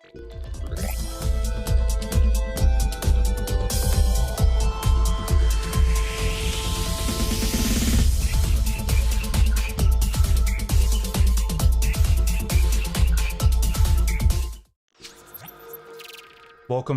Welcome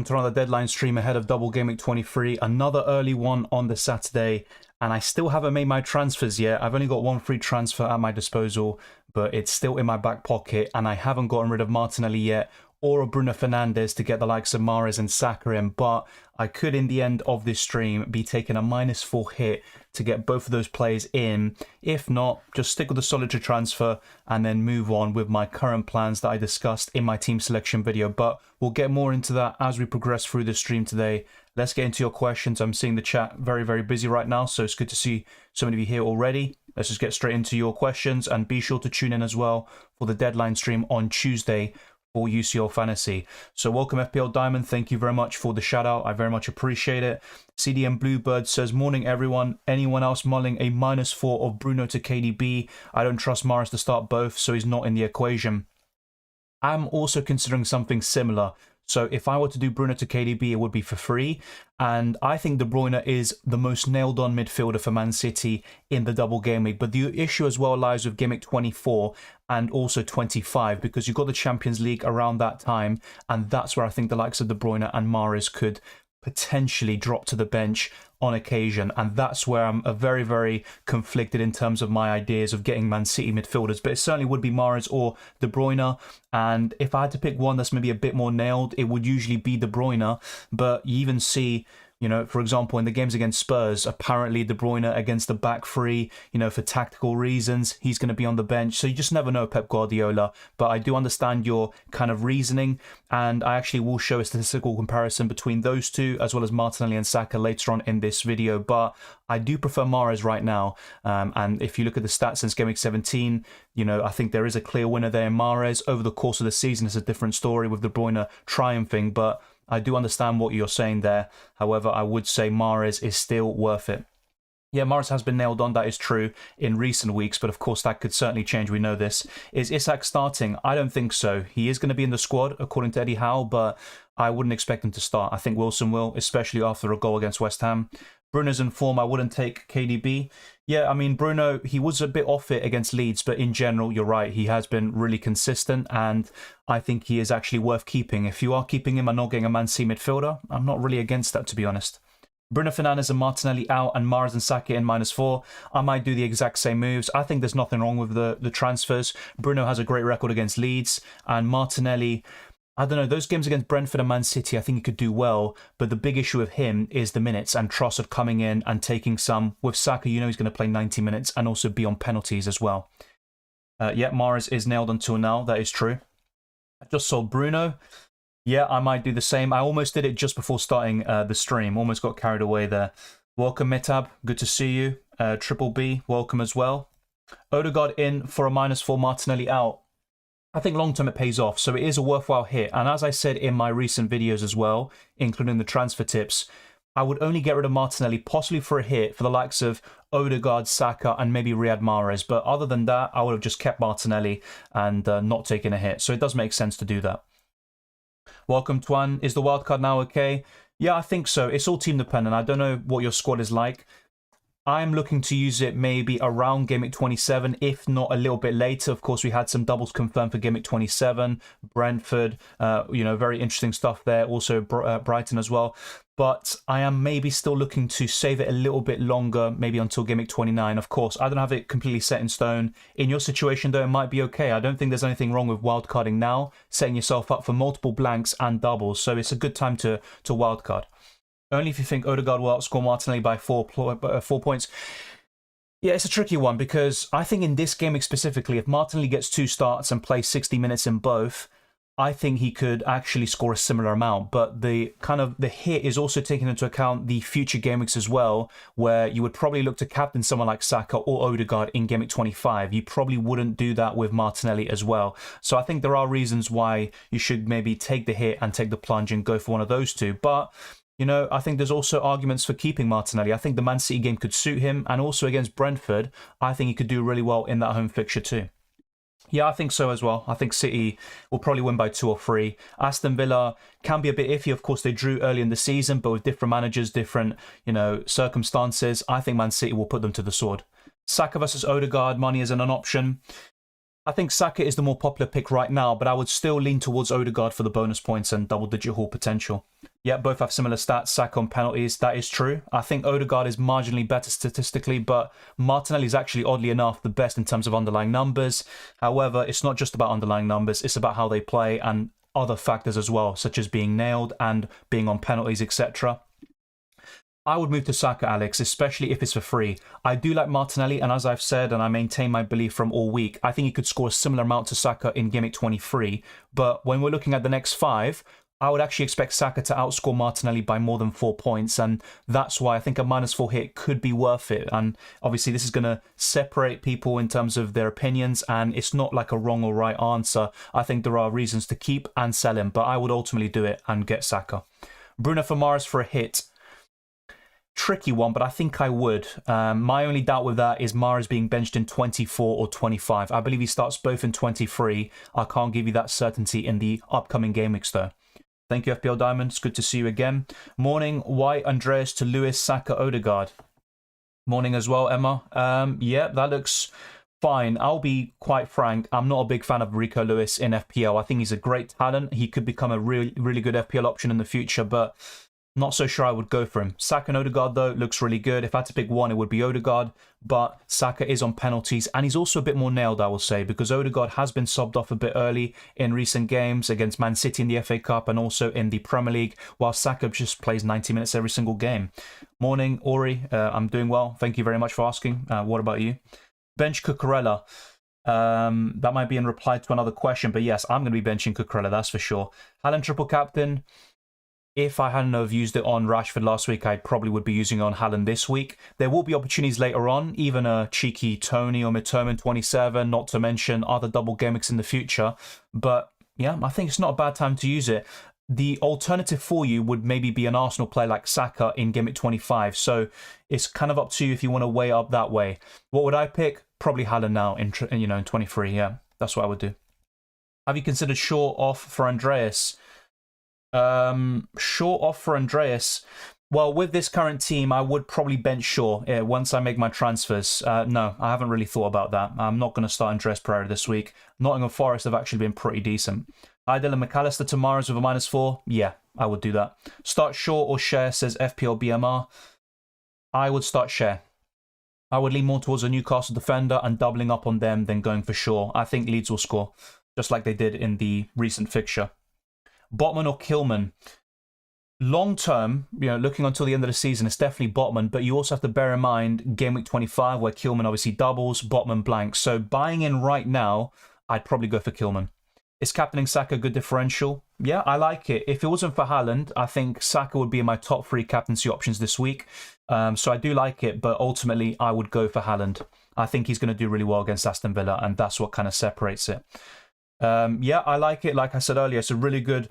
to another deadline stream ahead of Double Gameweek 23, another early one on the Saturday, and I still haven't made my transfers yet. I've only got one free transfer at my disposal, but it's still in my back pocket, and I haven't gotten rid of Martinelli yet, or Bruno Fernandes to get the likes of Mahrez and Saka in, but I could, in the end of this stream, be taking a -4 hit to get both of those players in. If not, just stick with the solitary transfer and then move on with my current plans that I discussed in my team selection video. But we'll get more into that as we progress through the stream today. Let's get into your questions. I'm seeing the chat very, very busy right now, so it's good to see so many of you here already. Let's just get straight into your questions, and be sure to tune in as well for the deadline stream on Tuesday for UCL Fantasy. So welcome FPL Diamond, thank you very much for the shout out, I very much appreciate it. CDM Bluebird says, morning everyone, anyone else mulling a -4 of Bruno to KDB? I don't trust Mahrez to start both, so he's not in the equation. I'm also considering something similar. So if I were to do Bruno to KDB, it would be for free. And I think De Bruyne is the most nailed-on midfielder for Man City in the double game week. But the issue as well lies with game week 24 and also 25, because you've got the Champions League around that time. And that's where I think the likes of De Bruyne and Mahrez could potentially drop to the bench on occasion, and that's where I'm very, very conflicted in terms of my ideas of getting Man City midfielders. But it certainly would be Mahrez or De Bruyne, and if I had to pick one that's maybe a bit more nailed, it would usually be De Bruyne. But you even see, you know, for example, in the games against Spurs, apparently De Bruyne against the back three, you know, for tactical reasons, he's going to be on the bench. So you just never know, Pep Guardiola. But I do understand your kind of reasoning, and I actually will show a statistical comparison between those two, as well as Martinelli and Saka later on in this video. But I do prefer Mahrez right now. And if you look at the stats since Game Week 17, you know, I think there is a clear winner there in Mahrez. Over the course of the season, it's a different story with De Bruyne triumphing, but I do understand what you're saying there. However, I would say Mahrez is still worth it. Yeah, Mahrez has been nailed on, that is true, in recent weeks, but of course that could certainly change, we know this. Is Isak starting? I don't think so. He is going to be in the squad, according to Eddie Howe, but I wouldn't expect him to start. I think Wilson will, especially after a goal against West Ham. Bruno's in form, I wouldn't take KDB. Yeah, I mean, Bruno, he was a bit off it against Leeds, but in general, you're right, he has been really consistent, and I think he is actually worth keeping. If you are keeping him and not getting a Man City midfielder, I'm not really against that, to be honest. Bruno Fernandes and Martinelli out, and Mahrez and Saka in -4. I might do the exact same moves. I think there's nothing wrong with the transfers. Bruno has a great record against Leeds, and Martinelli, I don't know, those games against Brentford and Man City, I think he could do well, but the big issue with him is the minutes, and Trossard coming in and taking some. With Saka, you know he's going to play 90 minutes and also be on penalties as well. Yeah, Mahrez is nailed until now, that is true. I just sold Bruno. Yeah, I might do the same. I almost did it just before starting the stream, almost got carried away there. Welcome, Metab, good to see you. Triple B, welcome as well. Odegaard in for a -4, Martinelli out. I think long-term it pays off, so it is a worthwhile hit. And as I said in my recent videos as well, including the transfer tips, I would only get rid of Martinelli possibly for a hit for the likes of Odegaard, Saka, and maybe Riyad Mahrez. But other than that, I would have just kept Martinelli and not taken a hit. So it does make sense to do that. Welcome, Twan. Is the wildcard now okay? Yeah, I think so. It's all team dependent. I don't know what your squad is like. I'm looking to use it maybe around Game Week 27, if not a little bit later. Of course, we had some doubles confirmed for Game Week 27. Brentford, you know, very interesting stuff there. Also Brighton as well. But I am maybe still looking to save it a little bit longer, maybe until Game Week 29. Of course, I don't have it completely set in stone. In your situation, though, it might be okay. I don't think there's anything wrong with wildcarding now, setting yourself up for multiple blanks and doubles. So it's a good time to wildcard. Only if you think Odegaard will outscore Martinelli by 4 points. Yeah, it's a tricky one, because I think in this game specifically, if Martinelli gets 2 starts and plays 60 minutes in both, I think he could actually score a similar amount. But the hit is also taking into account the future game weeks as well, where you would probably look to captain someone like Saka or Odegaard in game week 25. You probably wouldn't do that with Martinelli as well. So I think there are reasons why you should maybe take the hit and take the plunge and go for one of those two. But you know, I think there's also arguments for keeping Martinelli. I think the Man City game could suit him, and also against Brentford, I think he could do really well in that home fixture too. Yeah, I think so as well. I think City will probably win by 2 or 3. Aston Villa can be a bit iffy. Of course, they drew early in the season, but with different managers, different, circumstances, I think Man City will put them to the sword. Saka versus Odegaard, money isn't an option. I think Saka is the more popular pick right now, but I would still lean towards Odegaard for the bonus points and double-digit haul potential. Yeah, both have similar stats, Saka on penalties, that is true. I think Odegaard is marginally better statistically, but Martinelli is actually, oddly enough, the best in terms of underlying numbers. However, it's not just about underlying numbers, it's about how they play and other factors as well, such as being nailed and being on penalties, etc. I would move to Saka, Alex, especially if it's for free. I do like Martinelli, and as I've said, and I maintain my belief from all week, I think he could score a similar amount to Saka in Game Week 23. But when we're looking at the next 5, I would actually expect Saka to outscore Martinelli by more than 4 points, and that's why I think a -4 hit could be worth it. And obviously this is going to separate people in terms of their opinions, and it's not like a wrong or right answer. I think there are reasons to keep and sell him, but I would ultimately do it and get Saka. Bruno Fernandes for a hit. Tricky one, but I think I would. My only doubt with that is Mahrez being benched in 24 or 25. I believe he starts both in 23. I can't give you that certainty in the upcoming game weeks though. Thank you, FPL Diamond. It's good to see you again. Morning, White, Andreas to Lewis, Saka, Odegaard. Morning as well, Emma. Yeah, that looks fine. I'll be quite frank. I'm not a big fan of Rico Lewis in FPL. I think he's a great talent. He could become a really good FPL option in the future, but not so sure I would go for him. Saka and Odegaard, though, looks really good. If I had to pick one, it would be Odegaard. But Saka is on penalties, and he's also a bit more nailed, I will say, because Odegaard has been subbed off a bit early in recent games against Man City in the FA Cup and also in the Premier League, while Saka just plays 90 minutes every single game. Morning, Ori. I'm doing well. Thank you very much for asking. What about you? Bench Cucurella. That might be in reply to another question, but yes, I'm going to be benching Cucurella, that's for sure. Haaland triple captain. If I hadn't have used it on Rashford last week, I probably would be using it on Haaland this week. There will be opportunities later on, even a cheeky Tony or Mitoma 27, not to mention other double gimmicks in the future. But yeah, I think it's not a bad time to use it. The alternative for you would maybe be an Arsenal player like Saka in Gimmick 25. So it's kind of up to you if you want to weigh up that way. What would I pick? Probably Haaland now in 23. Yeah, that's what I would do. Have you considered Shaw off for Andreas? Shaw off for Andreas. Well, with this current team, I would probably bench Shaw once I make my transfers. No, I haven't really thought about that. I'm not going to start Andreas Pereira this week. Nottingham Forest have actually been pretty decent. Dylan McAllister to Mahrez with a -4. Yeah, I would do that. Start Shaw or Share, says FPL BMR. I would start Share. I would lean more towards a Newcastle defender and doubling up on them than going for Shaw. I think Leeds will score, just like they did in the recent fixture. Botman or Kilman? Long term, looking until the end of the season, it's definitely Botman, but you also have to bear in mind Game Week 25, where Kilman obviously doubles, Botman blanks. So buying in right now, I'd probably go for Kilman. Is captaining Saka a good differential? Yeah, I like it. If it wasn't for Haaland, I think Saka would be in my top 3 captaincy options this week. So I do like it, but ultimately I would go for Haaland. I think he's going to do really well against Aston Villa, and that's what kind of separates it. Yeah, I like it. Like I said earlier, it's a really good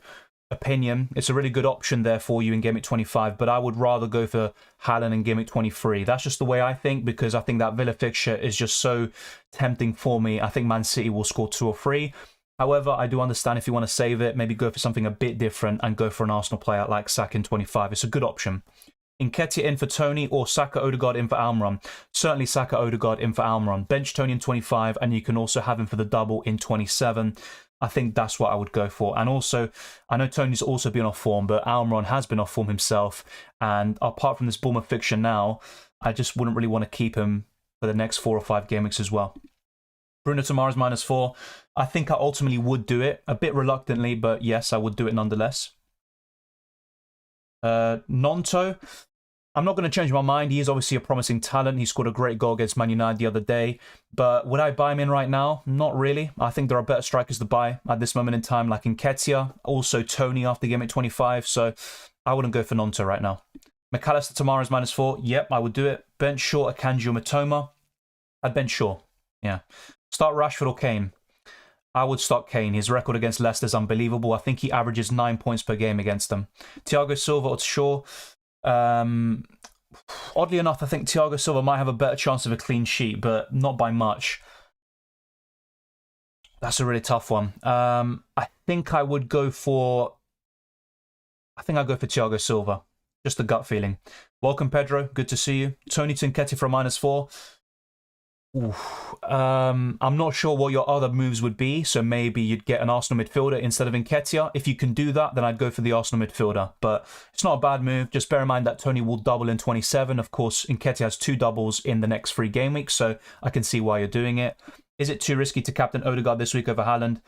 opinion. It's a really good option there for you in Game Week 25, but I would rather go for Haaland in Game Week 23. That's just the way I think, because I think that Villa fixture is just so tempting for me. I think Man City will score 2 or 3. However, I do understand if you want to save it, maybe go for something a bit different and go for an Arsenal player like Saka in 25. It's a good option. Nketiah in for Tony or Saka Odegaard in for Almiron? Certainly Saka Odegaard in for Almiron. Bench Tony in 25, and you can also have him for the double in 27. I think that's what I would go for. And also, I know Tony's also been off form, but Almiron has been off form himself. And apart from this Bournemouth fixture now, I just wouldn't really want to keep him for the next 4 or 5 game weeks as well. Bruno Tomara's -4. I think I ultimately would do it, a bit reluctantly, but yes, I would do it nonetheless. Nonto, I'm not going to change my mind. He is obviously a promising talent. He scored a great goal against Man United the other day. But would I buy him in right now? Not really. I think there are better strikers to buy at this moment in time, like Nketiah, also Tony after Game Week 25. So I wouldn't go for Nonto right now. McAllister Tomara's -4. Yep, I would do it. Bench Shaw, Akanji or Mitoma? I'd bench Shaw. Yeah. Start Rashford or Kane? I would start Kane. His record against Leicester is unbelievable. I think he averages 9 points per game against them. Thiago Silva or Shaw? Oddly enough, I think Thiago Silva might have a better chance of a clean sheet, but not by much. That's a really tough one. I think I would go for... I think I'll go for Thiago Silva. Just a gut feeling. Welcome, Pedro. Good to see you. Tony Tinketti for -4. Oof. I'm not sure what your other moves would be, so maybe you'd get an Arsenal midfielder instead of Nketiah. If you can do that, then I'd go for the Arsenal midfielder. But it's not a bad move. Just bear in mind that Tony will double in 27. Of course, Nketiah has 2 doubles in the next 3 game weeks, so I can see why you're doing it. Is it too risky to captain Odegaard this week over Haaland?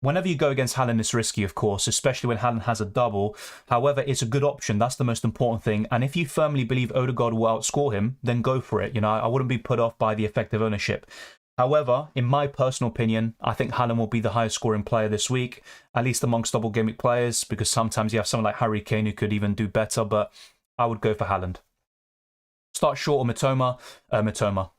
Whenever you go against Haaland, it's risky, of course, especially when Haaland has a double. However, it's a good option. That's the most important thing. And if you firmly believe Odegaard will outscore him, then go for it. You know, I wouldn't be put off by the effective ownership. However, in my personal opinion, I think Haaland will be the highest scoring player this week, at least amongst double game week players, because sometimes you have someone like Harry Kane who could even do better, but I would go for Haaland. Start short or Mitoma? Mitoma.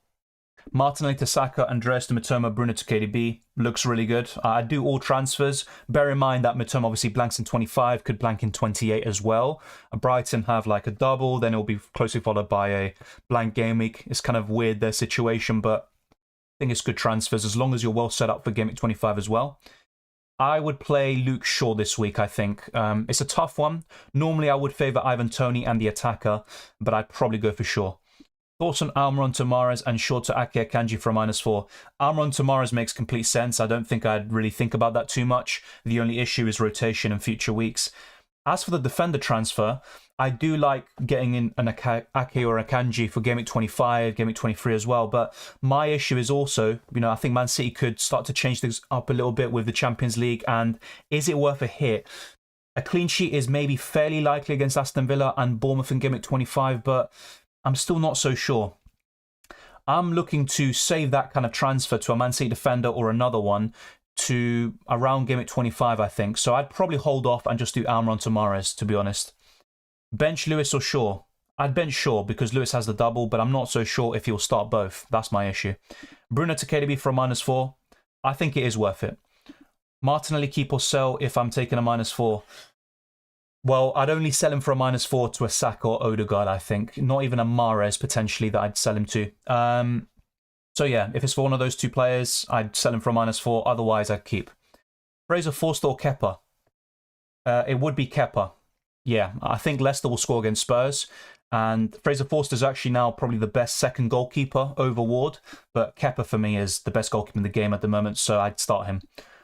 Martinelli to Saka, Andreas to Mitoma, Bruno to KDB. Looks really good. I do all transfers. Bear in mind that Mitoma obviously blanks in 25, could blank in 28 as well. Brighton have like a double, then it will be closely followed by a blank game week. It's kind of weird, their situation, but I think it's good transfers as long as you're well set up for game week 25 as well. I would play Luke Shaw this week, I think. It's a tough one. Normally, I would favour Ivan Toney and the attacker, but I'd probably go for Shaw. Thoughts on Almiron to Mahrez and Shaw to Ake Akanji for -4? Almiron to Mahrez makes complete sense. I don't think I'd really think about that too much. The only issue is rotation in future weeks. As for the defender transfer, I do like getting in an Ake or Akanji for Game Week 25, Game Week 23 as well. But my issue is also, you know, I think Man City could start to change things up a little bit with the Champions League. And is it worth a hit? A clean sheet is maybe fairly likely against Aston Villa and Bournemouth in Game Week 25, but I'm still not so sure. I'm looking to save that kind of transfer to a Man City defender or another one to around Game Week 25, I think. So I'd probably hold off and just do Almiron to Mahrez, to be honest. Bench Lewis or Shaw? I'd bench Shaw because Lewis has the double, but I'm not so sure if he'll start both. That's my issue. Bruno to KDB for a -4. I think it is worth it. Martinelli keep or sell if I'm taking a -4. Well, I'd only sell him for a -4 to a Saka or Odegaard, I think. Not even a Mahrez, potentially, that I'd sell him to. So yeah, if it's for one of those 2 players, I'd sell him for a -4. Otherwise, I'd keep. Fraser Forster or Kepa? It would be Kepa. Yeah, I think Leicester will score against Spurs. And Fraser Forster is actually now probably the best second goalkeeper over Ward. But Kepa, for me, is the best goalkeeper in the game at the moment, so I'd start him.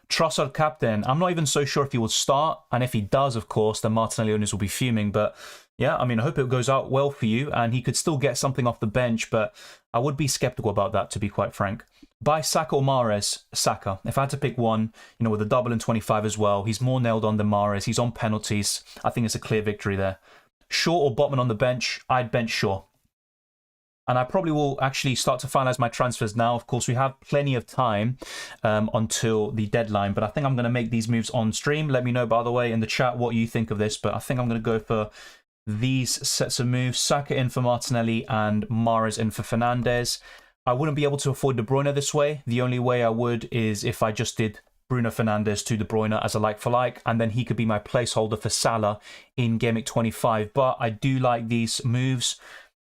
Trossard captain, I'm not even so sure if he will start, and if he does, of course, then Martinelli owners will be fuming, but yeah, I mean, I hope it goes out well for you, and he could still get something off the bench, but I would be sceptical about that, to be quite frank. Buy Saka or Mahrez? Saka. If I had to pick one, you know, with a double in 25 as well, he's more nailed on than Mahrez, he's on penalties, I think it's a clear victory there. Shaw or Botman on the bench? I'd bench Shaw. And I probably will actually start to finalise my transfers now. Of course, we have plenty of time until the deadline, but I think I'm going to make these moves on stream. Let me know, by the way, in the chat what you think of this, but I think I'm going to go for these sets of moves. Saka in for Martinelli and Mahrez in for Fernandes. I wouldn't be able to afford De Bruyne this way. The only way I would is if I just did Bruno Fernandes to De Bruyne as a like-for-like, and then he could be my placeholder for Salah in Game Week 25. But I do like these moves.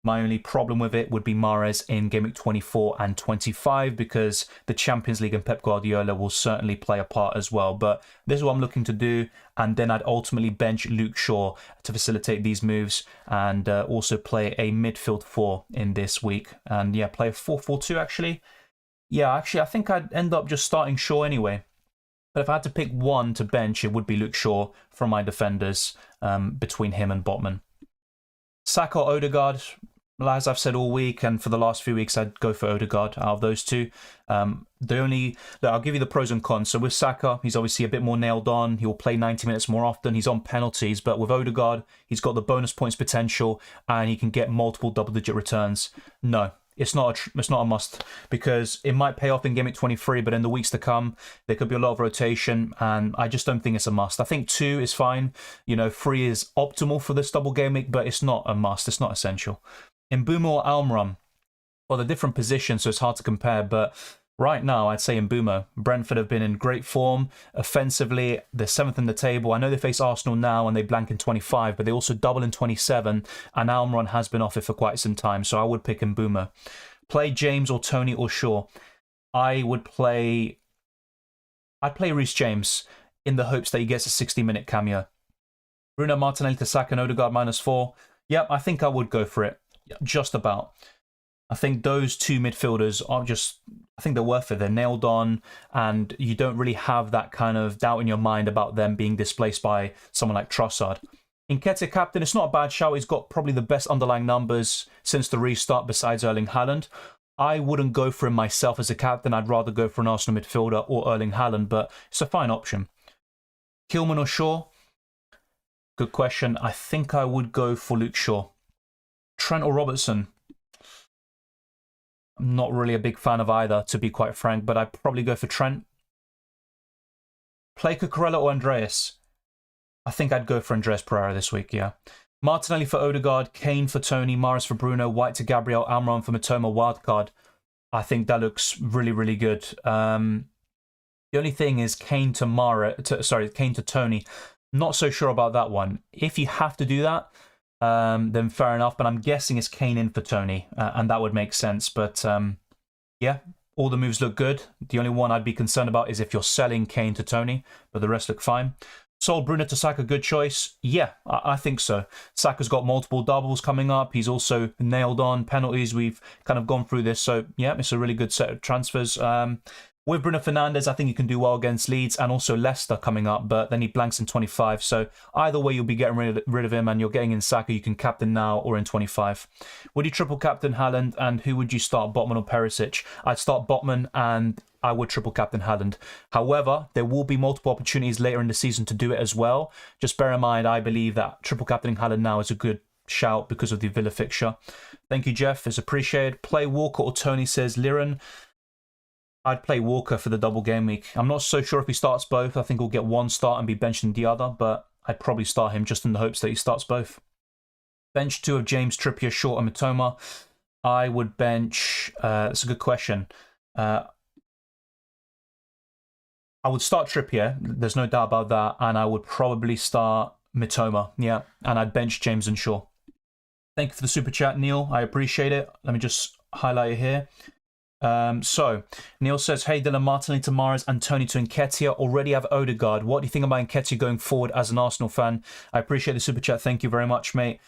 My only problem with it would be Mahrez in Game Week 24 and 25 because the Champions League and Pep Guardiola will certainly play a part as well. But this is what I'm looking to do. And then I'd ultimately bench Luke Shaw to facilitate these moves and also play a midfield 4 in this week. And yeah, play a 4-4-2 actually. Yeah, actually, I think I'd end up just starting Shaw anyway. But if I had to pick one to bench, it would be Luke Shaw from my defenders between him and Botman. Saka or Odegaard, as I've said all week and for the last few weeks, I'd go for Odegaard out of those 2. I'll give you the pros and cons. So with Saka, he's obviously a bit more nailed on. He will play 90 minutes more often. He's on penalties. But with Odegaard, he's got the bonus points potential and he can get multiple double-digit returns. No, it's not a must because it might pay off in Game Week 23, but in the weeks to come, there could be a lot of rotation, and I just don't think it's a must. I think 2 is fine. You know, 3 is optimal for this double game week, but it's not a must. It's not essential. Mbeumo or Almiron? Well, they're different positions, so it's hard to compare, but right now, I'd say Mbeumo. Brentford have been in great form. Offensively, they're 7th in the table. I know they face Arsenal now and they blank in 25, but they also double in 27, and Almiron has been off it for quite some time, so I would pick Mbeumo. Play James or Tony or Shaw? I would play I'd play Reece James in the hopes that he gets a 60-minute cameo. Bruno, Martinelli to Saka and Odegaard -4. Yep, I think I would go for it. Just about. I think those two midfielders are just, I think they're worth it. They're nailed on, and you don't really have that kind of doubt in your mind about them being displaced by someone like Trossard. Nketiah captain, it's not a bad shout. He's got probably the best underlying numbers since the restart besides Erling Haaland. I wouldn't go for him myself as a captain. I'd rather go for an Arsenal midfielder or Erling Haaland, but it's a fine option. Kilman or Shaw? Good question. I think I would go for Luke Shaw. Trent or Robertson? I'm not really a big fan of either, to be quite frank, but I'd probably go for Trent. Play Cucurella or Andreas? I think I'd go for Andreas Pereira this week, yeah. Martinelli for Odegaard, Kane for Tony, Mahrez for Bruno, White to Gabriel, Almiron for Matoma, wildcard. I think that looks really, really good. The only thing is Kane to Tony. Not so sure about that one. If you have to do that, then fair enough. But I'm guessing it's Kane in for Tony, and that would make sense. But yeah, all the moves look good. The only one I'd be concerned about is if you're selling Kane to Tony, but the rest look fine. Sold Bruno to Saka, good choice? Yeah, I think so. Saka's got multiple doubles coming up. He's also nailed on penalties. We've kind of gone through this. So yeah, it's a really good set of transfers. With Bruno Fernandes, I think he can do well against Leeds and also Leicester coming up, but then he blanks in 25. So either way, you'll be getting rid of him and you're getting in Saka. You can captain now or in 25. Would you triple captain Haaland, and who would you start, Botman or Perisic? I'd start Botman and I would triple captain Haaland. However, there will be multiple opportunities later in the season to do it as well. Just bear in mind, I believe that triple captaining Haaland now is a good shout because of the Villa fixture. Thank you, Jeff. It's appreciated. Play Walker or Tony, says Liran. I'd play Walker for the double game week. I'm not so sure if he starts both. I think he'll get one start and be benched in the other, but I'd probably start him just in the hopes that he starts both. Bench 2 of James, Trippier, Short and Matoma. I would bench... that's a good question. I would start Trippier. There's no doubt about that. And I would probably start Matoma. Yeah. And I'd bench James and Shaw. Thank you for the super chat, Neil. I appreciate it. Let me just highlight it here. So Neil says, hey Dylan, Martinelli to Mahrez and Tony to Nketiah. Already have Odegaard. What do you think about Nketiah going forward as an Arsenal fan? I appreciate the super chat. Thank you very much, mate.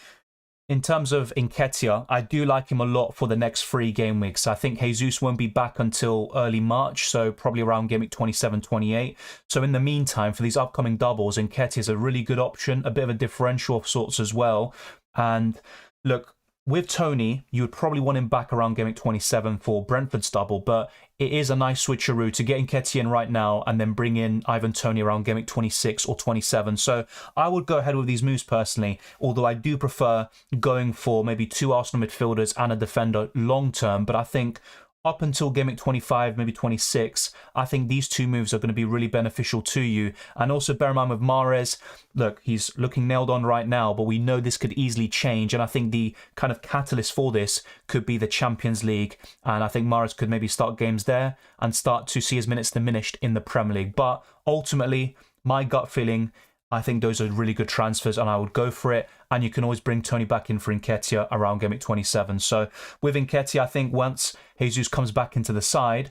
In terms of Nketiah, I do like him a lot for the next 3 game weeks. I think Jesus won't be back until early March, so probably around game week 27, 28. So in the meantime, for these upcoming doubles, Nketiah is a really good option, a bit of a differential of sorts as well. And look, with Tony, you would probably want him back around game week 27 for Brentford's double, but it is a nice switcheroo to get Nketiah in right now and then bring in Ivan Toney around game week 26 or 27. So I would go ahead with these moves personally, although I do prefer going for maybe 2 Arsenal midfielders and a defender long term. But I think up until game week 25, maybe 26, I think these 2 moves are going to be really beneficial to you. And also bear in mind with Mahrez, look, he's looking nailed on right now, but we know this could easily change. And I think the kind of catalyst for this could be the Champions League. And I think Mahrez could maybe start games there and start to see his minutes diminished in the Premier League. But ultimately, my gut feeling, I think those are really good transfers and I would go for it. And you can always bring Tony back in for Nketiah around game week 27. So with Nketiah, I think once Jesus comes back into the side,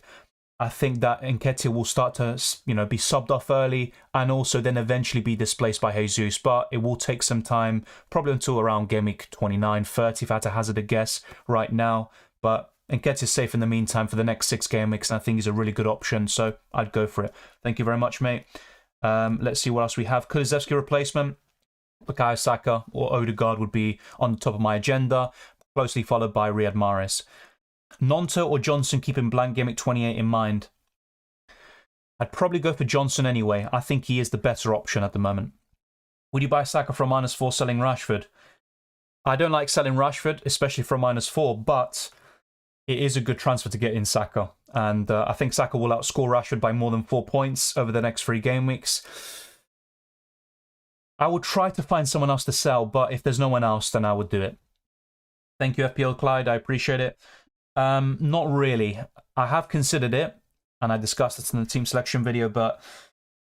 I think that Nketiah will start to, be subbed off early and also then eventually be displaced by Jesus. But it will take some time, probably until around game week 29, 30, if I had to hazard a guess right now. But Nketiah is safe in the meantime for the next 6 game weeks, and I think he's a really good option. So I'd go for it. Thank you very much, mate. Let's see what else we have. Kulusevski replacement. Bukayo Saka or Odegaard would be on the top of my agenda, closely followed by Riyad Mahrez. Nonto or Johnson, keeping blank game week 28 in mind. I'd probably go for Johnson anyway. I think he is the better option at the moment. Would you buy Saka for -4 selling Rashford? I don't like selling Rashford, especially for -4, but it is a good transfer to get in Saka. And I think Saka will outscore Rashford by more than 4 points over the next 3 game weeks. I would try to find someone else to sell, but if there's no one else, then I would do it. Thank you, FPL Clyde. I appreciate it. Not really. I have considered it, and I discussed it in the team selection video, but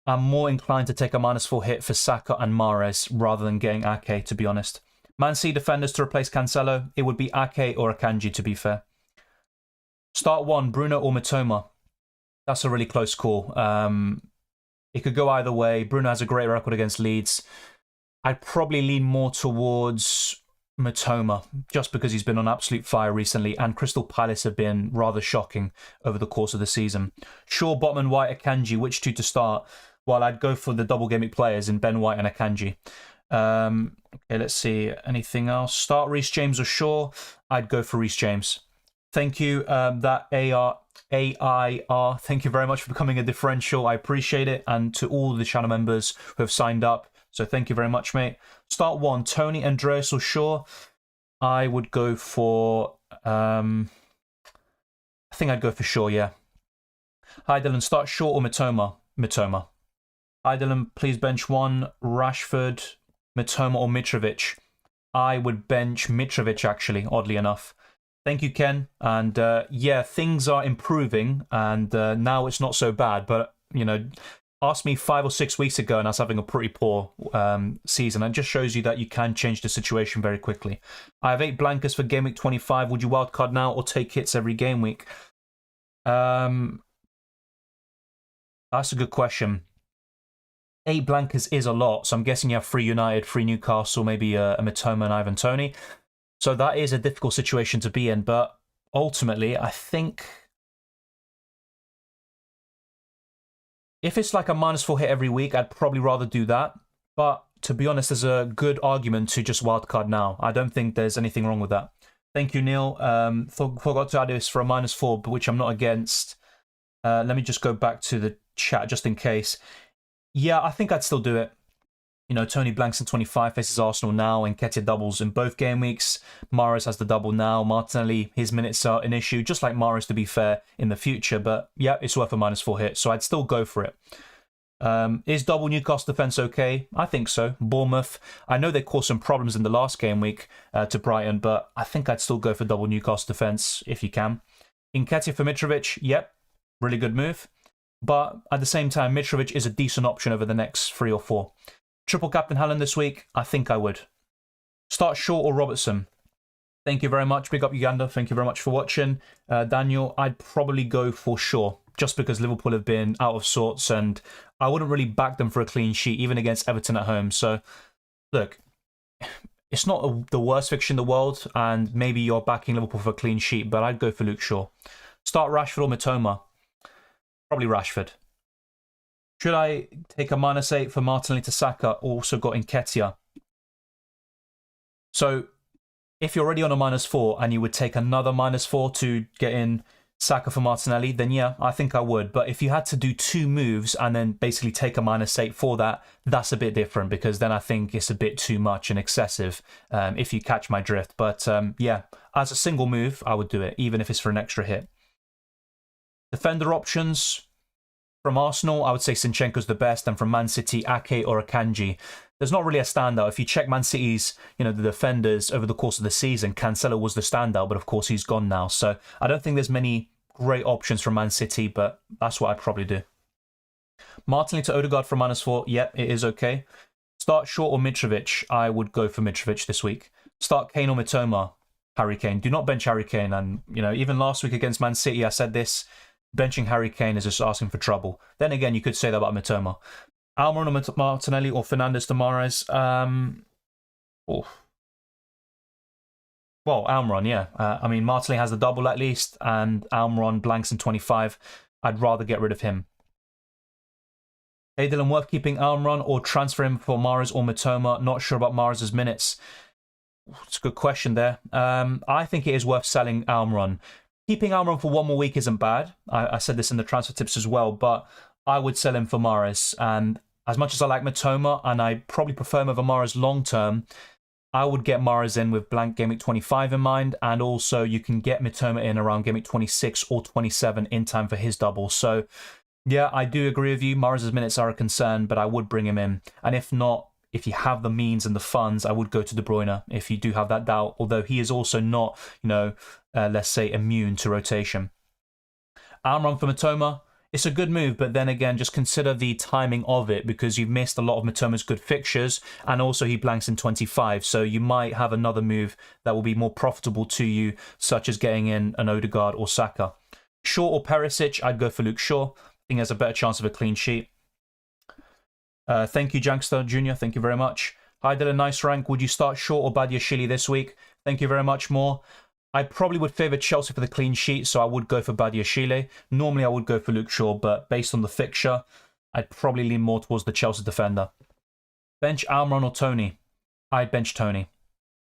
I'm more inclined to take a -4 hit for Saka and Mahrez rather than getting Ake, to be honest. Man City defenders to replace Cancelo. It would be Ake or Akanji, to be fair. Start 1, Bruno or Matoma. That's a really close call. It could go either way. Bruno has a great record against Leeds. I'd probably lean more towards Matoma, just because he's been on absolute fire recently, and Crystal Palace have been rather shocking over the course of the season. Shaw, Botman, White, Akanji, which two to start? Well, I'd go for the double Gameweek players in Ben White and Akanji. Okay, let's see. Anything else? Start Reece James or Shaw? I'd go for Reece James. Thank you, that AIR. Thank you very much for becoming a differential. I appreciate it. And to all the channel members who have signed up. So thank you very much, mate. Start one, Tony, Andreas, or Shaw. I would go for... I think I'd go for Shaw, yeah. Hi, Dylan. Start Shaw or Matoma? Matoma. Hi, Dylan. Please bench one, Rashford, Matoma, or Mitrovic. I would bench Mitrovic, actually, oddly enough. Thank you, Ken. And yeah, things are improving, and now it's not so bad. But, you know... Asked me 5 or 6 weeks ago and I was having a pretty poor season. It just shows you that you can change the situation very quickly. I have 8 blankers for Game Week 25. Would you wildcard now or take hits every game week? That's a good question. 8 blankers is a lot, so I'm guessing you have 3 United, 3 Newcastle, maybe a Matoma and Ivan Toney. So that is a difficult situation to be in, but ultimately I think... If it's like a -4 hit every week, I'd probably rather do that. But to be honest, there's a good argument to just wildcard now. I don't think there's anything wrong with that. Thank you, Neil. Forgot to add this for a -4, but which I'm not against. Let me just go back to the chat just in case. Yeah, I think I'd still do it. You know, Tony blanks in 25, faces Arsenal now, and Nketiah doubles in both game weeks. Mahrez has the double now. Martinelli, his minutes are an issue, just like Mahrez, to be fair, in the future. But yeah, it's worth a -4 hit, so I'd still go for it. Is double Newcastle defence okay? I think so. Bournemouth, I know they caused some problems in the last game week to Brighton, but I think I'd still go for double Newcastle defence if you can. Nketiah for Mitrovic, yep, really good move. But at the same time, Mitrovic is a decent option over the next 3 or 4. Triple Captain Haaland this week? I think I would. Start Shaw or Robertson? Thank you very much. Big up Uganda. Thank you very much for watching. Daniel, I'd probably go for Shaw, just because Liverpool have been out of sorts, and I wouldn't really back them for a clean sheet, even against Everton at home. So, look, it's not the worst fixture in the world, and maybe you're backing Liverpool for a clean sheet, but I'd go for Luke Shaw. Start Rashford or Matoma? Probably Rashford. Should I take a -8 for Martinelli to Saka? Also got Nketiah. So, if you're already on a -4 and you would take another -4 to get in Saka for Martinelli, then yeah, I think I would. But if you had to do 2 moves and then basically take a -8 for that, that's a bit different, because then I think it's a bit too much and excessive, if you catch my drift. But yeah, as a single move, I would do it, even if it's for an extra hit. Defender options... From Arsenal, I would say Zinchenko's the best, and from Man City, Ake or Akanji. There's not really a standout. If you check Man City's, the defenders over the course of the season, Cancelo was the standout, but of course he's gone now. So I don't think there's many great options from Man City, but that's what I'd probably do. Martinelli to Odegaard for -4. Yep, it is okay. Start Shaw or Mitrovic? I would go for Mitrovic this week. Start Kane or Mitoma? Harry Kane. Do not bench Harry Kane. And, even last week against Man City, I said this. Benching Harry Kane is just asking for trouble. Then again, you could say that about Mitoma. Almiron or Martinelli or Fernandes to Mahrez? Well, Almiron, yeah. I mean, Martinelli has the double at least, and Almiron blanks in 25. I'd rather get rid of him. Hey, Dylan, worth keeping Almiron or transfer him for Mahrez or Mitoma? Not sure about Mahrez's minutes. It's a good question there. I think it is worth selling Almiron. Keeping Almiron for 1 more week isn't bad. I said this in the transfer tips as well, but I would sell him for Mahrez. And as much as I like Mitoma, and I probably prefer him over Mahrez long term, I would get Mahrez in with blank Game Week 25 in mind, and also you can get Mitoma in around Game Week 26 or 27 in time for his double. So, yeah, I do agree with you. Mahrez's minutes are a concern, but I would bring him in. And if not, if you have the means and the funds, I would go to De Bruyne if you do have that doubt, although he is also not, let's say, immune to rotation. Almiron for Mitoma, it's a good move, but then again, just consider the timing of it, because you've missed a lot of Mitoma's good fixtures, and also he blanks in 25, so you might have another move that will be more profitable to you, such as getting in an Odegaard or Saka. Shaw or Perisic? I'd go for Luke Shaw. I think he has a better chance of a clean sheet. Thank you, Jankster Jr. Thank you very much. Hi, Dylan. Nice rank. Would you start Shaw or Badiashile this week? Thank you very much, more. I probably would favour Chelsea for the clean sheet, so I would go for Badiashile. Normally, I would go for Luke Shaw, but based on the fixture, I'd probably lean more towards the Chelsea defender. Bench Almiron or Tony? I'd bench Tony.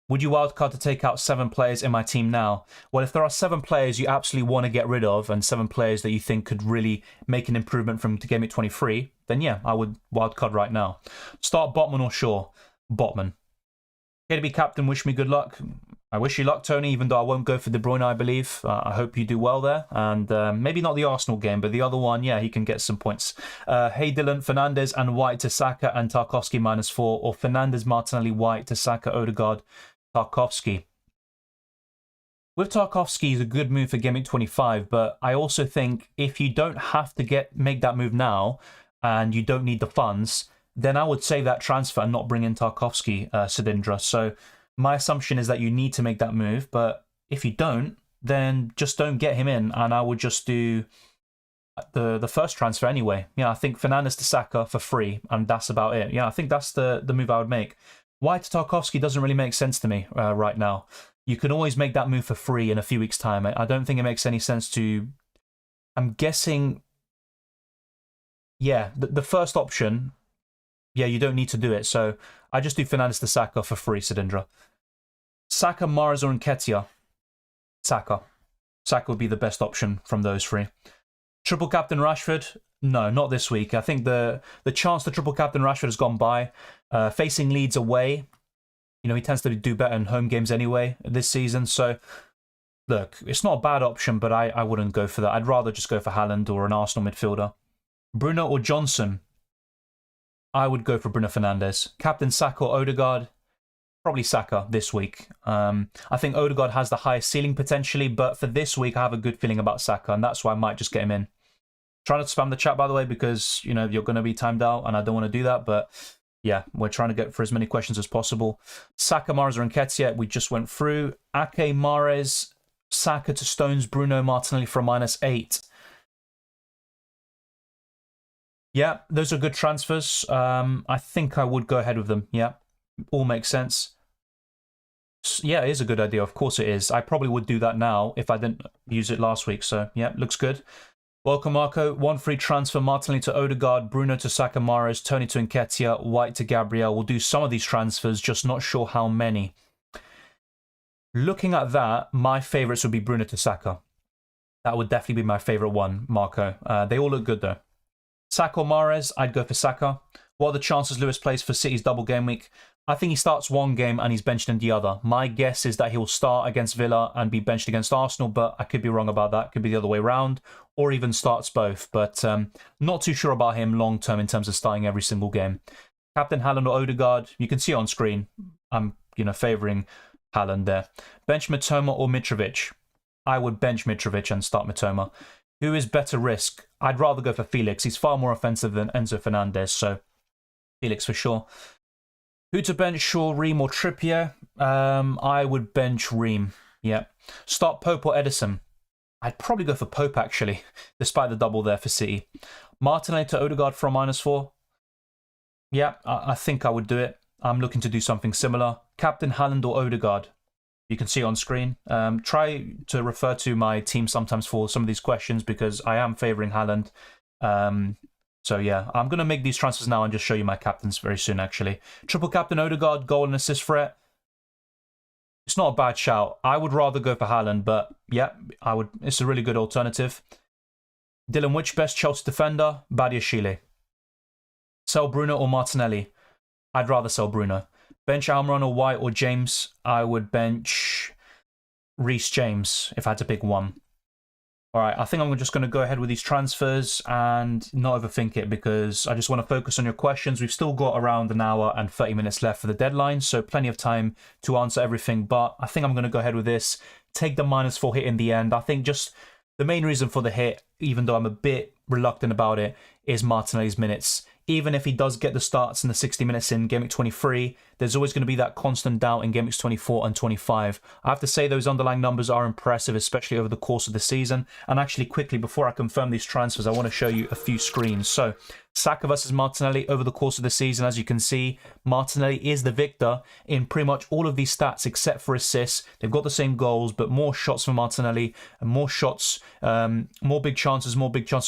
Would you wildcard to take out 7 players in my team now? Well, if there are 7 players you absolutely want to get rid of and 7 players that you think could really make an improvement from to Game Week 23, then yeah, I would wildcard right now. Start Botman or Shaw? Botman. Okay, to be captain, wish me good luck. I wish you luck, Tony, even though I won't go for De Bruyne, I believe. I hope you do well there. And maybe not the Arsenal game, but the other one, yeah, he can get some points. Hey, Dylan, Fernandes and White to Saka and Tarkowski -4, or Fernandes, Martinelli, White to Saka, Odegaard, Tarkowski. With Tarkowski, he's a good move for Game Week 25, but I also think if you don't have to make that move now and you don't need the funds, then I would save that transfer and not bring in Tarkowski, Sidindra. So my assumption is that you need to make that move, but if you don't, then just don't get him in, and I would just do the first transfer anyway. Yeah, I think Fernandes to Saka for free, and that's about it. Yeah, I think that's the move I would make. White to Tarkowski doesn't really make sense to me right now. You can always make that move for free in a few weeks' time. I don't think it makes any sense to... I'm guessing... Yeah, the first option... Yeah, you don't need to do it. So I just do Fernandes to Saka for free, Sidindra. Saka, Mahrez, or Nketiah? Saka. Saka would be the best option from those 3. Triple Captain Rashford? No, not this week. I think the chance to Triple Captain Rashford has gone by. Facing Leeds away, you know, he tends to do better in home games anyway this season. So, look, it's not a bad option, but I wouldn't go for that. I'd rather just go for Haaland or an Arsenal midfielder. Bruno or Johnson? I would go for Bruno Fernandes. Captain Saka or Odegaard? Probably Saka this week. I think Odegaard has the highest ceiling potentially, but for this week, I have a good feeling about Saka, and that's why I might just get him in. Try not to spam the chat, by the way, because, you know, you're going to be timed out, and I don't want to do that, but yeah, we're trying to get for as many questions as possible. Saka, Mahrez, or Nketiah, we just went through. Ake, Mahrez, Saka to Stones, Bruno, Martinelli for a -8. Yeah, those are good transfers. I think I would go ahead with them. Yeah, all makes sense. Yeah, it is a good idea. Of course it is. I probably would do that now if I didn't use it last week. So yeah, looks good. Welcome, Marco. 1 free transfer. Martinelli to Odegaard, Bruno to Saka, Mahrez, Tony to Nketiah, White to Gabriel. We'll do some of these transfers, just not sure how many. Looking at that, my favourites would be Bruno to Saka. That would definitely be my favourite one, Marco. They all look good though. Saka or Mahrez, I'd go for Saka. What are the chances Lewis plays for City's double game week? I think he starts one game and he's benched in the other. My guess is that he'll start against Villa and be benched against Arsenal, but I could be wrong about that. Could be the other way around, or even starts both. But not too sure about him long term in terms of starting every single game. Captain Haaland or Odegaard, you can see on screen. I'm favouring Haaland there. Bench Mitoma or Mitrovic? I would bench Mitrovic and start Mitoma. Who is better risk? I'd rather go for Felix. He's far more offensive than Enzo Fernandez, so Felix for sure. Who to bench, Shaw, Ream or Trippier? I would bench Ream, yeah. Start Pope or Edison? I'd probably go for Pope, actually, despite the double there for City. Martinelli to Odegaard for a -4? Yeah, I think I would do it. I'm looking to do something similar. Captain Haaland or Odegaard? You can see on screen. Try to refer to my team sometimes for some of these questions because I am favouring Haaland. So yeah, I'm going to make these transfers now and just show you my captains very soon, actually. Triple Captain Odegaard, goal and assist threat. It's not a bad shout. I would rather go for Haaland, but yeah, I would. It's a really good alternative. Dylan, which best Chelsea defender? Badiashile. Sell Bruno or Martinelli? I'd rather sell Bruno. Bench Almiron or White or James? I would bench Reece James if I had to pick one. All right, I think I'm just going to go ahead with these transfers and not overthink it because I just want to focus on your questions. We've still got around an hour and 30 minutes left for the deadline, so plenty of time to answer everything. But I think I'm going to go ahead with this. Take the -4 hit in the end. I think just the main reason for the hit, even though I'm a bit reluctant about it, is Martinelli's minutes. Even if he does get the starts in the 60 minutes in Game Week 23, there's always going to be that constant doubt in Game Weeks 24 and 25. I have to say those underlying numbers are impressive, especially over the course of the season. And actually, quickly, before I confirm these transfers, I want to show you a few screens. So, Saka versus Martinelli over the course of the season. As you can see, Martinelli is the victor in pretty much all of these stats except for assists. They've got the same goals, but more shots for Martinelli and more shots, more big chances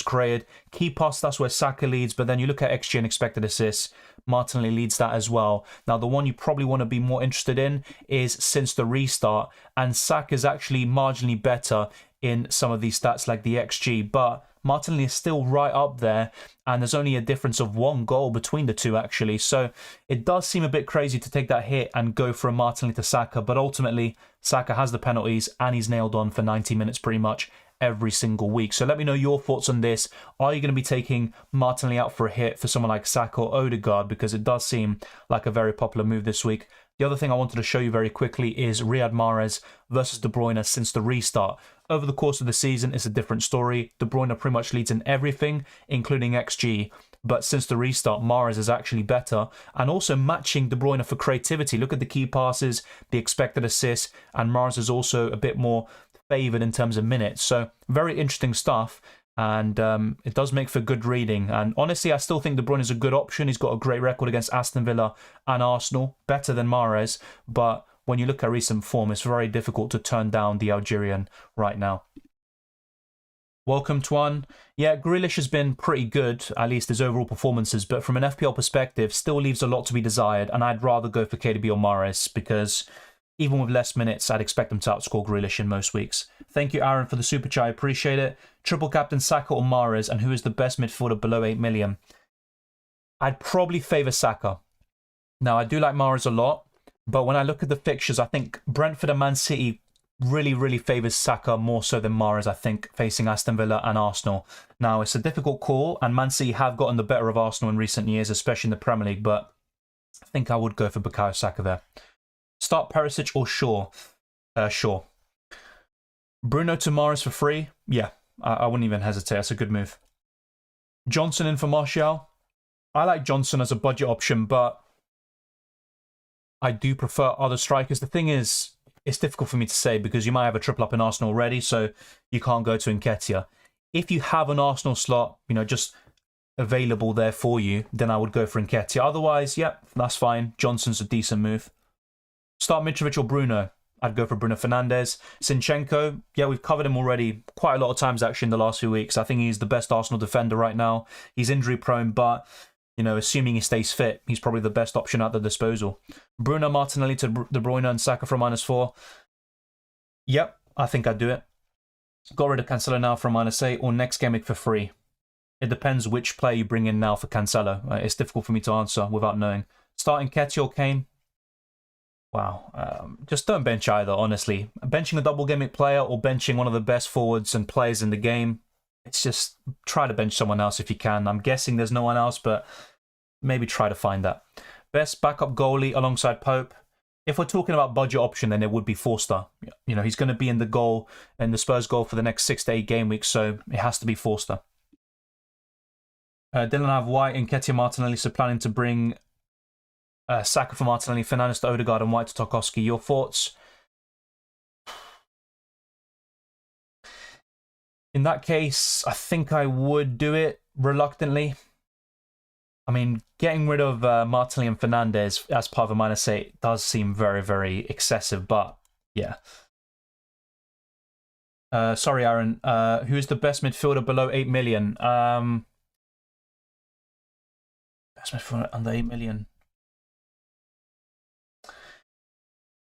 created. Key pass, that's where Saka leads, but then you look at XG and expected assists, Martinelli leads that as well. Now, the one you probably want to be more interested in is since the restart, and Saka is actually marginally better in some of these stats like the XG, but Martinelli is still right up there, and there's only a difference of 1 goal between the two, actually. So it does seem a bit crazy to take that hit and go for a Martinelli to Saka, but ultimately, Saka has the penalties, and he's nailed on for 90 minutes pretty much every single week. So let me know your thoughts on this. Are you going to be taking Martinelli out for a hit for someone like Saka or Odegaard? Because it does seem like a very popular move this week. The other thing I wanted to show you very quickly is Riyad Mahrez versus De Bruyne since the restart. Over the course of the season, it's a different story. De Bruyne pretty much leads in everything, including XG. But since the restart, Mahrez is actually better. And also matching De Bruyne for creativity. Look at the key passes, the expected assists, and Mahrez is also a bit more favoured in terms of minutes. So very interesting stuff. And it does make for good reading. And honestly, I still think De Bruyne is a good option. He's got a great record against Aston Villa and Arsenal, better than Mahrez. But when you look at recent form, it's very difficult to turn down the Algerian right now. Welcome, Tuan. Yeah, Grealish has been pretty good, at least his overall performances. But from an FPL perspective, still leaves a lot to be desired. And I'd rather go for KDB or Mahrez because even with less minutes, I'd expect them to outscore Grealish in most weeks. Thank you, Aaron, for the super chat. I appreciate it. Triple captain Saka or Mahrez, and who is the best midfielder below 8 million? I'd probably favour Saka. Now, I do like Mahrez a lot, but when I look at the fixtures, I think Brentford and Man City really favours Saka more so than Mahrez, I think, facing Aston Villa and Arsenal. Now, it's a difficult call, and Man City have gotten the better of Arsenal in recent years, especially in the Premier League, but I think I would go for Bukayo Saka there. Start Perisic or Shaw? Shaw. Bruno to Mahrez for free? Yeah, I wouldn't even hesitate. That's a good move. Johnson in for Martial? I like Johnson as a budget option, but I do prefer other strikers. The thing is, it's difficult for me to say because you might have a triple up in Arsenal already, so you can't go to Nketiah. If you have an Arsenal slot, just available there for you, then I would go for Nketiah. Otherwise, yeah, that's fine. Johnson's a decent move. Start Mitrovic or Bruno? I'd go for Bruno Fernandes. Zinchenko, yeah, we've covered him already quite a lot of times actually in the last few weeks. I think he's the best Arsenal defender right now. He's injury prone, but assuming he stays fit, he's probably the best option at the disposal. Bruno, Martinelli to De Bruyne and Saka for -4. Yep, I think I'd do it. Got rid of Cancelo now for -8 or next game week for free. It depends which player you bring in now for Cancelo. It's difficult for me to answer without knowing. Starting Nketiah or Kane? Wow, just don't bench either, honestly. Benching a double gameweek player or benching one of the best forwards and players in the game, it's just try to bench someone else if you can. I'm guessing there's no one else, but maybe try to find that. Best backup goalie alongside Pope. If we're talking about budget option, then it would be Forster. He's going to be in the Spurs goal for the next 6 to 8 game weeks, so it has to be Forster. Dylan have White and Nketiah Martinelli, so planning to bring Saka for Martinelli, Fernandes to Odegaard and White to Tarkowski. Your thoughts? In that case, I think I would do it reluctantly. I mean, getting rid of Martinelli and Fernandes as part of a -8 does seem very excessive, but yeah. Sorry, Aaron. Who is the best midfielder below 8 million? Best midfielder under 8 million.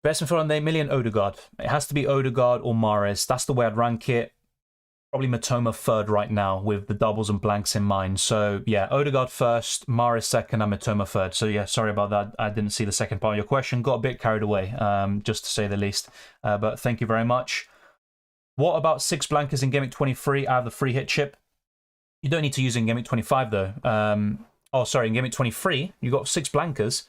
Best midfielder under 8 million, Odegaard. It has to be Odegaard or Mahrez. That's the way I'd rank it. Probably Matoma third right now with the doubles and blanks in mind. So yeah, Odegaard first, Mahrez second, and Matoma third. So yeah, sorry about that. I didn't see the second part of your question. Got a bit carried away, just to say the least. But thank you very much. What about 6 blankers in Game Week 23 out of the free hit chip? You don't need to use it in Game Week 25 though. Oh, sorry, in Game Week 23, you got 6 blankers.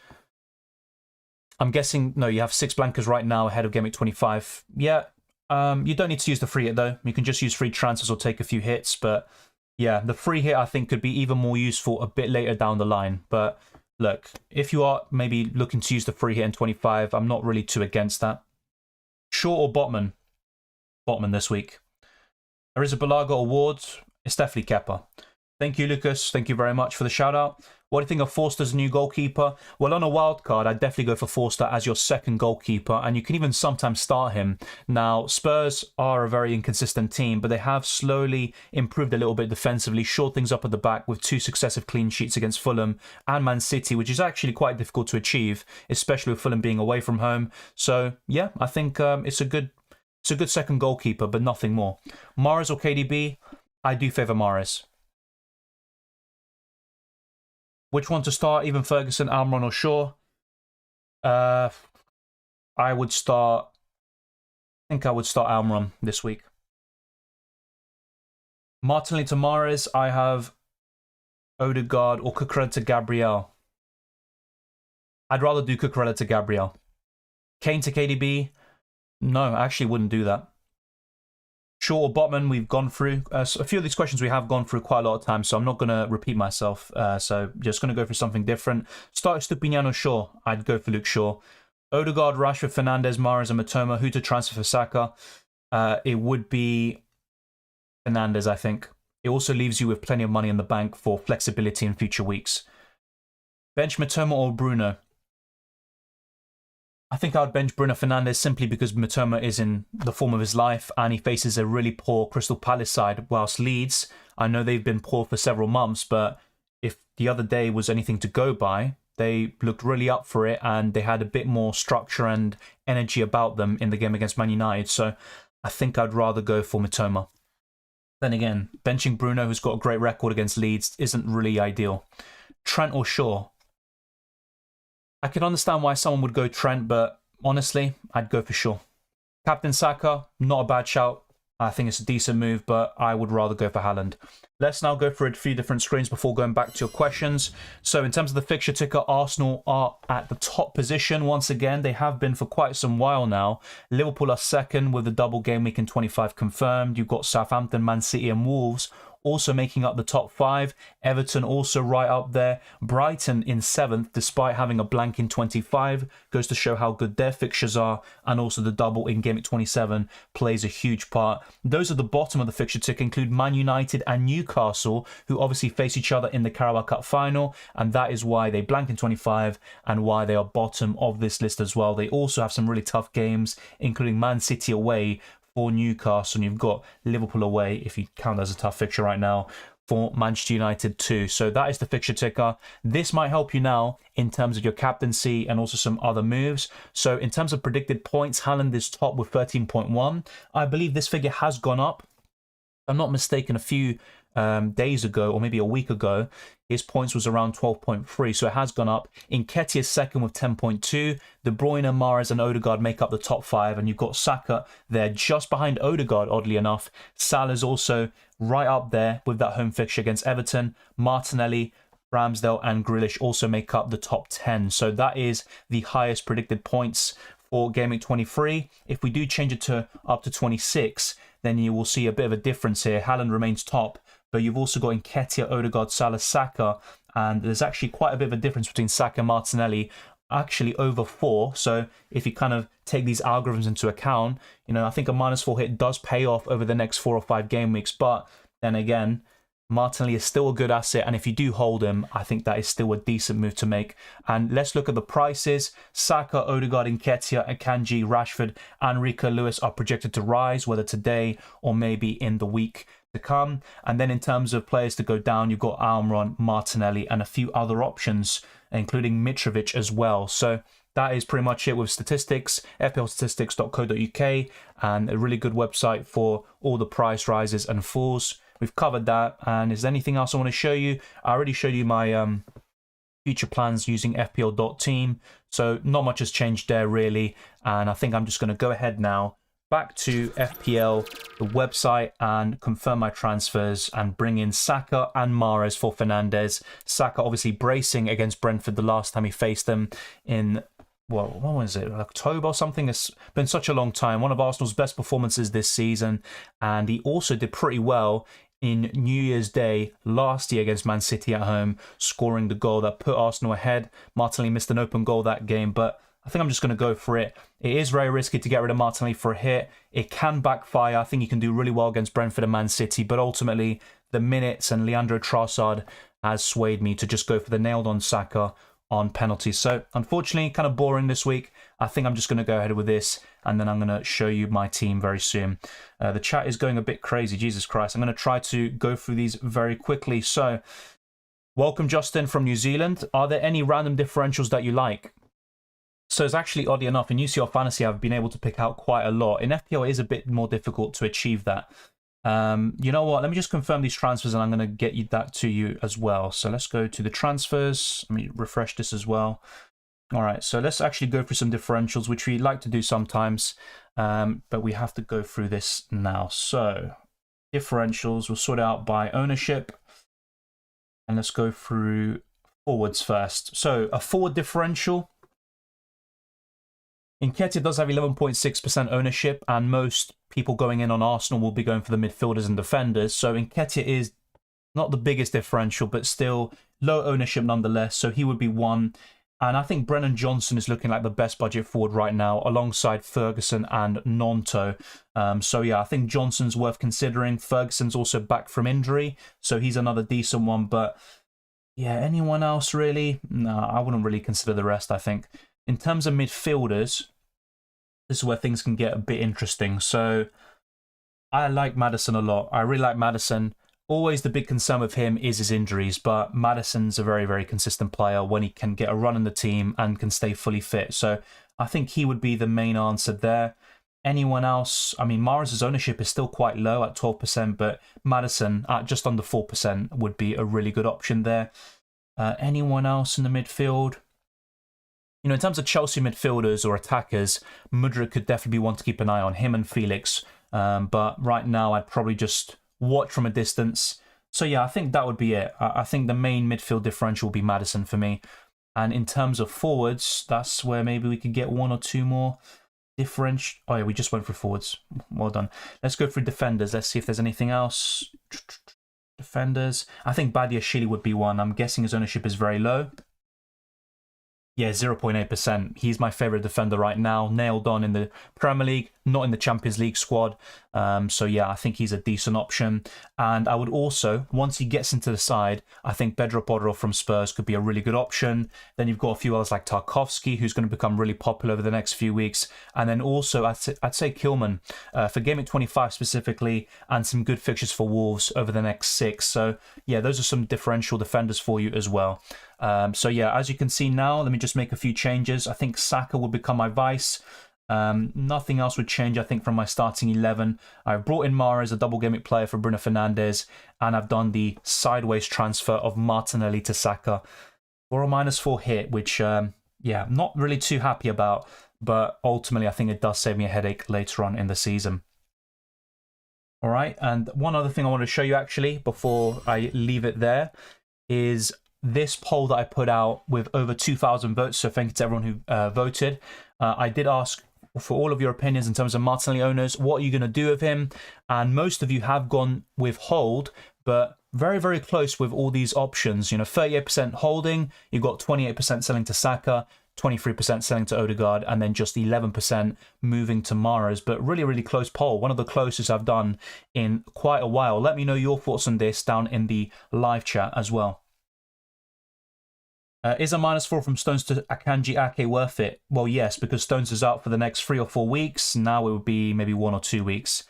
I'm guessing, no, you have 6 blankers right now ahead of Game Week 25. Yeah, you don't need to use the free hit though. You can just use free transfers or take a few hits. But yeah, the free hit I think could be even more useful a bit later down the line. But look, if you are maybe looking to use the free hit in 25, I'm not really too against that. Shaw or Botman? Botman this week. There is a Balaga award. It's definitely Kepa. Thank you, Lucas. Thank you very much for the shout out. What do you think of Forster's new goalkeeper? Well, on a wild card, I'd definitely go for Forster as your second goalkeeper, and you can even sometimes start him. Now, Spurs are a very inconsistent team, but they have slowly improved a little bit defensively, shored things up at the back with 2 successive clean sheets against Fulham and Man City, which is actually quite difficult to achieve, especially with Fulham being away from home. So, yeah, I think it's a good second goalkeeper, but nothing more. Mahrez or KDB? I do favour Mahrez. Which one to start? Even Ferguson, Almiron or Shaw? I would start... I think I would start Almiron this week. Martinelli to Mahrez. I have Odegaard or Cucurella to Gabriel. I'd rather do Cucurella to Gabriel. Kane to KDB? No, I actually wouldn't do that. Shaw or Botman, we've gone through. A few of these questions we have gone through quite a lot of times, so I'm not going to repeat myself. So just going to go for something different. Start Stupinian or Shaw? I'd go for Luke Shaw. Odegaard, Rashford, Fernandes, Mahrez and Matoma. Who to transfer for Saka? It would be Fernandes, I think. It also leaves you with plenty of money in the bank for flexibility in future weeks. Bench Matoma or Bruno? I think I would bench Bruno Fernandes simply because Matoma is in the form of his life and he faces a really poor Crystal Palace side, whilst Leeds, I know they've been poor for several months, but if the other day was anything to go by, they looked really up for it and they had a bit more structure and energy about them in the game against Man United, so I think I'd rather go for Matoma. Then again, benching Bruno, who's got a great record against Leeds, isn't really ideal. Trent or Shaw? I can understand why someone would go Trent, but honestly, I'd go for Shaw. Captain Saka, not a bad shout. I think it's a decent move, but I would rather go for Haaland. Let's now go for a few different screens before going back to your questions. So in terms of the fixture ticker, Arsenal are at the top position. Once again, they have been for quite some while now. Liverpool are second with the double game week in 25 confirmed. You've got Southampton, Man City and Wolves also making up the top 5. Everton also right up there. Brighton in 7th, despite having a blank in 25. Goes to show how good their fixtures are. And also the double in Game Week 27 plays a huge part. Those at the bottom of the fixture tick include Man United and Newcastle, who obviously face each other in the Carabao Cup final. And that is why they blank in 25 and why they are bottom of this list as well. They also have some really tough games, including Man City away for Newcastle, and you've got Liverpool away, if you count as a tough fixture right now, for Manchester United too. So that is the fixture ticker. This might help you now in terms of your captaincy and also some other moves. So in terms of predicted points, Haaland is top with 13.1. I believe this figure has gone up. If I'm not mistaken, a few days ago, or maybe a week ago, his points was around 12.3, so it has gone up. Nketiah is second with 10.2. De Bruyne, Mahrez and Odegaard make up the top 5, and you've got Saka there just behind Odegaard, oddly enough. Salah's also right up there with that home fixture against Everton. Martinelli, Ramsdale and Grealish also make up the top 10, so that is the highest predicted points for Game Week 23. If we do change it to up to 26, then you will see a bit of a difference here. Haaland remains top, but you've also got Nketiah, Odegaard, Salah, Saka, and there's actually quite a bit of a difference between Saka and Martinelli, actually over 4. So if you kind of take these algorithms into account, you know, I think a -4 hit does pay off over the next 4 or 5 game weeks. But then again, Martinelli is still a good asset, and if you do hold him, I think that is still a decent move to make. And let's look at the prices. Saka, Odegaard, Nketiah, Akanji, Rashford, and Rico Lewis are projected to rise, whether today or maybe in the week to come. And then in terms of players to go down, you've got Almiron, Martinelli, and a few other options, including Mitrovic as well. So that is pretty much it with statistics, fplstatistics.co.uk, and a really good website for all the price rises and falls. We've covered that. And is there anything else I want to show you? I already showed you my future plans using FPL.team. So not much has changed there really. And I think I'm just going to go ahead now back to FPL, the website, and confirm my transfers and bring in Saka and Mahrez for Fernandes. Saka obviously bracing against Brentford the last time he faced them in, well, what was it, October or something? It's been such a long time. One of Arsenal's best performances this season, and he also did pretty well in New Year's Day last year against Man City at home, scoring the goal that put Arsenal ahead. Martinelli missed an open goal that game, but I think I'm just going to go for it. It is very risky to get rid of Martinelli for a hit. It can backfire. I think he can do really well against Brentford and Man City, but ultimately the minutes and Leandro Trossard has swayed me to just go for the nailed-on Saka on penalties. So unfortunately, kind of boring this week. I think I'm just going to go ahead with this, and then I'm going to show you my team very soon. The chat is going a bit crazy, Jesus Christ. I'm going to try to go through these very quickly. So, welcome Justin from New Zealand. Are there any random differentials that you like? So it's actually, oddly enough, in UCL Fantasy, I've been able to pick out quite a lot. In FPL, it is a bit more difficult to achieve that. You know what? Let me just confirm these transfers, and I'm going to get you that to you as well. So let's go to the transfers. Let me refresh this as well. All right, so let's actually go through some differentials, which we like to do sometimes, but we have to go through this now. So differentials, we'll sort out by ownership, and let's go through forwards first. So a forward differential, Nketiah does have 11.6% ownership, and most people going in on Arsenal will be going for the midfielders and defenders. So Nketiah is not the biggest differential, but still low ownership nonetheless. So he would be one. And I think Brennan Johnson is looking like the best budget forward right now, alongside Ferguson and Nonto. So yeah, I think Johnson's worth considering. Ferguson's also back from injury, so he's another decent one. But yeah, anyone else really? No, I wouldn't really consider the rest, I think. In terms of midfielders, this is where things can get a bit interesting. So I like Maddison a lot. I really like Maddison. Always the big concern with him is his injuries, but Maddison's a very, very consistent player when he can get a run in the team and can stay fully fit. So I think he would be the main answer there. Anyone else? I mean, Mahrez's ownership is still quite low at 12%, but Maddison at just under 4% would be a really good option there. Anyone else in the midfield? You know, in terms of Chelsea midfielders or attackers, Mudryk could definitely be one to keep an eye on, him and Felix. But right now, I'd probably just watch from a distance. So yeah, I think that would be it. I think the main midfield differential will be Maddison for me. And in terms of forwards, that's where maybe we could get one or two more differential. Oh yeah, we just went for forwards. Well done. Let's go through defenders. Let's see if there's anything else. Defenders. I think Badiashile would be one. I'm guessing his ownership is very low. Yeah, 0.8%. He's my favourite defender right now. Nailed on in the Premier League, not in the Champions League squad. So yeah, I think he's a decent option. And I would also, once he gets into the side, I think Pedro Porro from Spurs could be a really good option. Then you've got a few others like Tarkowski, who's going to become really popular over the next few weeks. And then also, I'd say Kilman for Game Week 25 specifically, and some good fixtures for Wolves over the next 6. So yeah, those are some differential defenders for you as well. So yeah, as you can see now, let me just make a few changes. I think Saka will become my vice. Nothing else would change, I think, from my starting 11. I've brought in Mahrez, a double Gameweek player for Bruno Fernandes, and I've done the sideways transfer of Martinelli to Saka for a -4 hit, which, yeah, not really too happy about, but ultimately I think it does save me a headache later on in the season. All right, and one other thing I want to show you actually before I leave it there is this poll that I put out with over 2,000 votes. So thank you to everyone who voted. I did ask for all of your opinions in terms of Martinelli owners. What are you going to do with him? And most of you have gone with hold, but very, very close with all these options. You know, 38% holding, you've got 28% selling to Saka, 23% selling to Odegaard, and then just 11% moving to Mahrez. But really, really close poll. One of the closest I've done in quite a while. Let me know your thoughts on this down in the live chat as well. Is a -4 from Stones to Akanji Ake worth it? Well, yes, because Stones is out for the next 3 or 4 weeks. Now it would be maybe 1 or 2 weeks.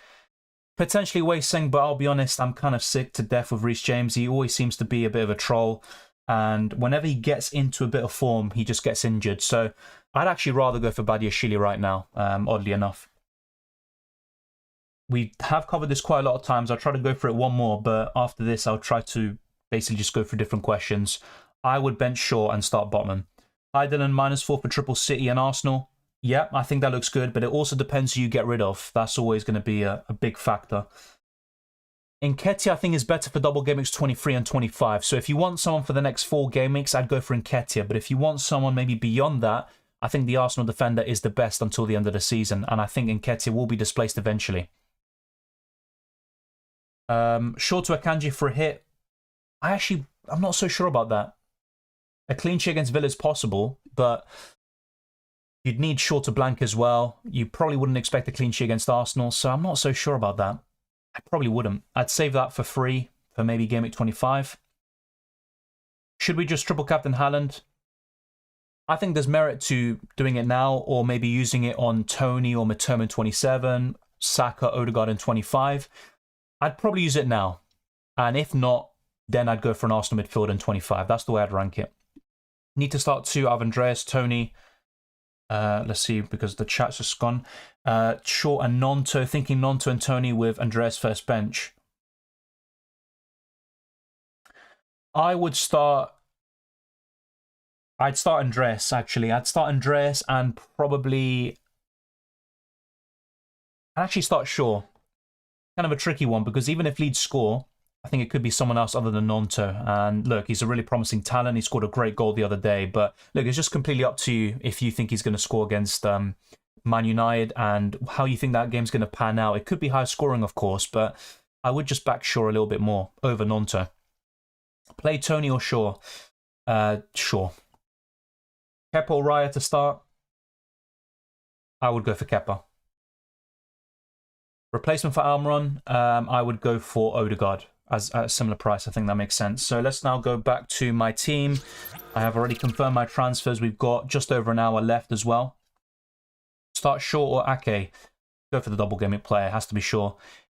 Potentially wasting, but I'll be honest, I'm kind of sick to death with Reece James. He always seems to be a bit of a troll. And whenever he gets into a bit of form, he just gets injured. So I'd actually rather go for Badiashile right now, oddly enough. We have covered this quite a lot of times. I'll try to go for it one more, but after this, I'll try to basically just go through different questions. I would bench Shaw and start Botman. Hi Dylan, -4 for Triple City and Arsenal. Yeah, I think that looks good, but it also depends who you get rid of. That's always going to be a big factor. Nketiah, I think, is better for double game weeks 23 and 25. So if you want someone for the next 4 game weeks, I'd go for Nketiah. But if you want someone maybe beyond that, I think the Arsenal defender is the best until the end of the season. And I think Nketiah will be displaced eventually. Shaw to Akanji for a hit. I'm not so sure about that. A clean sheet against Villa is possible, but you'd need Shaw to blank as well. You probably wouldn't expect a clean sheet against Arsenal, so I'm not so sure about that. I probably wouldn't. I'd save that for free for maybe Game Week 25. Should we just triple captain Haaland? I think there's merit to doing it now, or maybe using it on Tony or Matoma in 27, Saka, Odegaard in 25. I'd probably use it now. And if not, then I'd go for an Arsenal midfielder in 25. That's the way I'd rank it. Need to start two out of Andreas, Tony. Let's see, because the chat's just gone. Shaw and Nonto. Thinking Nonto and Tony with Andreas first bench. I'd start Andreas, actually. I'd start Andreas and probably... I'd actually start Shaw. Kind of a tricky one, because even if Leeds score, I think it could be someone else other than Nonto. And look, he's a really promising talent. He scored a great goal the other day. But look, it's just completely up to you if you think he's going to score against Man United and how you think that game's going to pan out. It could be high scoring, of course, but I would just back Shaw a little bit more over Nonto. Play Tony or Shaw? Shaw. Kepa or Raya to start? I would go for Kepa. Replacement for Almiron? I would go for Odegaard as at a similar price. I think that makes sense. So let's now go back to my team. I have already confirmed my transfers. We've got just over an hour left as well. Start Shaw or Ake? Go for the double gaming player. Has to be Shaw.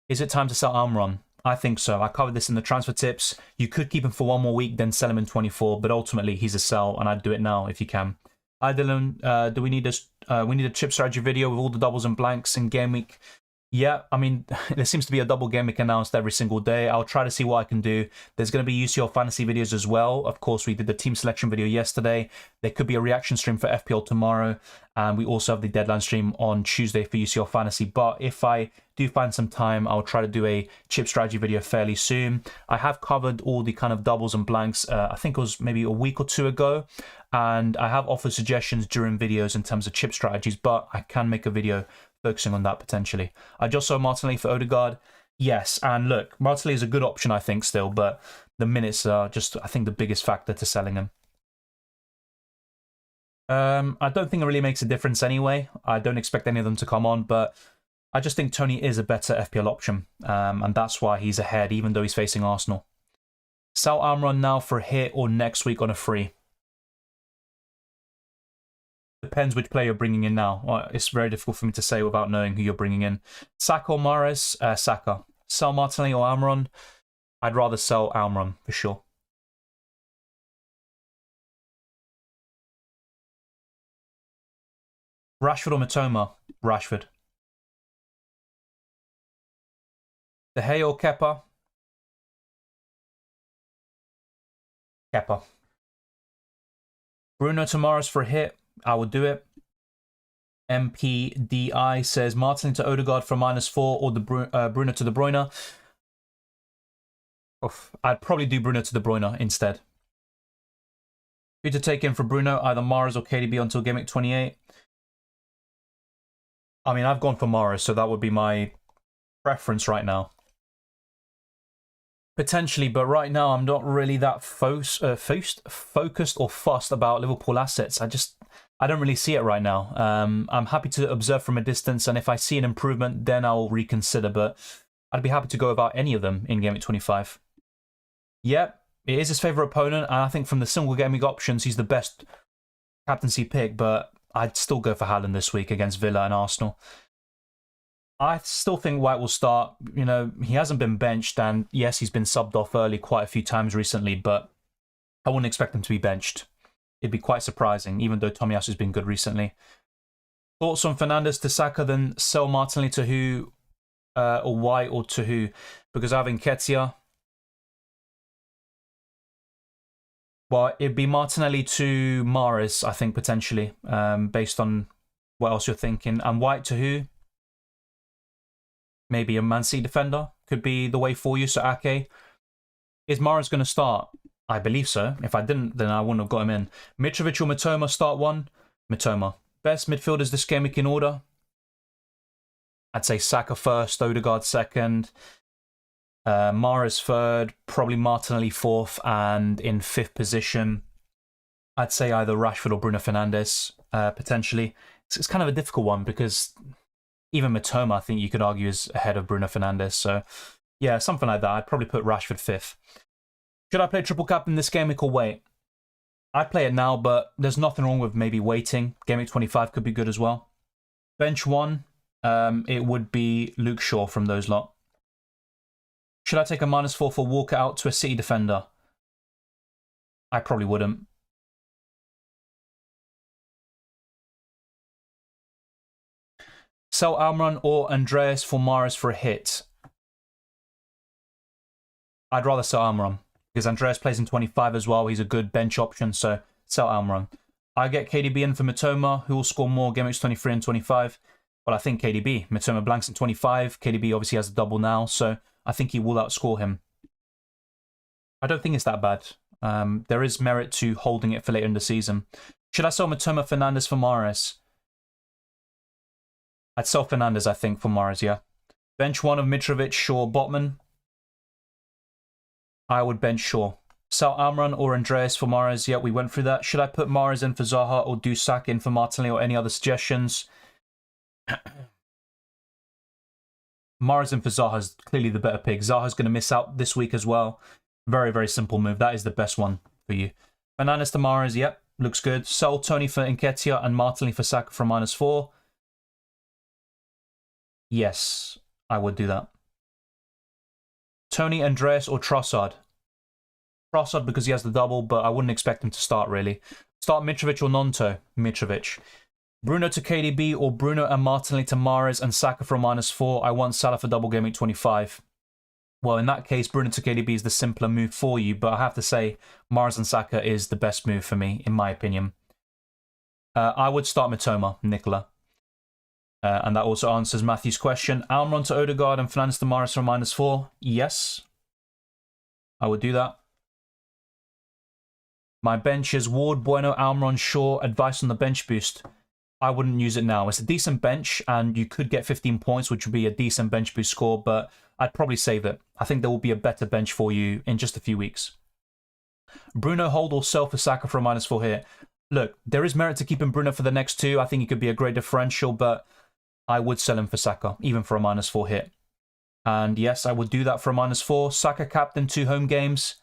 Is it time to sell Almiron? I think so. I covered this in the transfer tips. You could keep him for one more week, then sell him in 24. But ultimately, he's a sell, and I'd do it now if you can. Hi Dylan, do we need a chip strategy video with all the doubles and blanks in game week? Yeah, I mean, there seems to be a double game week announced every single day. I'll try to see what I can do. There's going to be UCL fantasy videos as well. Of course, we did the team selection video yesterday. There could be a reaction stream for FPL tomorrow. And we also have the deadline stream on Tuesday for UCL fantasy. But if I do find some time, I'll try to do a chip strategy video fairly soon. I have covered all the kind of doubles and blanks, I think it was maybe a week or two ago. And I have offered suggestions during videos in terms of chip strategies, but I can make a video focusing on that potentially. I just saw Martinelli for Odegaard. Yes, and look, Martinelli is a good option, I think, still, but the minutes are just, I think, the biggest factor to selling him. I don't think it really makes a difference anyway. I don't expect any of them to come on, but I just think Tony is a better FPL option, and that's why he's ahead, even though he's facing Arsenal. Sell Almiron now for a hit or next week on a free. Depends which player you're bringing in now. Well, it's very difficult for me to say without knowing who you're bringing in. Saka or Mahrez? Saka. Sell Martinelli or Almiron? I'd rather sell Almiron for sure. Rashford or Matoma? Rashford. De Gea or Kepa? Kepa. Bruno to Mahrez for a hit? I would do it. MPDI says Martin to Odegaard for -4 or the Bruno to De Bruyne. Oof, I'd probably do Bruno to De Bruyne instead. Who to take in for Bruno? Either Mahrez or KDB until Game Week 28. I mean, I've gone for Mahrez, so that would be my preference right now. Potentially, but right now I'm not really that focused or fussed about Liverpool assets. I don't really see it right now. I'm happy to observe from a distance, and if I see an improvement, then I'll reconsider. But I'd be happy to go about any of them in Game Week 25. Yep, it is his favourite opponent, and I think from the single game week options, he's the best captaincy pick. But I'd still go for Haaland this week against Villa and Arsenal. I still think White will start. You know, he hasn't been benched, and yes, he's been subbed off early quite a few times recently, but I wouldn't expect him to be benched. It'd be quite surprising, even though Tomiyasu's been good recently. Thoughts on Fernandes to Saka, then sell Martinelli to who, or White, or to who? Because I have Nketiah. Well, it'd be Martinelli to Mahrez, I think, potentially, based on what else you're thinking. And White to who? Maybe a Man City defender could be the way for you. So Ake. Is Mahrez going to start? I believe so. If I didn't, then I wouldn't have got him in. Mitrovic or Matoma, start one. Matoma. Best midfielders this game week in order? I'd say Saka first, Odegaard second. Mahrez third, probably Martinelli fourth, and in fifth position, I'd say either Rashford or Bruno Fernandes, potentially. It's kind of a difficult one because even Mitoma, I think you could argue, is ahead of Bruno Fernandes. So, yeah, something like that. I'd probably put Rashford fifth. Should I play triple captain this game week or wait? I'd play it now, but there's nothing wrong with maybe waiting. Game week 25 could be good as well. Bench one, it would be Luke Shaw from those lot. Should I take a -4 for Walker out to a City defender? I probably wouldn't. Sell Almiron or Andreas for Mahrez for a hit. I'd rather sell Almiron because Andreas plays in 25 as well. He's a good bench option, so sell Almiron. I get KDB in for Mitoma, who will score more game weeks 23 and 25. But I think KDB. Mitoma blanks in 25. KDB obviously has a double now, so I think he will outscore him. I don't think it's that bad. There is merit to holding it for later in the season. Should I sell Mitoma Fernandes for Mahrez? I'd sell Fernandes, I think, for Mahrez, yeah. Bench one of Mitrovic, Shaw, Botman. I would bench Shaw. Sell Almiron or Andreas for Mahrez. Yeah, we went through that. Should I put Mahrez in for Zaha or do Saka in for Martinelli or any other suggestions? Mahrez in for Zaha is clearly the better pick. Zaha's going to miss out this week as well. Very, very simple move. That is the best one for you. Fernandes to Mahrez, yep, looks good. Sell Tony for Nketiah and Martinelli for Saka for -4. Yes, I would do that. Tony, Andreas, or Trossard? Trossard because he has the double, but I wouldn't expect him to start, really. Start Mitrovic or Nonto? Mitrovic. Bruno to KDB or Bruno and Martinelli to Mahrez and Saka for a -4. I want Salah for double game week 25. Well, in that case, Bruno to KDB is the simpler move for you, but I have to say Mahrez and Saka is the best move for me, in my opinion. I would start Mitoma, Nicola. And that also answers Matthew's question. Almiron to Odegaard and Fernandes to Mahrez for -4. Yes. I would do that. My bench is Ward, Bueno, Almiron, Shaw. Advice on the bench boost. I wouldn't use it now. It's a decent bench, and you could get 15 points, which would be a decent bench boost score, but I'd probably save it. I think there will be a better bench for you in just a few weeks. Bruno hold or sell for Saka for a -4 here. Look, there is merit to keeping Bruno for the next two. I think he could be a great differential, but I would sell him for Saka, even for a -4 hit. And yes, I would do that for a -4. Saka captain 2 home games.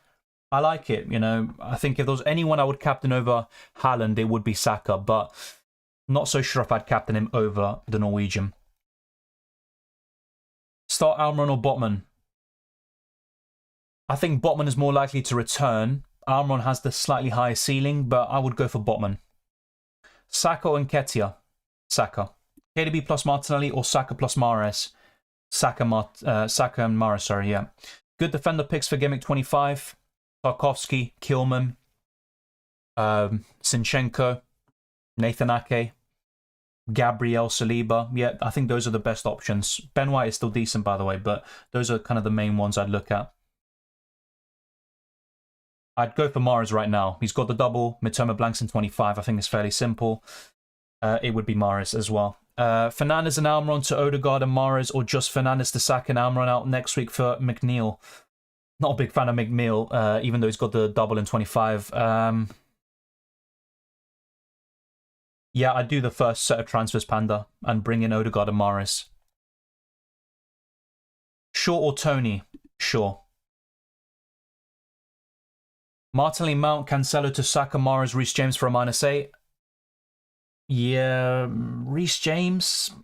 I like it, you know. I think if there was anyone I would captain over Haaland, it would be Saka, but not so sure if I'd captain him over the Norwegian. Start Almiron or Botman? I think Botman is more likely to return. Almiron has the slightly higher ceiling, but I would go for Botman. Saka and Nketiah? Saka. KDB plus Martinelli or Saka plus Mahrez? Saka and Mahrez, sorry, yeah. Good defender picks for Game Week 25. Tarkovsky, Kilman, Sinchenko, Nathan Ake, Gabriel Saliba. Yeah, I think those are the best options. Ben White is still decent, by the way, but those are kind of the main ones I'd look at. I'd go for Mahrez right now. He's got the double. Mitoma blanks in 25. I think it's fairly simple. It would be Mahrez as well. Fernandes and Almiron to Odegaard and Mahrez, or just Fernandes to Saka and Almiron out next week for McNeil. Not a big fan of McNeil, even though he's got the double in 25. Yeah, I'd do the first set of transfers, Panda, and bring in Odegaard and Mahrez. Shaw or Tony? Shaw. Martinelli, Mount, Cancelo to Saka, Mahrez, Reece James for a -8. Yeah, Reece James.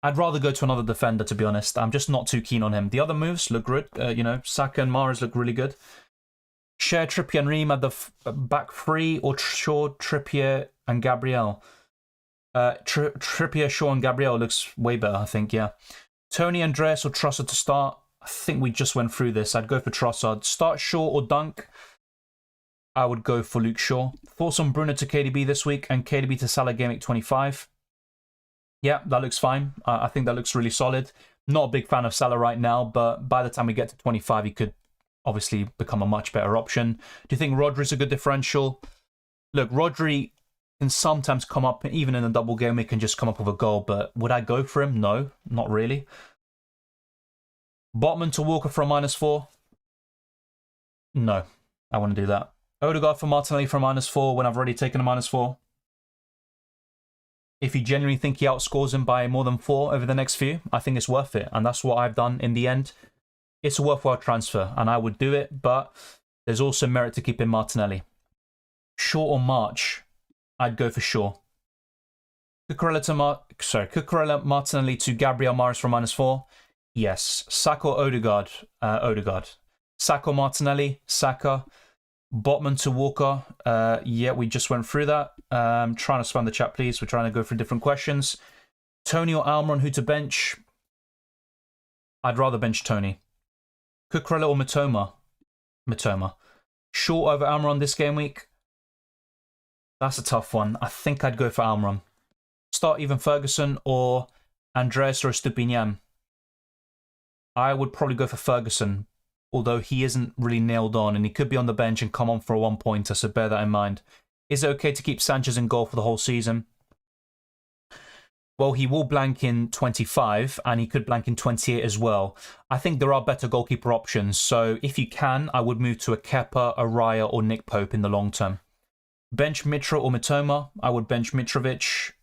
I'd rather go to another defender, to be honest. I'm just not too keen on him. The other moves look good. You know, Saka and Mahrez look really good. Share Trippier and Ream at the back three, or Shaw, Trippier, and Gabriel. Trippier, Shaw, and Gabriel looks way better, I think, yeah. Tony, Andreas, or Trossard to start. I think we just went through this. I'd go for Trossard. Start Shaw or Dunk. I would go for Luke Shaw. Thoughts on Bruno to KDB this week and KDB to Salah Game Week 25? Yeah, that looks fine. I think that looks really solid. Not a big fan of Salah right now, but by the time we get to 25, he could obviously become a much better option. Do you think Rodri's a good differential? Look, Rodri can sometimes come up, even in a double game, he can just come up with a goal, but would I go for him? No, not really. Botman to Walker for a -4. No, I want to do that. Odegaard for Martinelli for a -4 when I've already taken a -4. If you genuinely think he outscores him by more than 4 over the next few, I think it's worth it. And that's what I've done in the end. It's a worthwhile transfer, and I would do it, but there's also merit to keeping Martinelli. Shaw or March, I'd go for Shaw. Cucurella Martinelli to Gabriel Maris for -4. Yes. Saka or Odegaard? Odegaard. Saka Martinelli? Saka. Botman to Walker. Yeah, we just went through that. Trying to spam the chat, please. We're trying to go through different questions. Tony or Almiron, who to bench? I'd rather bench Tony. Cucurella or Mitoma? Mitoma. Shaw over Almiron this game week? That's a tough one. I think I'd go for Almiron. Start even Ferguson or Andreas or Estupinian? I would probably go for Ferguson, although he isn't really nailed on and he could be on the bench and come on for a 1-pointer, so bear that in mind. Is it okay to keep Sanchez in goal for the whole season? Well, he will blank in 25 and he could blank in 28 as well. I think there are better goalkeeper options, so if you can, I would move to a Kepa, a Raya or Nick Pope in the long term. Bench Mitra or Mitoma? I would bench Mitrovic.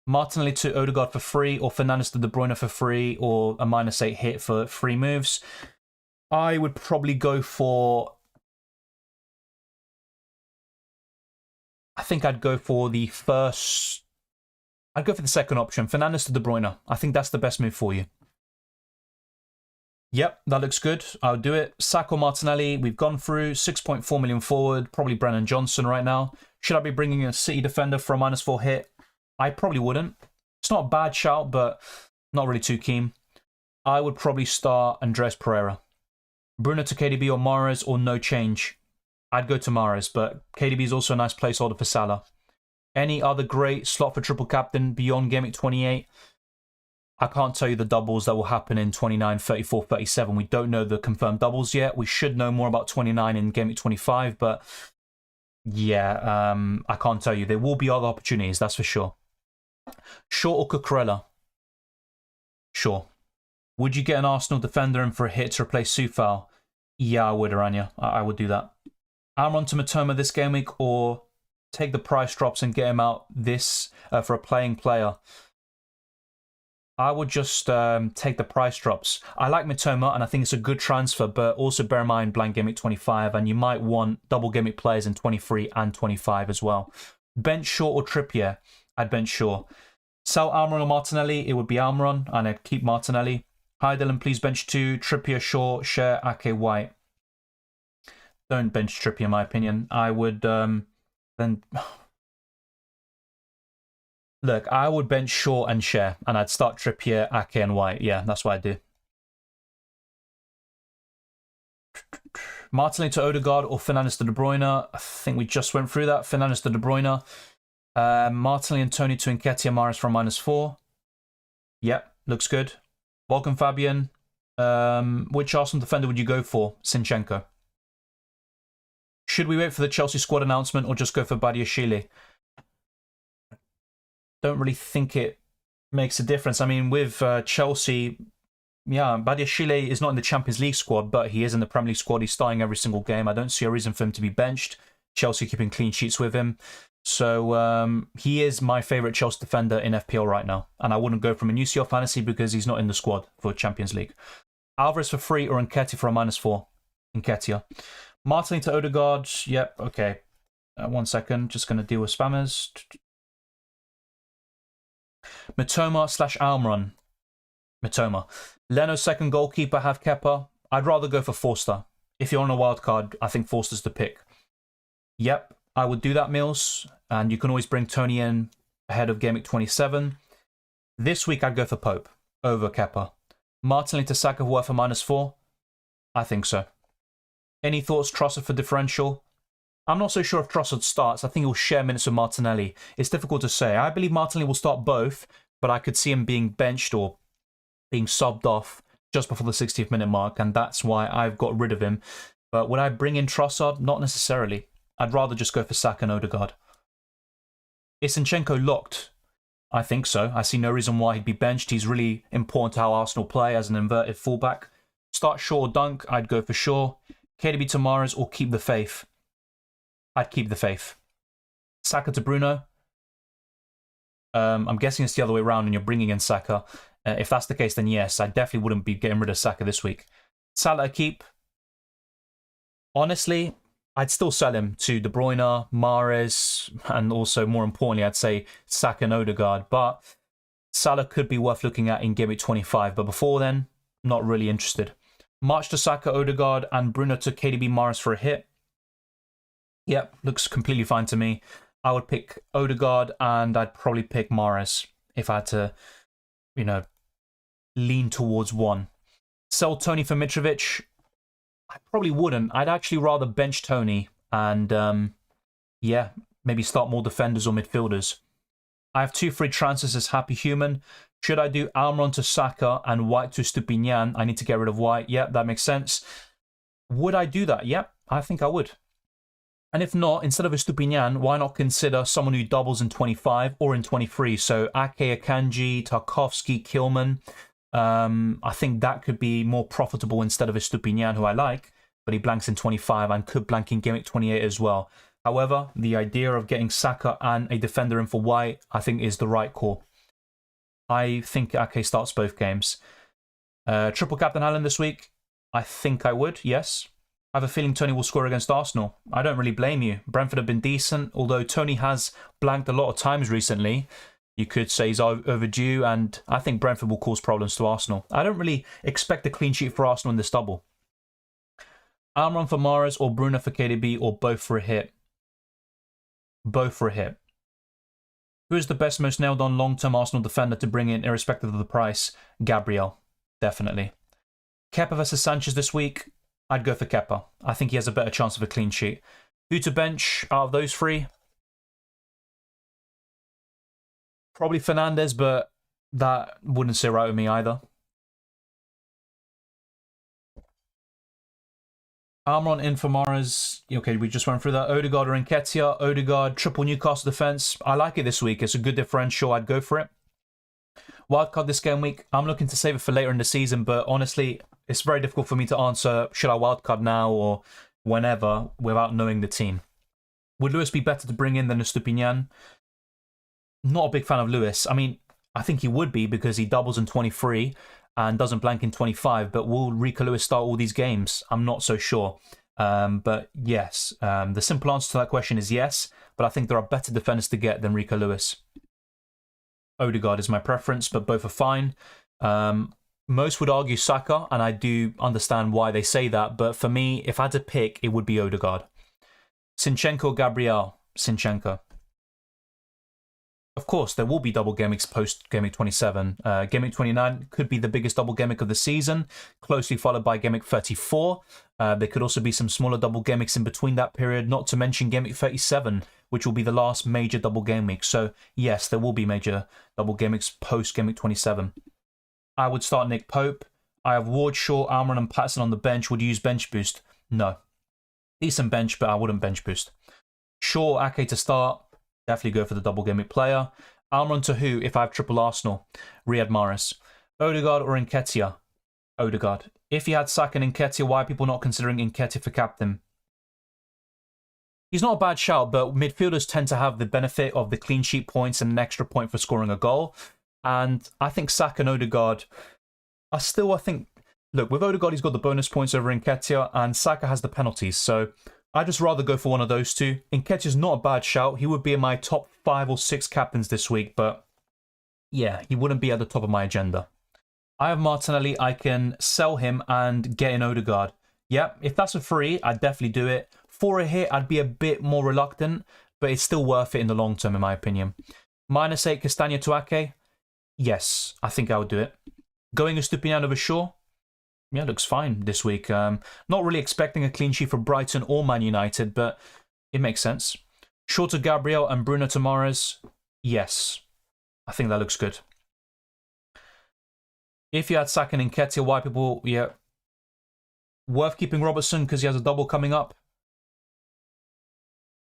Martinelli to Odegaard for free, or Fernandes to De Bruyne for free, or a -8 hit for free moves. I would probably go for... I think I'd go for the first... I'd go for the second option, Fernandes to De Bruyne. I think that's the best move for you. Yep, that looks good. I'll do it. Saka Martinelli, we've gone through. 6.4 million forward, probably Brennan Johnson right now. Should I be bringing a City defender for a -4 hit? I probably wouldn't. It's not a bad shout, but not really too keen. I would probably start Andres Pereira. Bruno to KDB or Mahrez or no change? I'd go to Mahrez, but KDB is also a nice placeholder for Salah. Any other great slot for triple captain beyond Game Week 28? I can't tell you the doubles that will happen in 29, 34, 37. We don't know the confirmed doubles yet. We should know more about 29 in Game Week 25, but yeah, I can't tell you. There will be other opportunities, that's for sure. Shaw or Cucurella? Shaw. Would you get an Arsenal defender in for a hit to replace Soufal? Yeah, I would, Aranya. I would do that. Almiron to Mitoma this game week, or take the price drops and get him out this for a playing player? I would just take the price drops. I like Mitoma, and I think it's a good transfer, but also bear in mind blank game week 25, and you might want double game week players in 23 and 25 as well. Bench Shaw or Trippier? I'd bench Shaw. Sell Almiron or Martinelli? It would be Almiron, and I'd keep Martinelli. Hi Dylan, please bench 2. Trippier, Shaw, Share, Ake, White. Don't bench Trippier, in my opinion. I would then... Look, I would bench Shaw and Share, and I'd start Trippier, Ake, and White. Yeah, that's what I'd do. Martinelli to Odegaard or Fernandes to De Bruyne? I think we just went through that. Fernandes to De Bruyne. Martinelli and Tony to Nketiah Maris for a -4. Yep, looks good. Welcome, Fabian. Which Arsenal defender would you go for? Sinchenko. Should we wait for the Chelsea squad announcement or just go for Badiashile? Don't really think it makes a difference. I mean, with Chelsea, yeah, Badiashile is not in the Champions League squad, but he is in the Premier League squad. He's starting every single game. I don't see a reason for him to be benched. Chelsea keeping clean sheets with him. So he is my favourite Chelsea defender in FPL right now. And I wouldn't go from a UCL fantasy because he's not in the squad for Champions League. Alvarez for free or Nketiah for a -4? Nketiah. Martinelli to Odegaard. Yep, okay. 1 second. Just going to deal with spammers. Mitoma / Almiron. Mitoma. Leno second goalkeeper, have Kepa. I'd rather go for Forster. If you're on a wild card, I think Forster's the pick. Yep, I would do that, Mills. And you can always bring Tony in ahead of Game Week 27. This week, I'd go for Pope over Kepa. Martinelli to Saka worth a -4? I think so. Any thoughts, Trossard for differential? I'm not so sure if Trossard starts. I think he'll share minutes with Martinelli. It's difficult to say. I believe Martinelli will start both, but I could see him being benched or being subbed off just before the 60th minute mark, and that's why I've got rid of him. But would I bring in Trossard? Not necessarily. I'd rather just go for Saka and Odegaard. Is Zinchenko locked? I think so. I see no reason why he'd be benched. He's really important to how Arsenal play as an inverted fullback. Start Shaw or Dunk, I'd go for Shaw. KDB to Mahrez or keep the faith. I'd keep the faith. Saka to Bruno. I'm guessing it's the other way around and you're bringing in Saka. If that's the case, then yes, I definitely wouldn't be getting rid of Saka this week. Salah keep. Honestly, I'd still sell him to De Bruyne, Mahrez, and also, more importantly, I'd say Saka and Odegaard. But Salah could be worth looking at in Game Week 25. But before then, not really interested. March to Saka, Odegaard, and Bruno to KDB Mahrez for a hit. Yep, looks completely fine to me. I would pick Odegaard, and I'd probably pick Mahrez if I had to, you know, lean towards one. Sell Tony for Mitrovic. I probably wouldn't. I'd actually rather bench Tony and, yeah, maybe start more defenders or midfielders. I have 2 free transfers as Happy Human. Should I do Almiron to Saka and White to Stupinian? I need to get rid of White. Yep, that makes sense. Would I do that? Yep, I think I would. And if not, instead of a Stupinian, why not consider someone who doubles in 25 or in 23? So Ake, Akanji, Tarkovsky, Kilman. I think that could be more profitable instead of a Stupinian, who I like, but he blanks in 25 and could blank in Game Week 28 as well. However, the idea of getting Saka and a defender in for White, I think, is the right call. I think Ake starts both games. Triple Captain Haaland this week? I think I would, yes. I have a feeling Tony will score against Arsenal. I don't really blame you. Brentford have been decent, although Tony has blanked a lot of times recently. You could say he's overdue, and I think Brentford will cause problems to Arsenal. I don't really expect a clean sheet for Arsenal in this double. Almiron for Mahrez or Bruno for KDB, or both for a hit? Both for a hit. Who is the best, most nailed-on long-term Arsenal defender to bring in, irrespective of the price? Gabriel, definitely. Kepa versus Sanchez this week? I'd go for Kepa. I think he has a better chance of a clean sheet. Who to bench out of those 3? Probably Fernandes, but that wouldn't sit right with me either. Almiron in for Mahrez. Okay, we just went through that. Odegaard or Nketiah. Odegaard, triple Newcastle defense. I like it this week. It's a good differential. I'd go for it. Wildcard this game week. I'm looking to save it for later in the season, but honestly, it's very difficult for me to answer, should I wildcard now or whenever, without knowing the team. Would Lewis be better to bring in than Estupinian? Not a big fan of Lewis. I mean, I think he would be because he doubles in 23 and doesn't blank in 25, but will Rico Lewis start all these games? I'm not so sure. But yes, the simple answer to that question is yes, but I think there are better defenders to get than Rico Lewis. Odegaard is my preference, but both are fine. Most would argue Saka, and I do understand why they say that, but for me, if I had to pick, it would be Odegaard. Zinchenko, Gabriel. Zinchenko. Of course, there will be double game weeks post Game Week 27. Game Week 29 could be the biggest double game week of the season, closely followed by Game Week 34. There could also be some smaller double game weeks in between that period, not to mention Game Week 37, which will be the last major double game week. So, yes, there will be major double game weeks post Game Week 27. I would start Nick Pope. I have Ward, Shaw, Almiron, and Patterson on the bench. Would you use bench boost? No. Decent bench, but I wouldn't bench boost. Shaw, Ake to start. Definitely go for the double game week player. Almiron to who if I have triple Arsenal? Riyad Mahrez. Odegaard or Nketiah? Odegaard. If you had Saka and Nketiah, why are people not considering Nketiah for captain? He's not a bad shout, but midfielders tend to have the benefit of the clean sheet points and an extra point for scoring a goal. And I think Saka and Odegaard are still, look, with Odegaard, he's got the bonus points over Nketiah, and Saka has the penalties. So I'd just rather go for one of those two. Nketiah's not a bad shout. He would be in my top 5 or 6 captains this week, but yeah, he wouldn't be at the top of my agenda. I have Martinelli. I can sell him and get in Odegaard. Yeah, if that's a free, I'd definitely do it. For a hit, I'd be a bit more reluctant, but it's still worth it in the long term, in my opinion. -8 Castagna to Ake. Yes, I think I would do it. Going Estupinian over Shaw. Yeah, looks fine this week. Not really expecting a clean sheet for Brighton or Man United, but it makes sense. Shaw to Gabriel and Bruno to Mahrez. Yes, I think that looks good. If you had Saka and Nketiah, why people, yeah, worth keeping Robertson because he has a double coming up.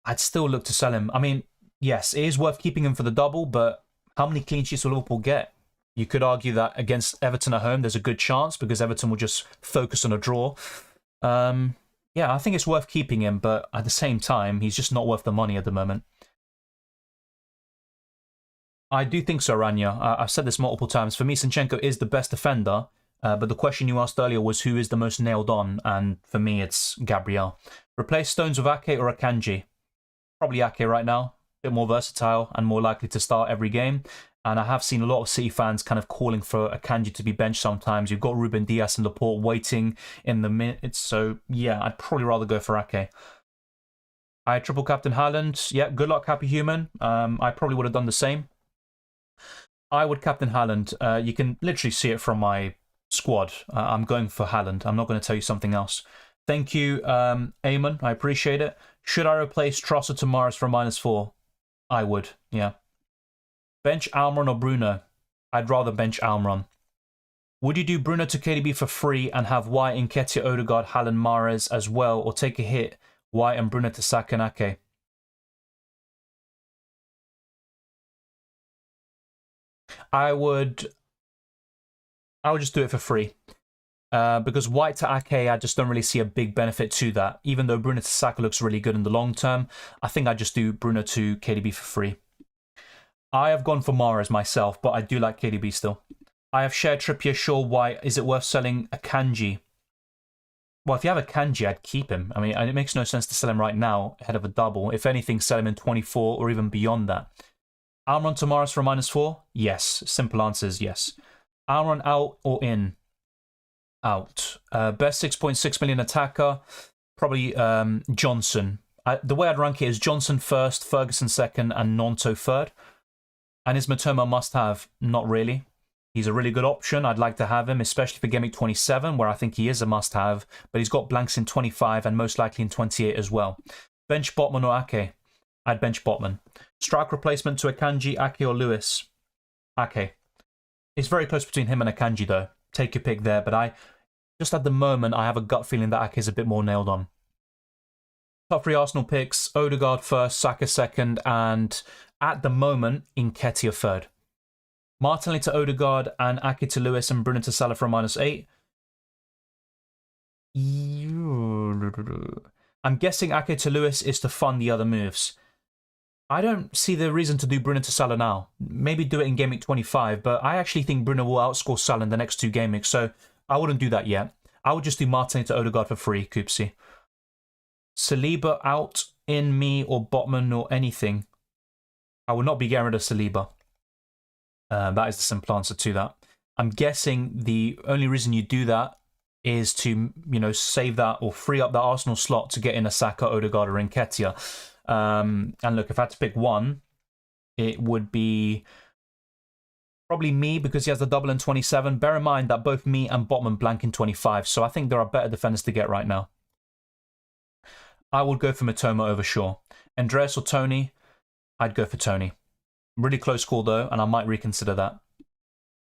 I'd still look to sell him. I mean, yes, it is worth keeping him for the double, but how many clean sheets will Liverpool get? You could argue that against Everton at home, there's a good chance because Everton will just focus on a draw. Yeah, I think it's worth keeping him, but at the same time, he's just not worth the money at the moment. I do think so, Rania. I've said this multiple times. For me, Zinchenko is the best defender, but the question you asked earlier was who is the most nailed on, and for me, it's Gabriel. Replace Stones with Ake or Akanji? Probably Ake right now. A bit more versatile and more likely to start every game. And I have seen a lot of City fans kind of calling for Akanji to be benched sometimes. You've got Ruben Dias and Laporte waiting in the minutes. So, yeah, I'd probably rather go for Ake. I triple captain Haaland. Yeah, good luck, Happy Human. I probably would have done the same. I would captain Haaland. You can literally see it from my squad. I'm going for Haaland. I'm not going to tell you something else. Thank you, Eamon. I appreciate it. Should I replace Trossard to Mahrez for -4? I would, yeah. Bench Almiron or Bruno? I'd rather bench Almiron. Would you do Bruno to KDB for free and have White, Nketiah, Odegaard, Haaland, Mahrez as well, or take a hit, White and Bruno to Saka and Ake? I would just do it for free. Because White to Ake, I just don't really see a big benefit to that. Even though Bruno to Saka looks really good in the long term, I think I'd just do Bruno to KDB for free. I have gone for Mahrez myself, but I do like KDB still. I have shared Trippier, Shaw, White. Is it worth selling Akanji? Well, if you have Akanji, I'd keep him. I mean, it makes no sense to sell him right now ahead of a double. If anything, sell him in 24 or even beyond that. Almiron to Mahrez for -4? Yes. Simple answer is yes. Almiron out or in? Out. Best 6.6 million attacker? Probably Johnson. The way I'd rank it is Johnson first, Ferguson second, and Nonto third. And is Matoma must-have? Not really. He's a really good option. I'd like to have him, especially for Gameweek 27, where I think he is a must-have. But he's got blanks in 25 and most likely in 28 as well. Bench Botman or Ake? I'd bench Botman. Strike replacement to Akanji, Ake or Lewis? Ake. It's very close between him and Akanji, though. Take your pick there. But just at the moment, I have a gut feeling that Ake is a bit more nailed on. Top 3 Arsenal picks. Odegaard first, Saka second, and at the moment, Nketiah third. Martinelli to Odegaard and Ake to Lewis and Bruno to Salah for a -8. I'm guessing Ake to Lewis is to fund the other moves. I don't see the reason to do Bruno to Salah now. Maybe do it in Game Week 25, but I actually think Bruno will outscore Salah in the next 2 game weeks, so I wouldn't do that yet. I would just do Martinelli to Odegaard for free, Koopsy. Saliba out, in me, or Botman, or anything. I would not be getting rid of Saliba. That is the simple answer to that. I'm guessing the only reason you do that is to, save that or free up that Arsenal slot to get in a Saka, Odegaard, or Nketiah. And look, if I had to pick one, it would be probably me because he has the double in 27. Bear in mind that both me and Botman blank in 25, so I think there are better defenders to get right now. I would go for Matoma over Shaw. Andreas or Tony? I'd go for Tony. Really close call though, and I might reconsider that.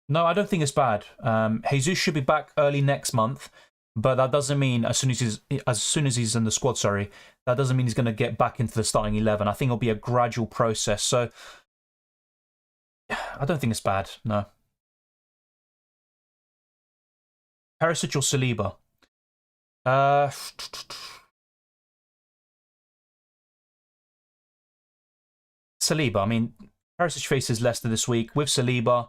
No, I don't think it's bad. Jesus should be back early next month, but that doesn't mean as soon as he's in the squad, that doesn't mean he's going to get back into the starting 11. I think it'll be a gradual process. So I don't think it's bad. No. Perisic or Saliba? Saliba. I mean, Perisic faces Leicester this week with Saliba.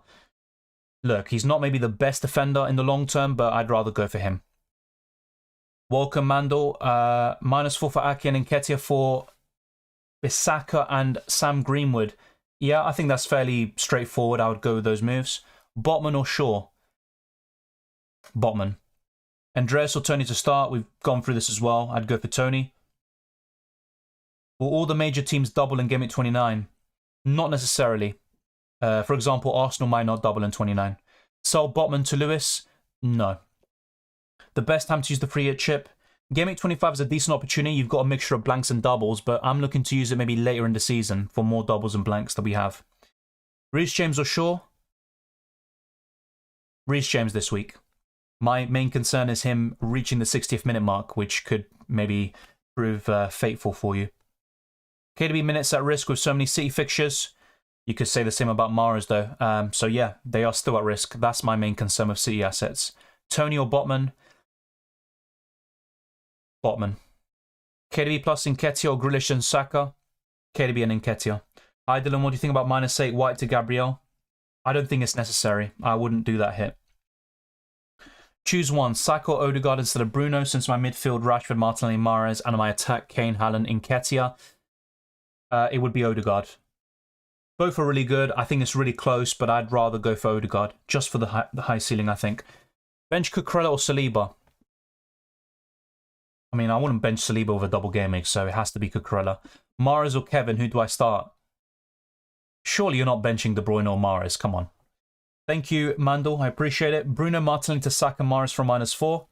Look, he's not maybe the best defender in the long term, but I'd rather go for him. Welcome, Mandel. -4 for Ake and Nketiah for Bissaka and Sam Greenwood. Yeah, I think that's fairly straightforward. I would go with those moves. Botman or Shaw? Botman. Andreas or Tony to start. We've gone through this as well. I'd go for Tony. Will all the major teams double in Game Week 29? Not necessarily. For example, Arsenal might not double in 29. Sell Botman to Lewis? No. The best time to use the free hit chip? Game Week 25 is a decent opportunity. You've got a mixture of blanks and doubles, but I'm looking to use it maybe later in the season for more doubles and blanks that we have. Reece James or Shaw? Reece James this week. My main concern is him reaching the 60th minute mark, which could maybe prove fateful for you. KDB minutes at risk with so many City fixtures. You could say the same about Mahrez, though. So yeah, they are still at risk. That's my main concern with City assets. Tony or Botman? Botman. KDB plus Nketiah or Grealish and Saka? KDB and Nketiah. Hi Dylan, what do you think about -8 White to Gabriel? I don't think it's necessary. I wouldn't do that hit. Choose one, Saka or Odegaard instead of Bruno, since my midfield Rashford, Martinelli, Mahrez, and my attack Kane, Haaland, Nketiah. It would be Odegaard. Both are really good. I think it's really close, but I'd rather go for Odegaard, just for the high ceiling, I think. Bench Cucurella or Saliba? I mean, I wouldn't bench Saliba with a double game week, so it has to be Cucurella. Mahrez or Kevin, who do I start? Surely you're not benching De Bruyne or Mahrez, come on. Thank you, Mandel, I appreciate it. Bruno, Martinelli to Saka, Mahrez for -4.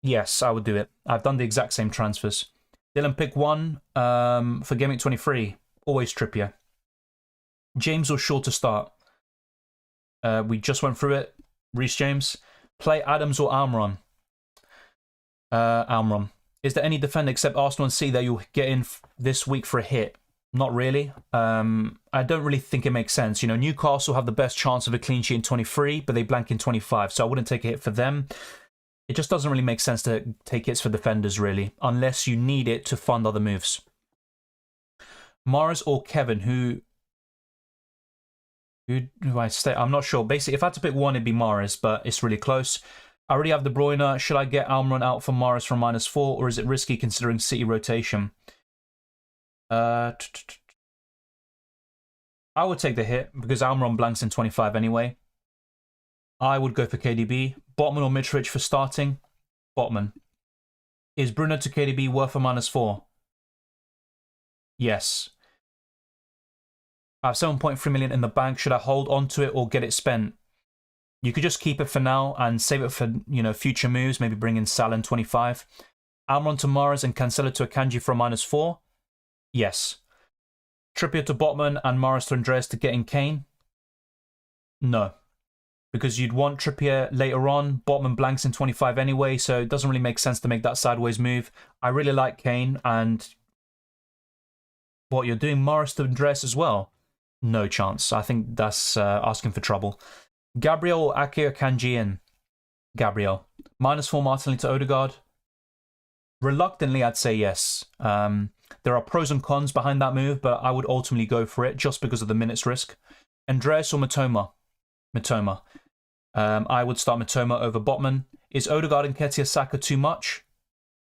Yes, I would do it. I've done the exact same transfers. Dylan, pick one for Game Week 23. Always Trippier. James or Shaw to start? We just went through it. Reece James. Play Adams or Almiron? Almiron. Is there any defender except Arsenal and City that you'll get in this week for a hit? Not really. I don't really think it makes sense. You know, Newcastle have the best chance of a clean sheet in 23, but they blank in 25, so I wouldn't take a hit for them. It just doesn't really make sense to take hits for defenders, really, unless you need it to fund other moves. Mahrez or Kevin, who do I stay? I'm not sure. Basically, if I had to pick one, it'd be Mahrez, but it's really close. I already have De Bruyne. Should I get Almiron out for Mahrez from -4, or is it risky considering City rotation? I would take the hit because Almiron blanks in 25 anyway. I would go for KDB. Botman or Mitrovic for starting? Botman. Is Bruno to KDB worth a -4? Yes. I have 7.3 million in the bank. Should I hold on to it or get it spent? You could just keep it for now and save it for, you know, future moves. Maybe bring in Salah in 25. Almiron to Mahrez and Cancelo to Akanji for a -4. Yes. Trippier to Botman and Mahrez to Andreas to get in Kane? No. Because you'd want Trippier later on. Botman blanks in 25 anyway, so it doesn't really make sense to make that sideways move. I really like Kane, and what you're doing Mahrez to Andreas as well? No chance. I think that's asking for trouble. Gabriel or Ake or Kanji in? Gabriel. -4 Martinelli to Odegaard? Reluctantly, I'd say yes. There are pros and cons behind that move, but I would ultimately go for it just because of the minutes risk. Andreas or Matoma? Matoma. I would start Matoma over Botman. Is Odegaard and Nketiah Saka too much?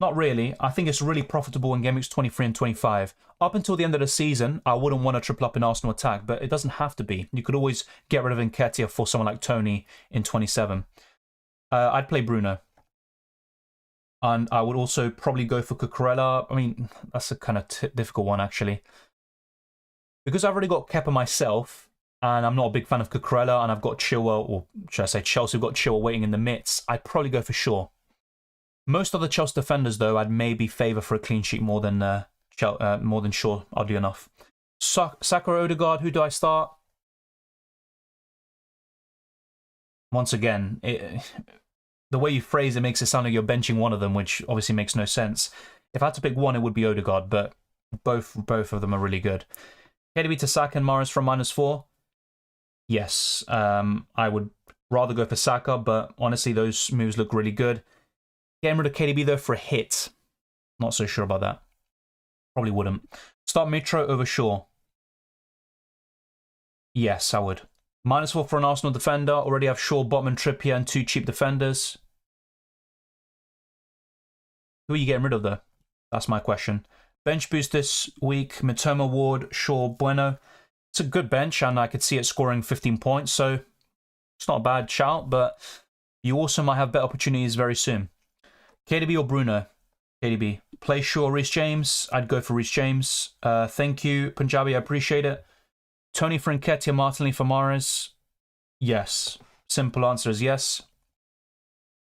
Not really. I think it's really profitable in Game Weeks 23 and 25. Up until the end of the season, I wouldn't want to triple up in Arsenal attack, but it doesn't have to be. You could always get rid of Nketiah for someone like Tony in 27. I'd play Bruno. And I would also probably go for Cucurella. I mean, that's a kind of difficult one, actually. Because I've already got Kepa myself, and I'm not a big fan of Cucurella, and I've got Chilwell, or should I say Chelsea have got Chilwell waiting in the midst, I'd probably go for Shaw. Most other Chelsea defenders, though, I'd maybe favour for a clean sheet more than Shaw, oddly enough. Saka or Odegaard, who do I start? Once again, the way you phrase it makes it sound like you're benching one of them, which obviously makes no sense. If I had to pick one, it would be Odegaard, but both of them are really good. KDB to Saka and Mahrez from -4? Yes, I would rather go for Saka, but honestly, those moves look really good. Getting rid of KDB, though, for a hit. Not so sure about that. Probably wouldn't. Start Mitro over Shaw. Yes, I would. -4 for an Arsenal defender. Already have Shaw, Botman, Trippier, and 2 cheap defenders. Who are you getting rid of, though? That's my question. Bench boost this week. Mitoma, Ward, Shaw, Bueno. It's a good bench, and I could see it scoring 15 points, so it's not a bad shout, but you also might have better opportunities very soon. KDB or Bruno? KDB. Play Shaw, Reece James. I'd go for Reece James. Thank you, Punjabi. I appreciate it. Tony for Nketiah, Martinelli for Mahrez. Yes. Simple answer is yes.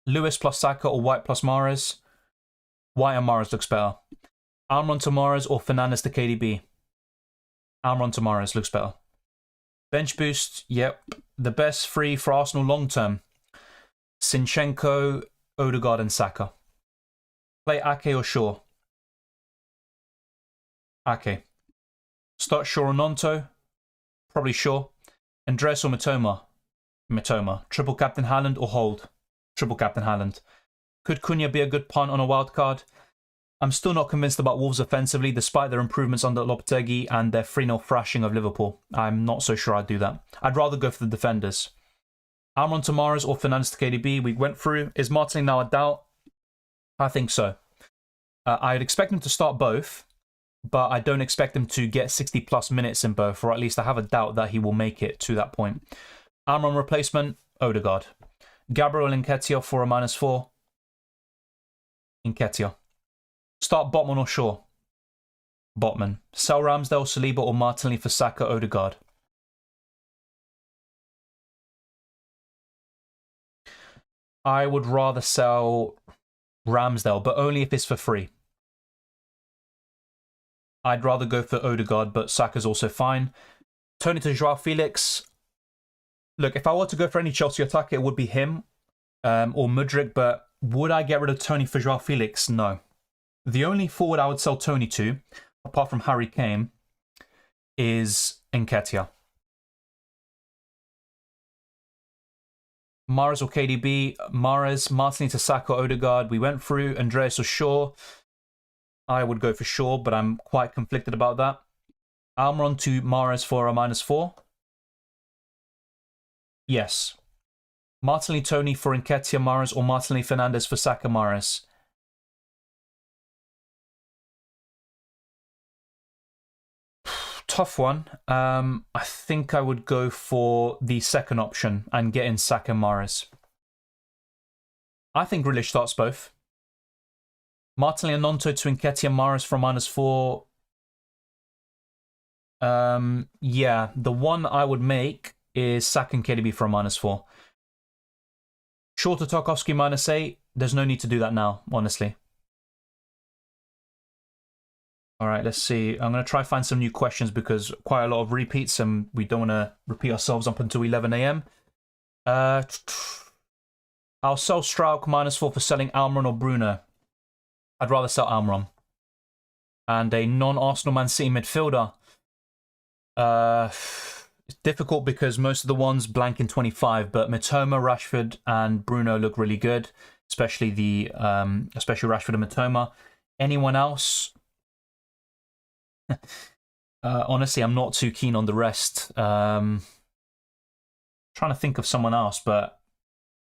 Lewis plus Saka or White plus Mahrez? White and Mahrez looks better. Almiron to Mahrez or Fernandes to KDB? Almiron to Mahrez looks better. Bench boost, yep. The best 3 for Arsenal long term. Zinchenko, Odegaard and Saka. Play Ake or Shaw? Ake. Start Shaw or Nonto? Probably Shaw. Andres or Matoma? Matoma. Triple Captain Haaland or hold? Triple Captain Haaland. Could Cunha be a good punt on a wild card? I'm still not convinced about Wolves offensively, despite their improvements under Lopetegui and their 3-0 thrashing of Liverpool. I'm not so sure I'd do that. I'd rather go for the defenders. Almiron to Mahrez or Fernandes to KDB, we went through. Is Martinelli now a doubt? I think so. I'd expect him to start both, but I don't expect him to get 60 plus minutes in both, or at least I have a doubt that he will make it to that point. Almiron replacement, Odegaard. Gabriel Nketiah for a -4. Nketiah. Start Botman or Shaw? Botman. Sell Ramsdale, Saliba or Martinelli for Saka, Odegaard? I would rather sell Ramsdale, but only if it's for free. I'd rather go for Odegaard, but Saka's also fine. Tony to Joao Felix. Look, if I were to go for any Chelsea attacker, it would be him or Mudryk, but would I get rid of Tony for Joao Felix? No. The only forward I would sell Tony to, apart from Harry Kane, is Nketiah. Mahrez or KDB? Mahrez, Martinelli to Saka, Odegaard. We went through Andreas or Shaw. I would go for Shaw, but I'm quite conflicted about that. Almiron to Mahrez for a -4. Yes. Martinelli Tony for Nketiah Mahrez or Martinelli Fernandes for Saka Mahrez? Tough one. I think I would go for the second option and get in Saka Mahrez. I think Grealish starts both. Martinelli and Nonto to Nketiah Mahrez for a -4. Yeah, the one I would make is Saka and KDB for a -4. Shaw to Tarkowski -8. There's no need to do that now, honestly. All right, let's see. I'm going to try find some new questions because quite a lot of repeats and we don't want to repeat ourselves up until 11 a.m. I'll sell Strauch -4 for selling Almiron or Bruno. I'd rather sell Almiron. And a non-Arsenal Man City midfielder. It's difficult because most of the ones blank in 25, but Mitoma, Rashford, and Bruno look really good, especially Rashford and Mitoma. Anyone else? Honestly, I'm not too keen on the rest. Trying to think of someone else, but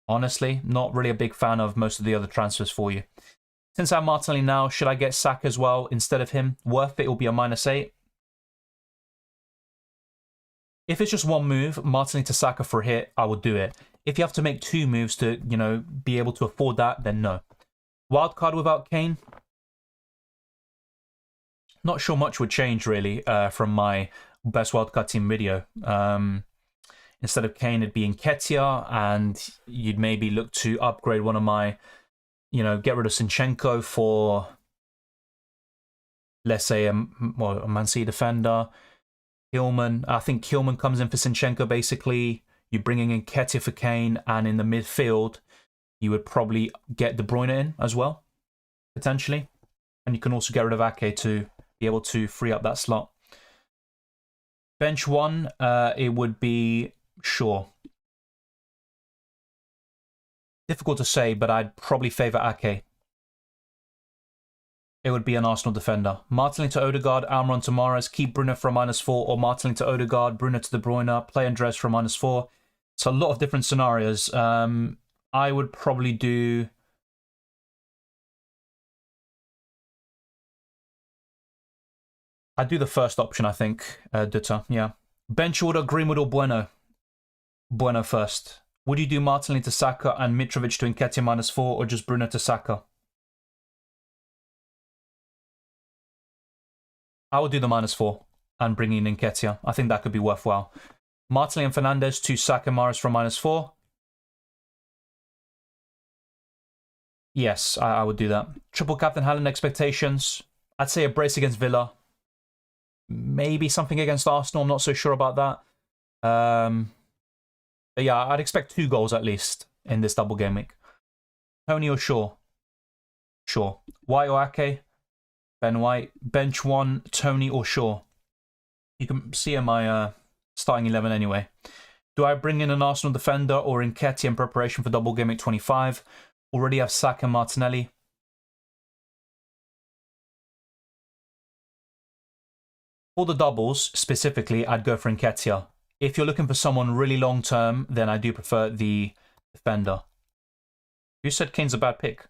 honestly, not really a big fan of most of the other transfers for you. Since I'm Martinelli now, should I get Saka as well instead of him? Worth it will be a -8. If it's just one move, Martinelli to Saka for a hit, I would do it. If you have to make 2 moves to, be able to afford that, then no. Wildcard without Kane? Not sure much would change, really, from my best wildcard team video. Instead of Kane, it'd be Nketiah, and you'd maybe look to upgrade one of my, get rid of Zinchenko for, let's say, a Man City defender. Hillman. I think Hillman comes in for Zinchenko, basically. You're bringing in Nketiah for Kane, and in the midfield, you would probably get De Bruyne in as well, potentially. And you can also get rid of Ake to be able to free up that slot. Bench 1, it would be Shaw. Difficult to say, but I'd probably favour Ake. It would be an Arsenal defender. Martinelli to Odegaard, Almiron to Mahrez, keep Bruno for a -4, or Martinelli to Odegaard, Bruno to De Bruyne, play Andres for a -4. It's a lot of different scenarios. I would probably do... I'd do the first option, I think, Dutta, yeah. Bench order, Greenwood or Bueno? Bueno first. Would you do Martinelli to Saka and Mitrovic to Nketiah -4, or just Bruno to Saka? I would do the -4 and bring in Nketiah. I think that could be worthwhile. Martinelli and Fernandes to Saka Mahrez for a -4. Yes, I would do that. Triple Captain Haaland expectations. I'd say a brace against Villa. Maybe something against Arsenal. I'm not so sure about that. But yeah, I'd expect 2 goals at least in this double game week. Tony or Shaw? Shaw. White or Ake? Ben White. Bench 1, Tony or Shaw? You can see in my Starting 11 anyway. Do I bring in an Arsenal defender or Nketiah in preparation for Double Gameweek 25? Already have Saka and Martinelli. For the doubles, specifically, I'd go for Nketiah. If you're looking for someone really long-term, then I do prefer the defender. Who said Kane's a bad pick?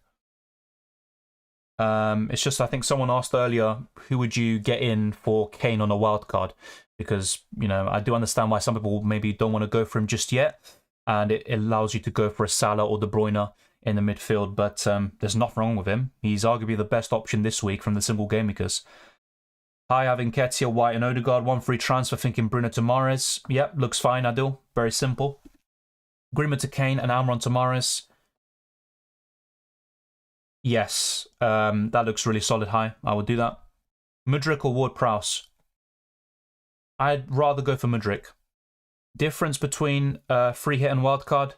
It's just, I think someone asked earlier, who would you get in for Kane on a wild card? Because, you know, I do understand why some people maybe don't want to go for him just yet. And it allows you to go for a Salah or De Bruyne in the midfield. But there's nothing wrong with him. He's arguably the best option this week from the single game makers. I have Nketiah, White and Odegaard. 1 free transfer, thinking Bruno to Mahrez. Yep, looks fine, Adil. Very simple. Grima to Kane and Almiron to Mahrez. Yes, that looks really solid high. I would do that. Mudryk or Ward-Prowse? I'd rather go for Mudryk. Difference between free hit and wildcard.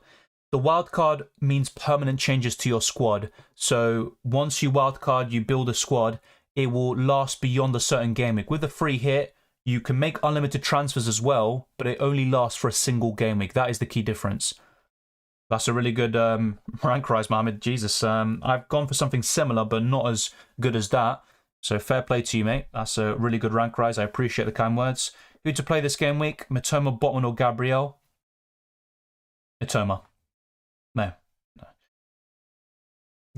The wildcard means permanent changes to your squad. So once you wildcard, you build a squad, it will last beyond a certain game week. With a free hit, you can make unlimited transfers as well, but it only lasts for a single game week. That is the key difference. That's a really good rank rise, Mohammed. Jesus. I've gone for something similar, but not as good as that. So fair play to you, mate. That's a really good rank rise. I appreciate the kind words. Who to play this game week? Mitoma, Botman, or Gabriel? Mitoma. No.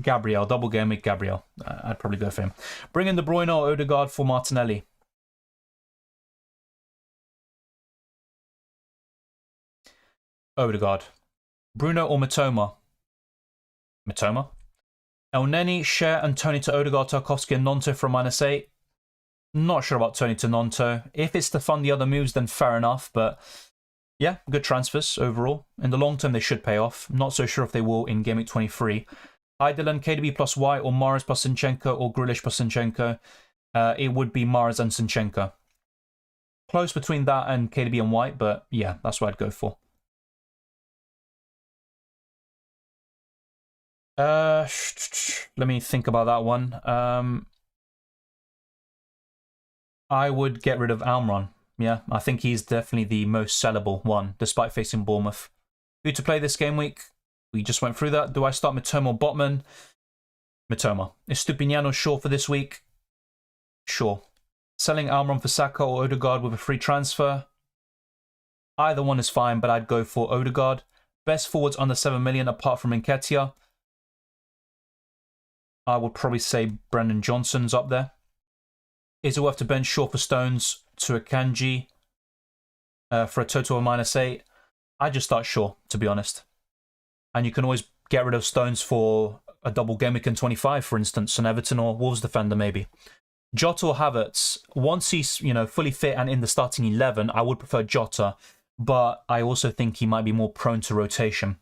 Gabriel. Double game week, Gabriel. I'd probably go for him. Bring in De Bruyne or Odegaard for Martinelli. Odegaard. Bruno or Mitoma? Mitoma. El Neni, Cher, and Tony to Odegaard, Tarkowski, and Nonto from -8. Not sure about Tony to Nonto. If it's to fund the other moves, then fair enough. But yeah, good transfers overall. In the long term, they should pay off. Not so sure if they will in Game Week 23. Heideland, KDB plus White, or Mahrez plus Zinchenko, or Grealish plus Zinchenko. It would be Mahrez and Zinchenko. Close between that and KDB and White, but yeah, that's what I'd go for. Let me think about that one. I would get rid of Almiron. Yeah, I think he's definitely the most sellable one, despite facing Bournemouth. Who to play this game week? We just went through that. Do I start Mitoma or Botman? Mitoma. Is Stupiniano sure for this week? Sure. Selling Almiron for Saka or Odegaard with a free transfer? Either one is fine, but I'd go for Odegaard. Best forwards under 7 million apart from Nketiah. I would probably say Brendan Johnson's up there. Is it worth to bench Shaw for Stones to Akanji for a total of -8? I'd just start Shaw, to be honest. And you can always get rid of Stones for a double game week in 25, for instance, an Everton or Wolves defender maybe. Jota or Havertz, once he's fully fit and in the starting 11, I would prefer Jota, but I also think he might be more prone to rotation.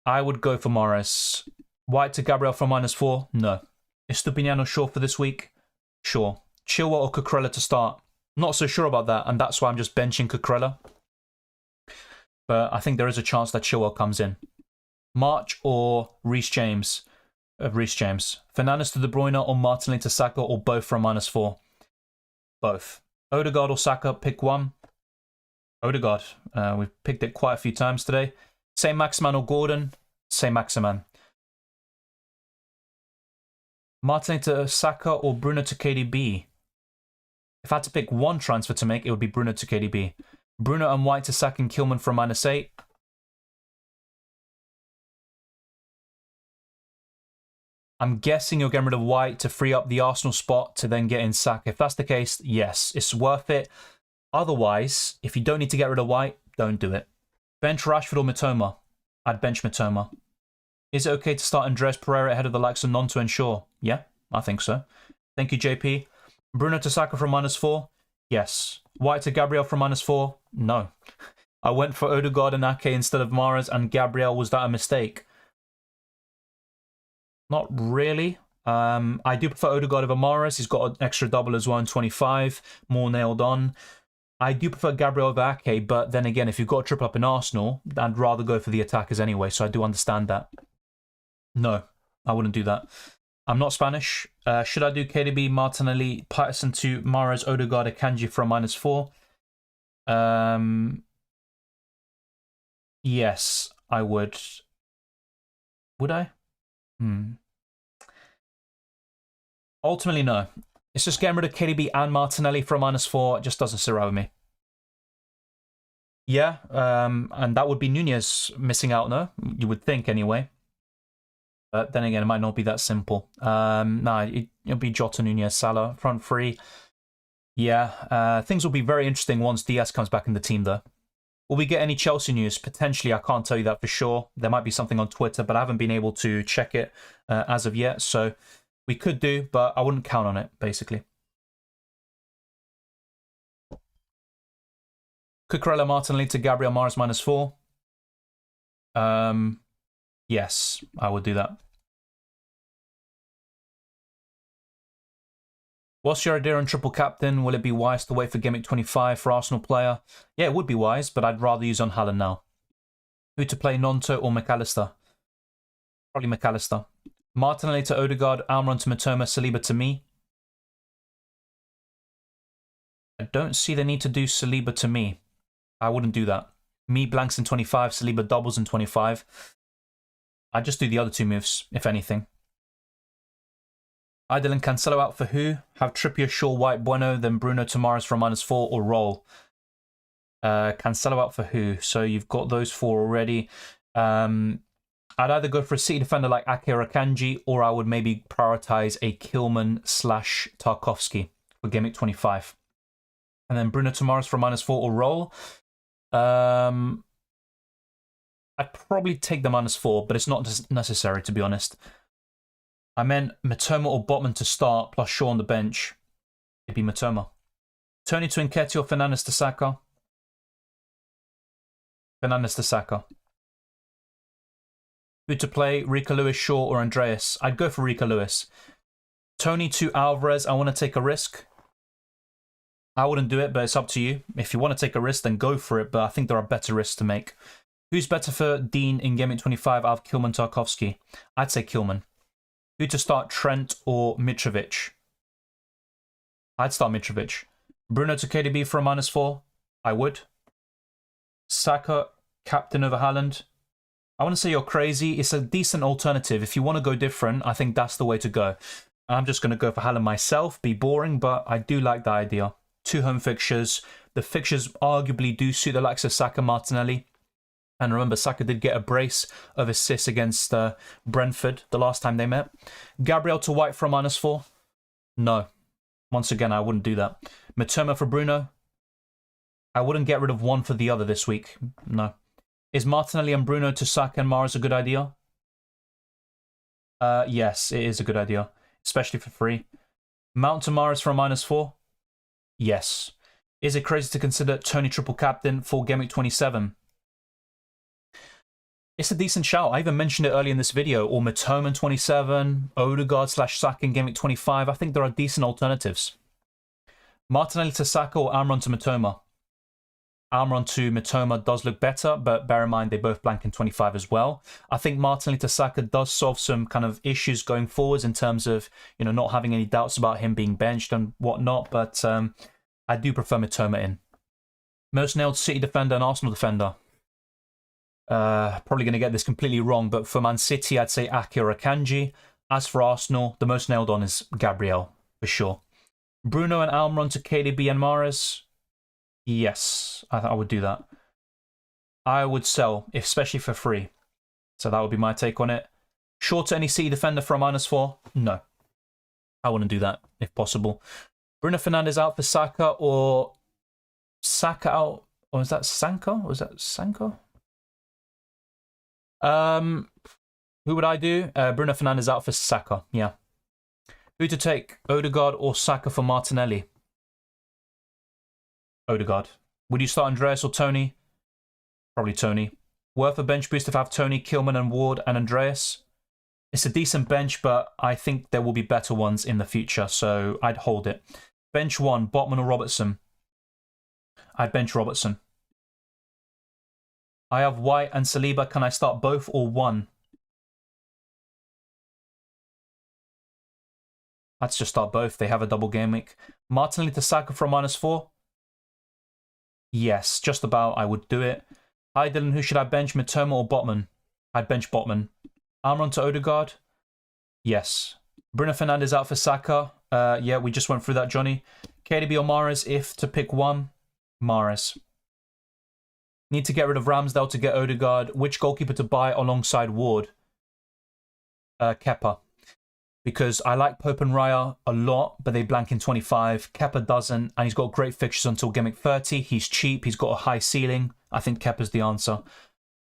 I would go for Mahrez. White to Gabriel from -4? No. Is Stupiniano sure for this week? Sure. Chilwell or Cucurella to start? Not so sure about that, and that's why I'm just benching Cucurella. But I think there is a chance that Chilwell comes in. March or Reece James? Reece James. Fernandes to De Bruyne or Martinelli to Saka, or both from -4? Both. Odegaard or Saka, pick one. Odegaard. We've picked it quite a few times today. Saint Maximan or Gordon? Saint Maximan. Martinelli to Saka or Bruno to KDB? If I had to pick one transfer to make, it would be Bruno to KDB. Bruno and White to Saka and Kilman from -8. I'm guessing you're getting rid of White to free up the Arsenal spot to then get in Saka. If that's the case, yes, it's worth it. Otherwise, if you don't need to get rid of White, don't do it. Bench Rashford or Mitoma? I'd bench Mitoma. Is it okay to start Andres Pereira ahead of the likes of Nonto and Shaw? Yeah, I think so. Thank you, JP. Bruno to Saka from -4? Yes. White to Gabriel from -4? No. I went for Odegaard and Ake instead of Mahrez and Gabriel. Was that a mistake? Not really. I do prefer Odegaard over Mahrez. He's got an extra double as well in 25. More nailed on. I do prefer Gabriel over Ake, but then again, if you've got a triple up in Arsenal, I'd rather go for the attackers anyway, so I do understand that. No, I wouldn't do that. I'm not Spanish. Should I do KDB, Martinelli, Patterson to Mahrez, Odegaard, Akanji from -4? Yes, I would. Would I? Ultimately, no. It's just getting rid of KDB and Martinelli for a -4. It just doesn't sit right with me. Yeah, and that would be Nunez missing out, no? You would think, anyway. But then again, it might not be that simple. It'll be Jota, Nunez, Salah, front three. Yeah, things will be very interesting once Diaz comes back in the team, though. Will we get any Chelsea news? Potentially, I can't tell you that for sure. There might be something on Twitter, but I haven't been able to check it as of yet. So we could do, but I wouldn't count on it, basically. Cucurella, Martinelli to Gabriel Mahrez -4. Yes, I would do that. What's your idea on triple captain? Will it be wise to wait for Gameweek 25 for Arsenal player? Yeah, it would be wise, but I'd rather use on Haaland now. Who to play, Nonto or McAllister? Probably McAllister. Martinelli to Odegaard, Almiron to Matoma, Saliba to me. I don't see the need to do Saliba to me. I wouldn't do that. Me blanks in 25, Saliba doubles in 25. I'd just do the other two moves, if anything. Idle and Cancelo out for who? Have Trippier, Shaw, White, Bueno, then Bruno Tamares for a -4 or roll? Cancelo out for who? So you've got those four already. I'd either go for a City defender like Ake or Akanji, or I would maybe prioritize a Kilman/Tarkovsky for Gameweek 25. And then Bruno Tamares for a -4 or roll. I'd probably take the -4, but it's not necessary, to be honest. I meant Matoma or Botman to start, plus Shaw on the bench. It'd be Matoma. Tony to Nketiah or Fernandes to Saka? Fernandes to Saka. Who to play, Rico Lewis, Shaw, or Andreas? I'd go for Rico Lewis. Tony to Alvarez, I want to take a risk. I wouldn't do it, but it's up to you. If you want to take a risk, then go for it, but I think there are better risks to make. Who's better for Dean in Gameweek 25 out of Kilman, Tarkovsky? I'd say Kilman. Who to start, Trent or Mitrovic? I'd start Mitrovic. Bruno to KDB for a -4? I would. Saka, captain over Haaland? I want to say you're crazy. It's a decent alternative. If you want to go different, I think that's the way to go. I'm just going to go for Haaland myself. Be boring, but I do like the idea. 2 home fixtures. The fixtures arguably do suit the likes of Saka, Martinelli. And remember, Saka did get a brace of assists against Brentford the last time they met. Gabriel to White for a -4? No. Once again, I wouldn't do that. Matoma for Bruno? I wouldn't get rid of one for the other this week. No. Is Martinelli and Bruno to Saka and Mahrez a good idea? Yes, it is a good idea. Especially for free. Mount to Mahrez for a -4? Yes. Is it crazy to consider Tony triple captain for Gameweek 27? It's a decent shout. I even mentioned it earlier in this video. Or Matoma in 27, Odegaard/Saka in Gameweek 25. I think there are decent alternatives. Martinelli to Saka or Almiron to Matoma? Almiron to Matoma does look better, but bear in mind they both blank in 25 as well. I think Martinelli to Saka does solve some kind of issues going forwards in terms of, not having any doubts about him being benched and whatnot, but I do prefer Matoma in. Most nailed City defender and Arsenal defender? Probably going to get this completely wrong, but for Man City, I'd say Ake or Akanji. As for Arsenal, the most nailed on is Gabriel, for sure. Bruno and Almiron to KDB and Mahrez? Yes, I would do that. I would sell, especially for free. So that would be my take on it. Shaw to any City defender for a -4? No. I wouldn't do that, if possible. Bruno Fernandes out for Saka or Saka out? Or is that Sanka? Was that Sanka? Who would I do? Bruno Fernandes out for Saka, yeah. Who to take? Odegaard or Saka for Martinelli? Odegaard. Would you start Andreas or Tony? Probably Tony. Worth a bench boost if I have Tony, Kilman and Ward and Andreas? It's a decent bench, but I think there will be better ones in the future, so I'd hold it. Bench 1, Botman or Robertson? I'd bench Robertson. I have White and Saliba. Can I start both or one? Let's just start both. They have a double game week. Martinelli to Saka for a -4? Yes, just about. I would do it. Hi, Dylan. Who should I bench, Mitoma or Botman? I'd bench Botman. Armron to Odegaard? Yes. Bruno Fernandes out for Saka? Yeah, we just went through that, Johnny. KDB or Mahrez? If to pick one, Mahrez. Need to get rid of Ramsdale to get Odegaard. Which goalkeeper to buy alongside Ward? Kepa. Because I like Pope and Raya a lot, but they blank in 25. Kepa doesn't, and he's got great fixtures until Game Week 30. He's cheap. He's got a high ceiling. I think Kepa's the answer.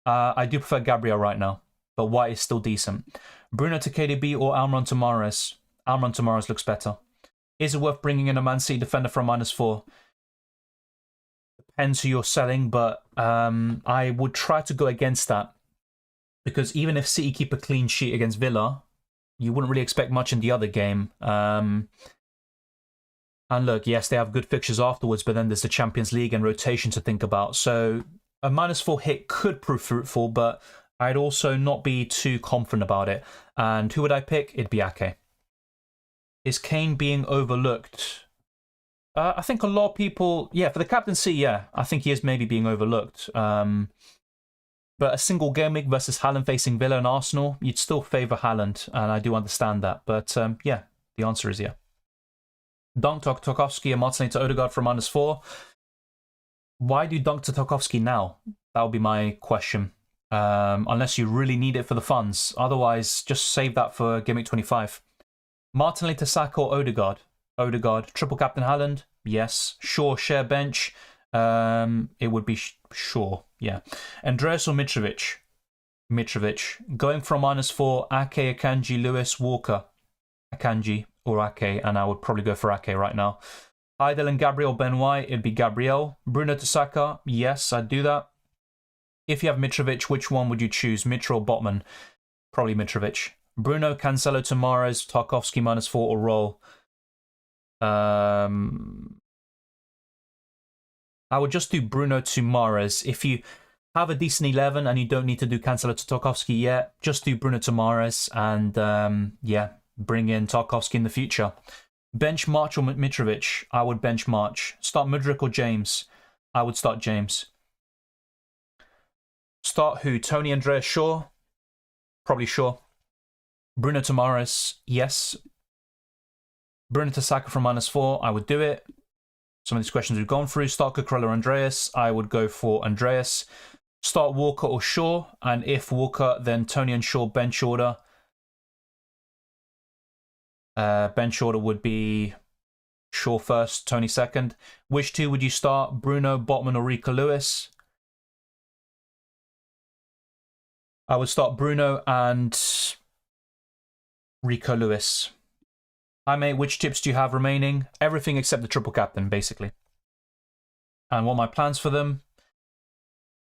I do prefer Gabriel right now, but White is still decent. Bruno to KDB or Almiron to Mahrez? Almiron to Mahrez looks better. Is it worth bringing in a Man City defender from -4? Depends who you're selling, but I would try to go against that. Because even if City keep a clean sheet against Villa, you wouldn't really expect much in the other game. And look, yes, they have good fixtures afterwards, but then there's the Champions League and rotation to think about. So a -4 hit could prove fruitful, but I'd also not be too confident about it. And who would I pick? It'd be Ake. Is Kane being overlooked? I think a lot of people, yeah, for the captaincy, yeah, I think he is maybe being overlooked. But a single game week versus Haaland facing Villa and Arsenal, you'd still favour Haaland, and I do understand that. But yeah, the answer is yeah. Dunk to Tarkowski and Martinelli to Odegaard for -4. Why do Dunk to Tarkowski now? That would be my question. Unless you really need it for the funds. Otherwise, just save that for Game Week 25. Martinelli to Saka or Odegaard? Odegaard. Triple Captain Haaland? Yes. Shaw share bench? It would be Shaw, yeah. Andreas or Mitrovic? Mitrovic. Going from -4, Ake, Akanji, Lewis, Walker. Akanji or Ake, and I would probably go for Ake right now. Idle and Gabriel, Ben White, it'd be Gabriel. Bruno to Saka? Yes, I'd do that. If you have Mitrovic, which one would you choose? Mitro or Botman? Probably Mitrovic. Bruno, Cancelo to Mahrez, Tarkowski -4 or roll? I would just do Bruno to Mahrez. If you have a decent 11 and you don't need to do Cancelo to Tarkowski yet, just do Bruno to Mahrez and yeah, bring in Tarkowski in the future. Bench March or Mitrovic? I would bench March. Start Mudryk or James? I would start James. Start who? Tony, Andreas, Shaw? Probably Shaw. Bruno to Mahrez? Yes. Bruno to Saka from -4? I would do it. Some of these questions we've gone through. Start Cucurella or Andreas? I would go for Andreas. Start Walker or Shaw? And if Walker, then Tony and Shaw bench order. Bench order would be Shaw first, Tony second. Which two would you start? Bruno, Botman, or Rico Lewis? I would start Bruno and Rico Lewis. Hi mate, which tips do you have remaining? Everything except the triple captain, basically. And what are my plans for them?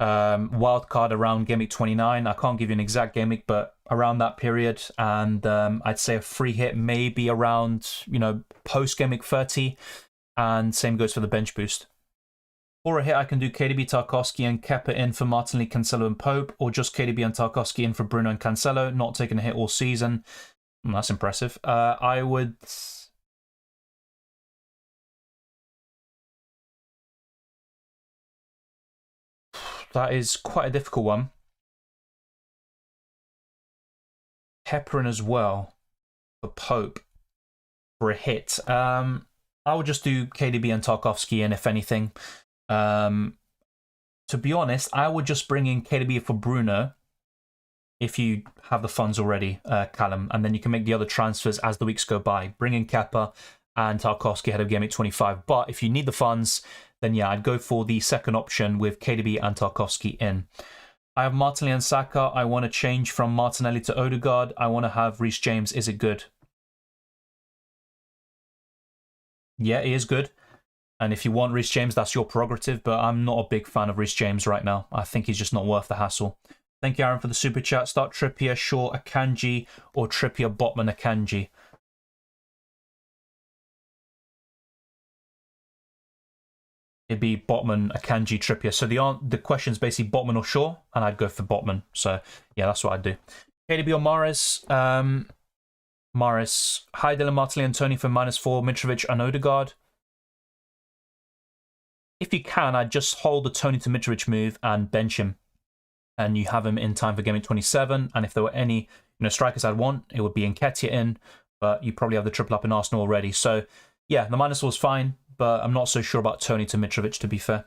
Wildcard around Game Week 29. I can't give you an exact Game Week, but around that period. And I'd say a free hit maybe around, you know, post Game Week 30. And same goes for the bench boost. For a hit, I can do KDB, Tarkowski, and Kepa in for Martinelli, Cancelo, and Pope, or just KDB and Tarkowski in for Bruno and Cancelo, not taking a hit all season. That's impressive. I would... That is quite a difficult one. Kepa in as well for Pope for a hit. I would just do KDB and Tarkowski in, if anything. To be honest, I would just bring in KDB for Bruno if you have the funds already, Callum, and then you can make the other transfers as the weeks go by. Bring in Kepa and Tarkowski ahead of Game Week 25. But if you need the funds, then yeah, I'd go for the second option with KDB and Tarkowski in. I have Martinelli and Saka. I want to change from Martinelli to Odegaard. I want to have Reece James. Is it good? Yeah, it is good. And if you want Reece James, that's your prerogative, but I'm not a big fan of Reece James right now. I think he's just not worth the hassle. Thank you, Aaron, for the super chat. Start Trippier, Shaw, Akanji, or Trippier, Botman, Akanji. It'd be Botman, Akanji, Trippier. So the question's basically Botman or Shaw, and I'd go for Botman. So yeah, that's what I'd do. KDB or Mahrez? Mahrez. Hi, Dylan, Martinelli, and Tony for -4. Mitrovic and Odegaard. if you can, I'd just hold the Tony to Mitrovic move and bench him. And you have him in time for Game Week 27. And if there were any strikers I'd want, it would be Nketiah in. But you probably have the triple up in Arsenal already. So, yeah, the -4 is fine. But I'm not so sure about Tony to Mitrovic, to be fair.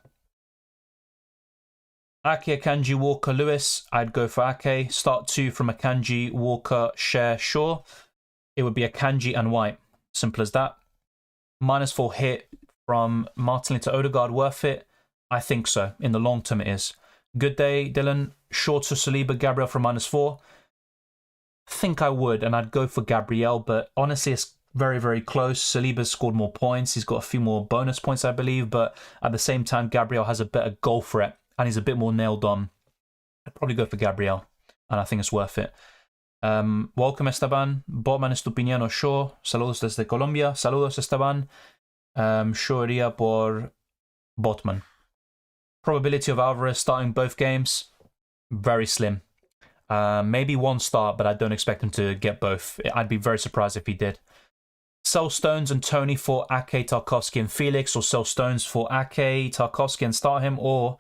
Ake, Akanji, Walker, Lewis. I'd go for Ake. Start 2 from Akanji, Walker, Share, Shaw. It would be Akanji and White. Simple as that. -4 hit from Martinelli to Odegaard. Worth it? I think so. In the long term, it is. Good day, Dylan. Shaw to Saliba, Gabriel for -4. I think I would, and I'd go for Gabriel, but honestly, it's very, very close. Saliba's scored more points. He's got a few more bonus points, I believe, but at the same time, Gabriel has a better goal threat. And he's a bit more nailed on. I'd probably go for Gabriel, and I think it's worth it. Welcome, Esteban. Botman Estupiniano Shaw. Saludos desde Colombia. Saludos, Esteban. Shaw iría por Botman. Probability of Alvarez starting both games? Very slim. Maybe one start, but I don't expect him to get both. I'd be very surprised if he did. Sell Stones and Tony for Ake, Tarkowski, and Felix, or sell Stones for Ake, Tarkowski, and start him, or...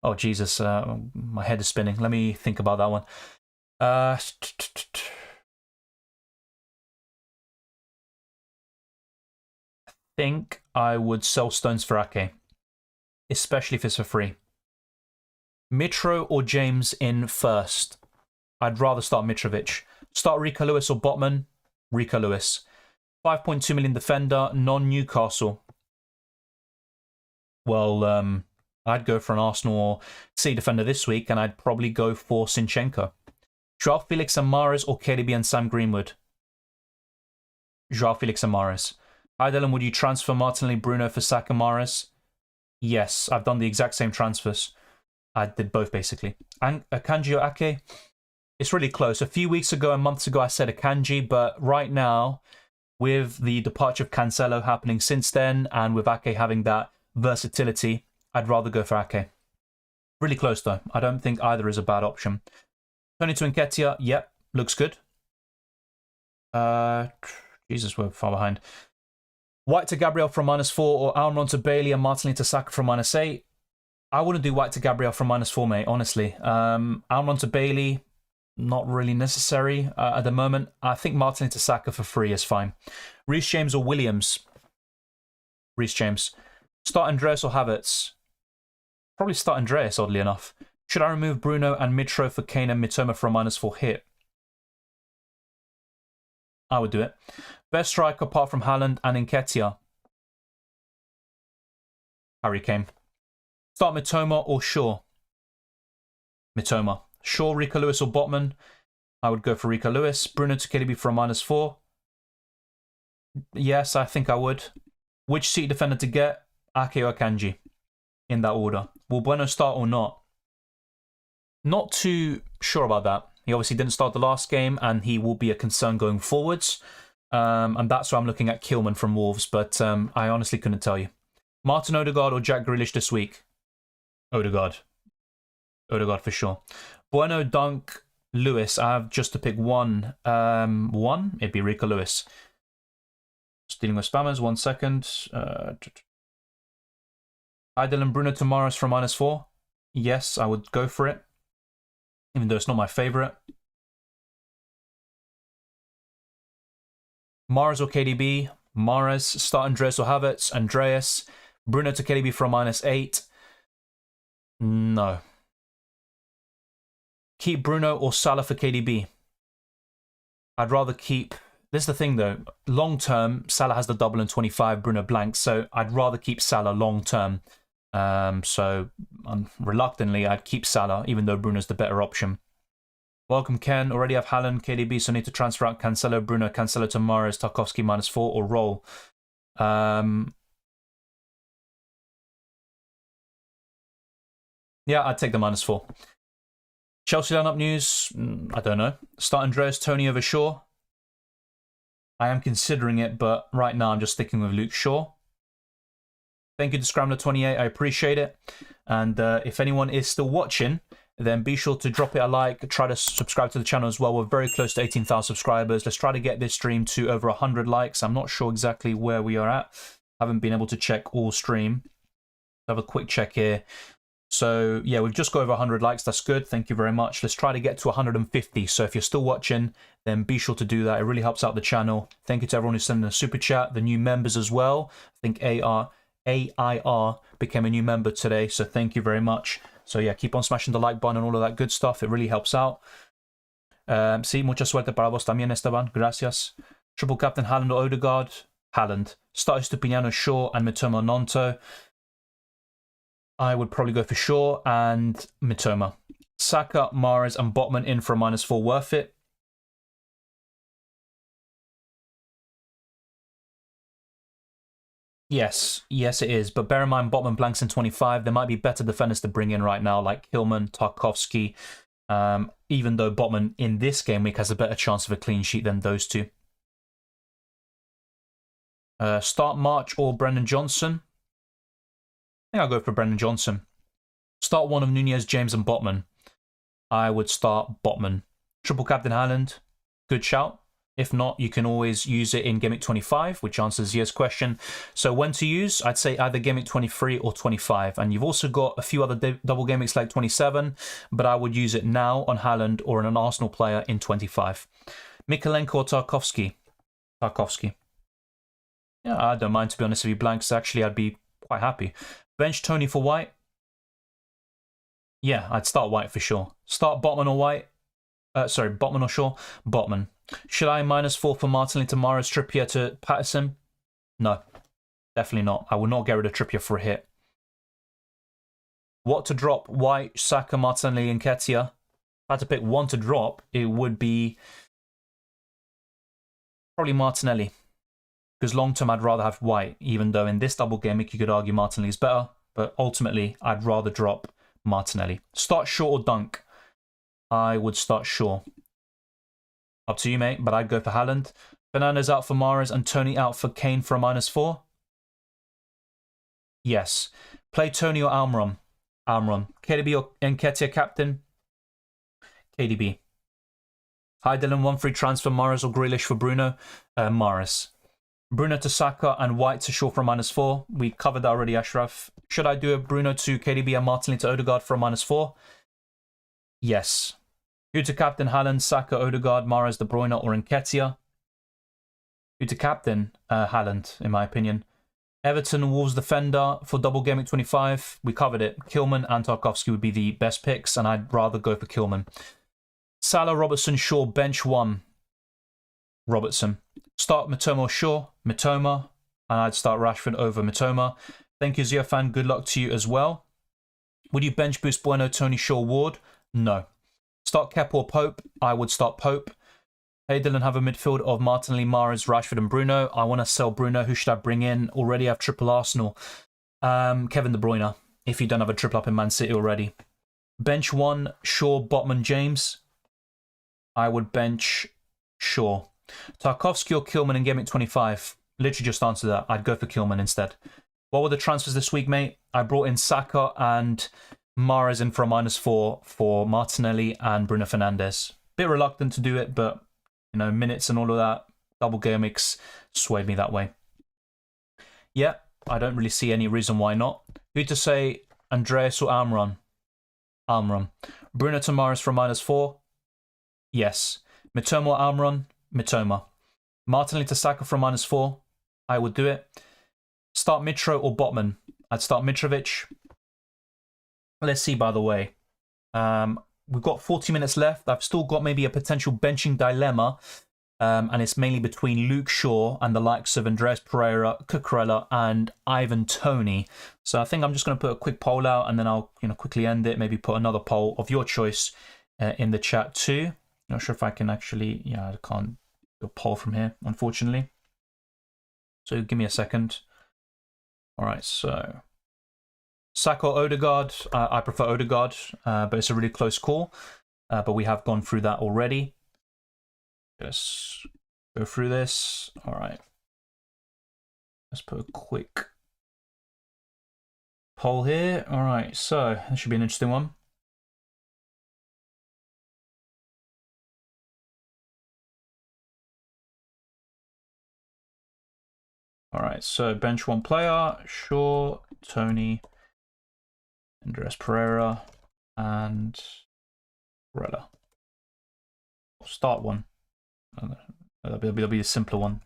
Oh, Jesus, my head is spinning. Let me think about that one. I think I would sell Stones for Ake, especially if it's for free. Mitro or James in first? I'd rather start Mitrovic. Start Rico Lewis or Botman? Rico Lewis. 5.2 million defender, non-Newcastle. Well, I'd go for an Arsenal or City defender this week, and I'd probably go for Zinchenko. Joao Felix and Mahrez, or KDB and Sam Greenwood? Joao Felix and Mahrez. Hi, Dylan, would you transfer Martinelli, Bruno for Saka, Mahrez? Yes, I've done the exact same transfers. I did both, basically. And Akanji or Ake? It's really close. A few weeks ago and months ago, I said Akanji, but right now, with the departure of Cancelo happening since then, and with Ake having that versatility, I'd rather go for Ake. Really close, though. I don't think either is a bad option. Tony to Nketiah, yep, looks good. Jesus, we're far behind. White to Gabriel from -4, or Almiron to Bailey and Martinelli to Saka from -8. I wouldn't do White to Gabriel from -4, mate, honestly. Almiron to Bailey, not really necessary at the moment. I think Martinelli to Saka for free is fine. Reece James or Williams? Reece James. Start Andreas or Havertz? Probably start Andreas, oddly enough. Should I remove Bruno and Mitro for Kane and Mitoma for a -4 hit? I would do it. Best striker apart from Haaland and Nketiah? Harry Kane. Start Mitoma or Shaw? Mitoma. Shaw, Rico Lewis or Botman? I would go for Rico Lewis. Bruno to KDB for a -4? Yes, I think I would. Which City defender to get? Ake or Akanji? In that order. Will Bueno start or not? Not too sure about that. He obviously didn't start the last game, and he will be a concern going forwards. And that's why I'm looking at Kilman from Wolves, but I honestly couldn't tell you. Martin Odegaard or Jack Grealish this week? Odegaard. Odegaard for sure. Bueno, Dunk, Lewis. I have just to pick one. It'd be Rico Lewis. Just dealing with spammers. 1 second. Idle and Bruno Tamaris from -4. Yes, I would go for it, even though it's not my favourite. Mahrez or KDB? Mahrez. Start Andreas or Havertz? Andreas. Bruno to KDB for a -8. No. Keep Bruno or Salah for KDB? I'd rather keep... This is the thing, though. Long term, Salah has the double and 25, Bruno blank, so I'd rather keep Salah long term. Reluctantly, I'd keep Salah, even though Bruno's the better option. Welcome, Ken. Already have Haaland, KDB, so need to transfer out Cancelo, Bruno, Cancelo to Mahrez, Tarkowski -4, or roll. Yeah, I'd take the -4. Chelsea lineup news? I don't know. Start Andreas, Tony over Shaw? I am considering it, but right now I'm just sticking with Luke Shaw. Thank you to Scrambler28, I appreciate it. And if anyone is still watching, then be sure to drop it a like, try to subscribe to the channel as well. We're very close to 18,000 subscribers. Let's try to get this stream to over 100 likes. I'm not sure exactly where we are at. Haven't been able to check all stream. have a quick check here. So yeah, we've just got over 100 likes. That's good. Thank you very much. Let's try to get to 150. So if you're still watching, then be sure to do that. It really helps out the channel. Thank you to everyone who's sending a super chat, the new members as well. I think AIR became a new member today. So thank you very much. So yeah, keep on smashing the like button and all of that good stuff. It really helps out. Sí, mucha suerte para vos también, Esteban. Gracias. Triple Captain Haaland or Odegaard? Haaland. Start Estupiñano, Shaw, and Mitoma Nonto. I would probably go for Shaw and Mitoma. Saka, Mahrez, and Botman in for a -4. Worth it? Yes, yes it is. But bear in mind, Botman blanks in 25. There might be better defenders to bring in right now, like Hillman, Tarkovsky. Even though Botman in this game week has a better chance of a clean sheet than those two. Start March or Brendan Johnson? I think I'll go for Brendan Johnson. Start one of Nunez, James, and Botman. I would start Botman. Triple Captain Haaland, good shout. If not, you can always use it in Gameweek 25, which answers Zia's question. So when to use? I'd say either Gameweek 23 or 25. And you've also got a few other double Gameweeks like 27, but I would use it now on Haaland or on an Arsenal player in 25. Mikolenko or Tarkovsky? Tarkovsky. Yeah, I don't mind, to be honest. If he blanks, actually, I'd be quite happy. Bench Tony for White? Yeah, I'd start White for sure. Start Botman or White? Sorry, Botman or Shaw? Botman. Should I -4 for Martinelli to Mahrez, Trippier to Patterson? No, definitely not. I will not get rid of Trippier for a hit. What to drop? White, Saka, Martinelli, and Nketiah. If I had to pick one to drop, it would be probably Martinelli. Because long term, I'd rather have White, even though in this double game, you could argue Martinelli is better. But ultimately, I'd rather drop Martinelli. Start Shaw or Dunk? I would start Shaw. Up to you, mate, but I'd go for Haaland. Fernandes out for Mahrez and Tony out for Kane for a -4? Yes. Play Tony or Almiron? Almiron. KDB or Nketiah captain? KDB. Hi, Dylan. One free transfer, Mahrez or Grealish for Bruno? Mahrez. Bruno to Saka and White to Shaw for a -4. We covered that already, Ashraf. Should I do a Bruno to KDB and Martinelli to Odegaard for a -4? Yes. Who to captain? Haaland, Saka, Odegaard, Mahrez, De Bruyne, or Nketiah? Who to captain? Haaland, in my opinion. Everton, Wolves defender for double Gameweek 25. We covered it. Kilman and Tarkovsky would be the best picks, and I'd rather go for Kilman. Salah, Robertson, Shaw, bench one. Robertson. Start Mitoma or Shaw? Mitoma. And I'd start Rashford over Mitoma. Thank you, Zia fan. Good luck to you as well. Would you bench boost Bueno, Tony, Shaw, Ward? No. Start Kepa or Pope? I would start Pope. Hey, Dylan, have a midfield of Martinelli, Mahrez, Rashford, and Bruno. I want to sell Bruno. Who should I bring in? Already have triple Arsenal. Kevin De Bruyne, if you don't have a triple up in Man City already. Bench one, Shaw, Botman, James. I would bench Shaw. Tarkovsky or Kilman in Gameweek 25? Literally just answered that. I'd go for Kilman instead. What were the transfers this week, mate? I brought in Saka and Mahrez in for a -4 for Martinelli and Bruno Fernandes. Bit reluctant to do it, but you know, minutes and all of that, double Gameweeks swayed me that way. Yeah, I don't really see any reason why not. Who to say, Andreas or Almiron? Almiron. Bruno to Mahrez for a -4? Yes. Mitoma or Almiron? Mitoma. Martinelli to Saka for a -4? I would do it. Start Mitro or Botman? I'd start Mitrovic. Let's see, by the way. We've got 40 minutes left. I've still got maybe a potential benching dilemma. And it's mainly between Luke Shaw and the likes of Andreas Pereira, Cucurella, and Ivan Toney. So I think I'm just going to put a quick poll out, and then I'll quickly end it. Maybe put another poll of your choice in the chat too. Not sure if I can actually... Yeah, I can't do a poll from here, unfortunately. So give me a second. All right, so... Saka or Odegaard? I prefer Odegaard, but it's a really close call. But we have gone through that already. Let's go through this. All right. Let's put a quick poll here. All right, so that should be an interesting one. All right, so bench one player, Shaw, Tony, Andres Pereira and Barella. Start one. That'll be a simpler one.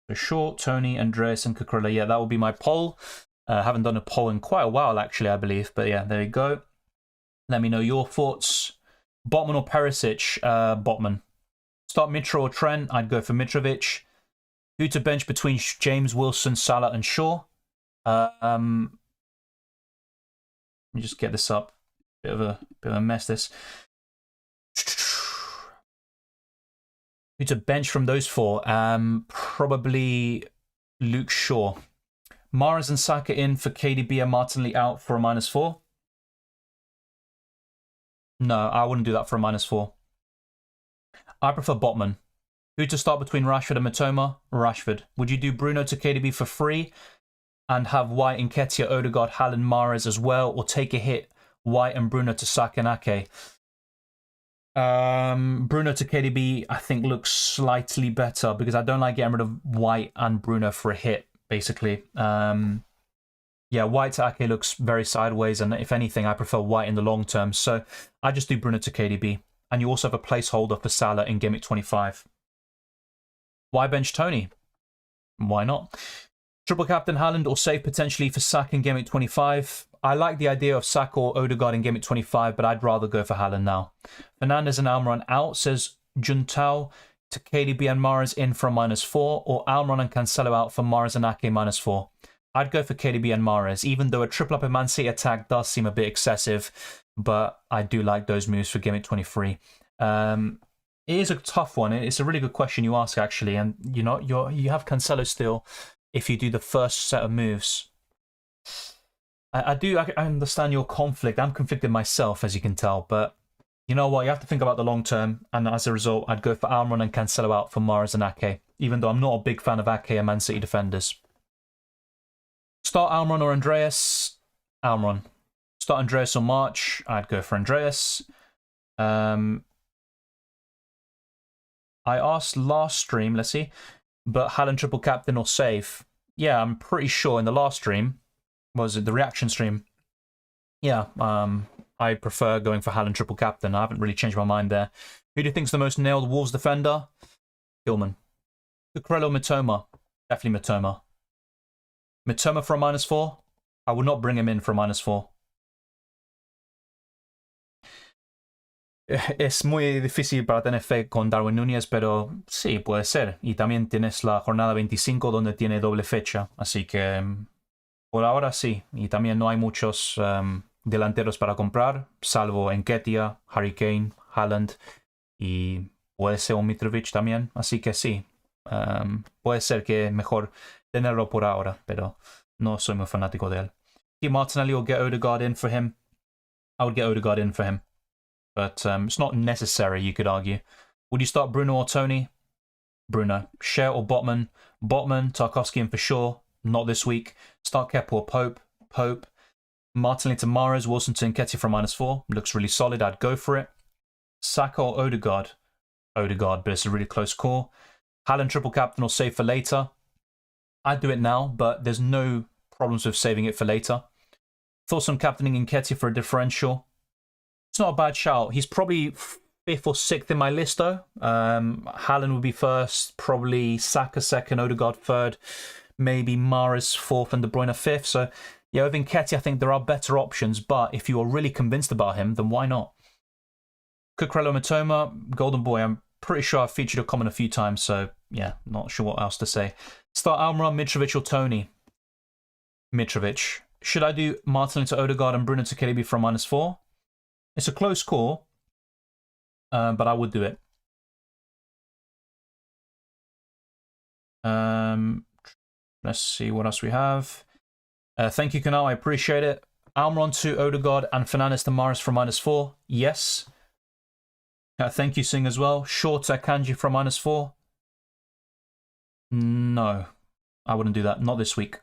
So Shaw, Tony, Andreas, and Cucurella. Yeah, that will be my poll. Haven't done a poll in quite a while, actually, I believe. But yeah, there you go. Let me know your thoughts. Botman or Perisic? Botman. Start Mitra or Trent? I'd go for Mitrovic. Who to bench between James, Wilson, Salah, and Shaw? Let me just get this up. Bit of a mess, this. Who to bench from those four? Probably Luke Shaw. Mahrez and Saka in for KDB and Martinelli out for a -4. No, I wouldn't do that for a -4. I prefer Botman. Who to start between Rashford and Matoma? Rashford. Would you do Bruno to KDB for free and have White, Nketiah, Odegaard, Haaland, Mahrez as well, or take a hit, White and Bruno to Saka and Ake? Bruno to KDB, I think, looks slightly better because I don't like getting rid of White and Bruno for a hit, basically. Yeah, White to Ake looks very sideways, and if anything, I prefer White in the long term. So I just do Bruno to KDB. And you also have a placeholder for Salah in Game Week 25. Why bench Tony? Why not? Triple captain Haaland or save potentially for Saka in Game Week 25. I like the idea of Saka or Odegaard in Game Week 25, but I'd rather go for Haaland now. Fernandes and Almiron out, says Juntao to KDB and Mahrez in for a -4, or Almiron and Cancelo out for Mahrez and Ake -4. I'd go for KDB and Mahrez, even though a triple up in Man City attack does seem a bit excessive, but I do like those moves for Game Week 23. It is a tough one. It's a really good question you ask, actually, and you know you have Cancelo still if you do the first set of moves. I understand your conflict. I'm conflicted myself, as you can tell, but you know what? You have to think about the long term, and as a result, I'd go for Almiron and Cancelo out for Mahrez and Ake, even though I'm not a big fan of Ake and Man City defenders. Start Almiron or Andreas? Almiron. Start Andreas or March? I'd go for Andreas. I asked last stream, let's see, but Haaland triple captain or save? Yeah, I'm pretty sure in the last stream, was it the reaction stream? Yeah, I prefer going for Haaland triple captain. I haven't really changed my mind there. Who do you think's the most nailed Wolves defender? Gilman. Cucurella or Mitoma? Definitely Mitoma. Mitoma for a -4? I would not bring him in for a -4. Es muy difícil para tener fe con Darwin Núñez, pero sí, puede ser. Y también tienes la jornada 25 donde tiene doble fecha. Así que por ahora sí. Y también no hay muchos delanteros para comprar, salvo Nketiah, Harry Kane, Haaland y puede ser un Mitrovic también. Así que sí, puede ser que es mejor tenerlo por ahora, pero no soy muy fanático de él. Y Martinelli will get Odegaard in for him. I would get Odegaard in for him. But it's not necessary, you could argue. Would you start Bruno or Tony? Bruno. Cher or Botman? Botman. Tarkowski in for sure. Not this week. Start Kepa or Pope? Pope. Martinelli to Mahrez. Wilson to Nketiah for a -4. Looks really solid. I'd go for it. Saka or Odegaard? Odegaard, but it's a really close call. Haaland triple captain or save for later? I'd do it now, but there's no problems with saving it for later. Thoughts on captaining Nketiah for a differential? It's not a bad shout. He's probably 5th or 6th in my list, though. Haaland would be first, probably Saka second, Odegaard third, maybe Mahrez 4th and De Bruyne 5th. So, yeah, with Nketiah, I think there are better options, but if you are really convinced about him, then why not? Cucurella Mitoma, Golden Boy. I'm pretty sure I've featured a comment a few times, so yeah, not sure what else to say. Start Almiron, Mitrovic or Tony? Mitrovic. Should I do Martinelli to Odegaard and Bruno to KDB for a -4? It's a close call, but I would do it. Let's see what else we have. Thank you, Canal. I appreciate it. Almiron to Odegaard and Fernandes to Mahrez for a -4. Yes. Thank you, Singh, as well. Shaw to Kanji for a -4. No, I wouldn't do that. Not this week.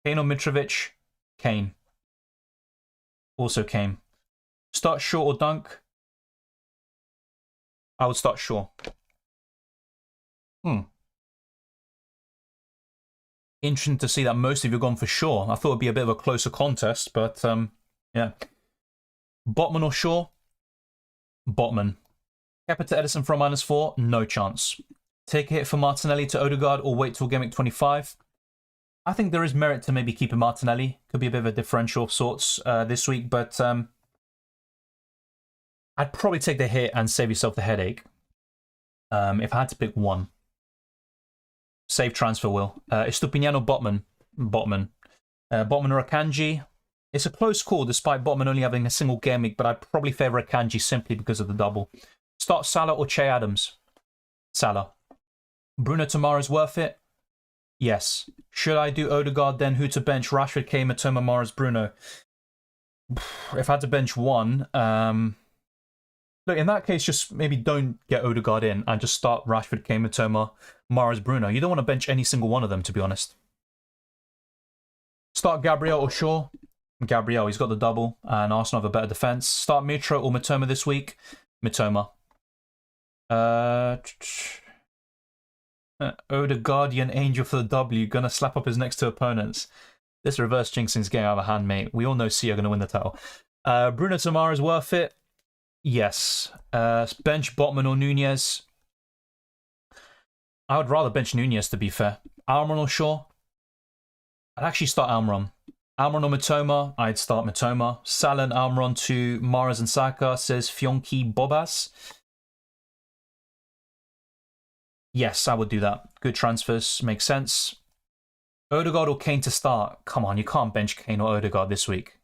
Kane or Mitrovic? Kane. Also Kane. Start Shaw or Dunk? I would start Shaw. Interesting to see that most of you have gone for Shaw. I thought it'd be a bit of a closer contest, but yeah. Botman or Shaw? Botman. Kepa to Edison for a -4? No chance. Take a hit for Martinelli to Odegaard or wait till Gameweek 25? I think there is merit to maybe keeping Martinelli. Could be a bit of a differential of sorts this week, but I'd probably take the hit and save yourself the headache if I had to pick one. Save transfer, Will. Estupinian or Botman? Botman. Botman or Akanji? It's a close call despite Botman only having a single game week, but I'd probably favour Akanji simply because of the double. Start Salah or Che Adams? Salah. Bruno Tomorrow's worth it? Yes. Should I do Odegaard then? Who to bench? Rashford, Kane, Matoma, Morris, Bruno. If I had to bench one, look, in that case, just maybe don't get Odegaard in and just start Rashford, Kane, Matoma, Morris, Bruno. You don't want to bench any single one of them, to be honest. Start Gabriel or Shaw? Gabriel, he's got the double, and Arsenal have a better defence. Start Mitro or Matoma this week? Matoma. Odegaardian Angel for the W, gonna slap up his next two opponents. This reverse jinxing's getting out of hand, mate. We all know C are gonna win the title. Bruno Tomorrow's worth it? Yes. Bench Botman or Nunez? I would rather bench Nunez, to be fair. Almiron or Shaw? I'd actually start Almiron. Almiron or Matoma? I'd start Matoma. Salah and Almiron to Mahrez and Saka, says Fionki Bobas. Yes, I would do that. Good transfers, makes sense. Odegaard or Kane to start? Come on, you can't bench Kane or Odegaard this week.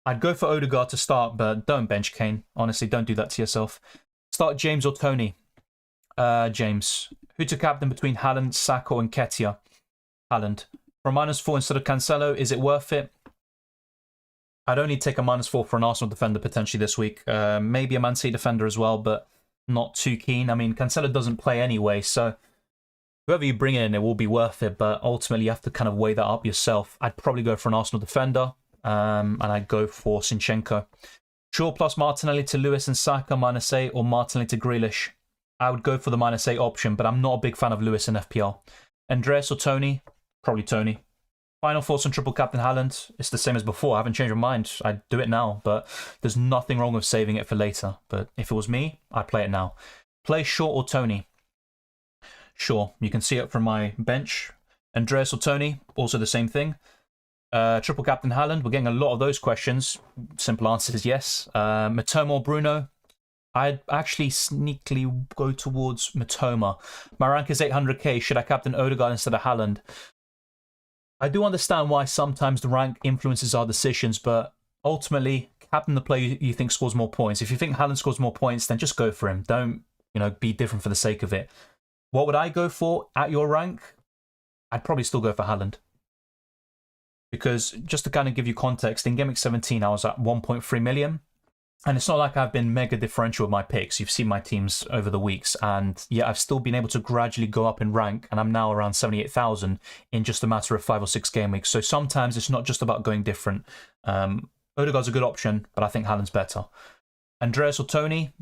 I'd go for Odegaard to start, but don't bench Kane. Honestly, don't do that to yourself. Start James or Tony? James. Who to captain between Haaland, Saka and Nketiah? Haaland. For a -4 instead of Cancelo, is it worth it? I'd only take a -4 for an Arsenal defender potentially this week. Maybe a Man City defender as well, but not too keen. I mean, Cancelo doesn't play anyway, so whoever you bring in, it will be worth it, but ultimately you have to kind of weigh that up yourself. I'd probably go for an Arsenal defender, and I'd go for Zinchenko. Shaw plus Martinelli to Lewis and Saka, -8, or Martinelli to Grealish. I would go for the -8 option, but I'm not a big fan of Lewis in FPL. Andreas or Tony? Probably Tony. Final thoughts on Triple Captain Haaland? It's the same as before. I haven't changed my mind. I'd do it now, but there's nothing wrong with saving it for later. But if it was me, I'd play it now. Play Shaw or Tony? Shaw. You can see it from my bench. Andreas or Tony? Also the same thing. Triple Captain Haaland? We're getting a lot of those questions. Simple answer is yes. Matoma or Bruno? I'd actually sneakily go towards Matoma. My rank is 800k. Should I captain Odegaard instead of Haaland? I do understand why sometimes the rank influences our decisions, but ultimately, captain the player you think scores more points. If you think Haaland scores more points, then just go for him. Don't, be different for the sake of it. What would I go for at your rank? I'd probably still go for Haaland. Because just to kind of give you context, in Game Week 17, I was at 1.3 million. And it's not like I've been mega differential with my picks. You've seen my teams over the weeks. And yeah, I've still been able to gradually go up in rank. And I'm now around 78,000 in just a matter of 5 or 6 game weeks. So sometimes it's not just about going different. Odegaard's a good option, but I think Haaland's better. Andreas or Tony?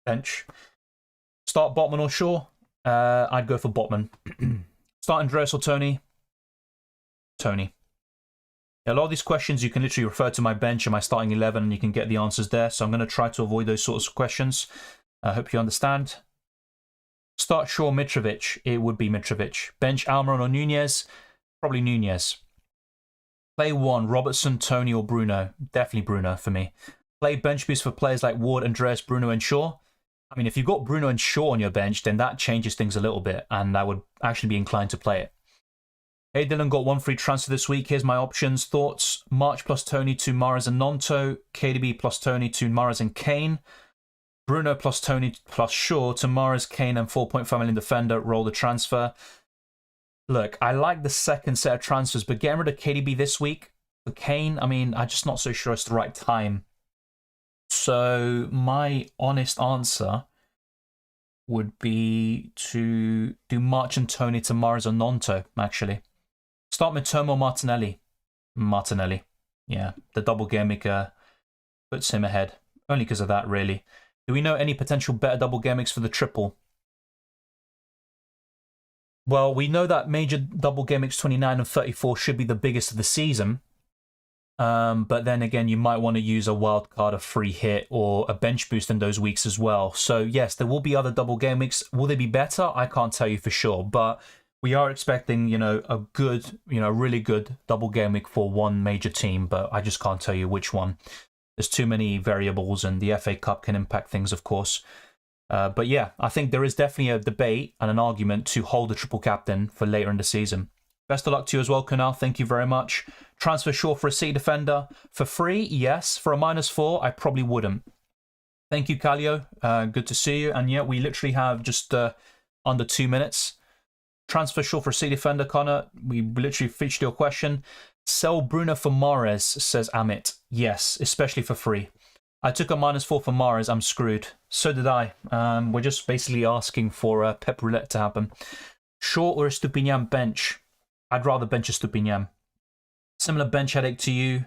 Bench. Start Botman or Shaw? I'd go for Botman. Start Andreas or Tony? Tony. A lot of these questions you can literally refer to my bench and my starting 11 and you can get the answers there. So I'm going to try to avoid those sorts of questions. I hope you understand. Start Shaw, Mitrovic. It would be Mitrovic. Bench Almiron or Nunez? Probably Nunez. Play 1, Robertson, Tony or Bruno? Definitely Bruno for me. Play bench boost for players like Ward, Andreas, Bruno and Shaw? I mean, if you've got Bruno and Shaw on your bench, then that changes things a little bit and I would actually be inclined to play it. Hey Dylan, got 1 free transfer this week. Here's my options. Thoughts? March plus Tony to Mahrez and Nonto. KDB plus Tony to Mahrez and Kane. Bruno plus Tony plus Shaw to Mahrez, Kane and 4.5 million defender. Roll the transfer. Look, I like the second set of transfers, but getting rid of KDB this week for Kane, I mean, I'm just not so sure it's the right time. So my honest answer would be to do March and Tony to Mahrez and Nonto, actually. Start Matoma or Martinelli? Martinelli. Yeah, the double gameweek puts him ahead. Only because of that, really. Do we know any potential better double gameweeks for the triple? Well, we know that major double game weeks 29 and 34 should be the biggest of the season. But then again, you might want to use a wild card, a free hit, or a bench boost in those weeks as well. So yes, there will be other double game weeks. Will they be better? I can't tell you for sure, but we are expecting, a good, really good double game week for one major team, but I just can't tell you which one. There's too many variables, and the FA Cup can impact things, of course. But yeah, I think there is definitely a debate and an argument to hold the triple captain for later in the season. Best of luck to you as well, Kunal. Thank you very much. Transfer short for a City defender. For free, yes. For a -4, I probably wouldn't. Thank you, Calio. Good to see you. And yeah, we literally have just under 2 minutes. Transfer short for a City defender, Connor. We literally featured your question. Sell Bruno for Mahrez, says Amit. Yes, especially for free. I took a -4 for Mahrez. I'm screwed. So did I. We're just basically asking for Pep Roulette to happen. Short or a Stupinian bench? I'd rather bench a Stupinian. Similar bench headache to you.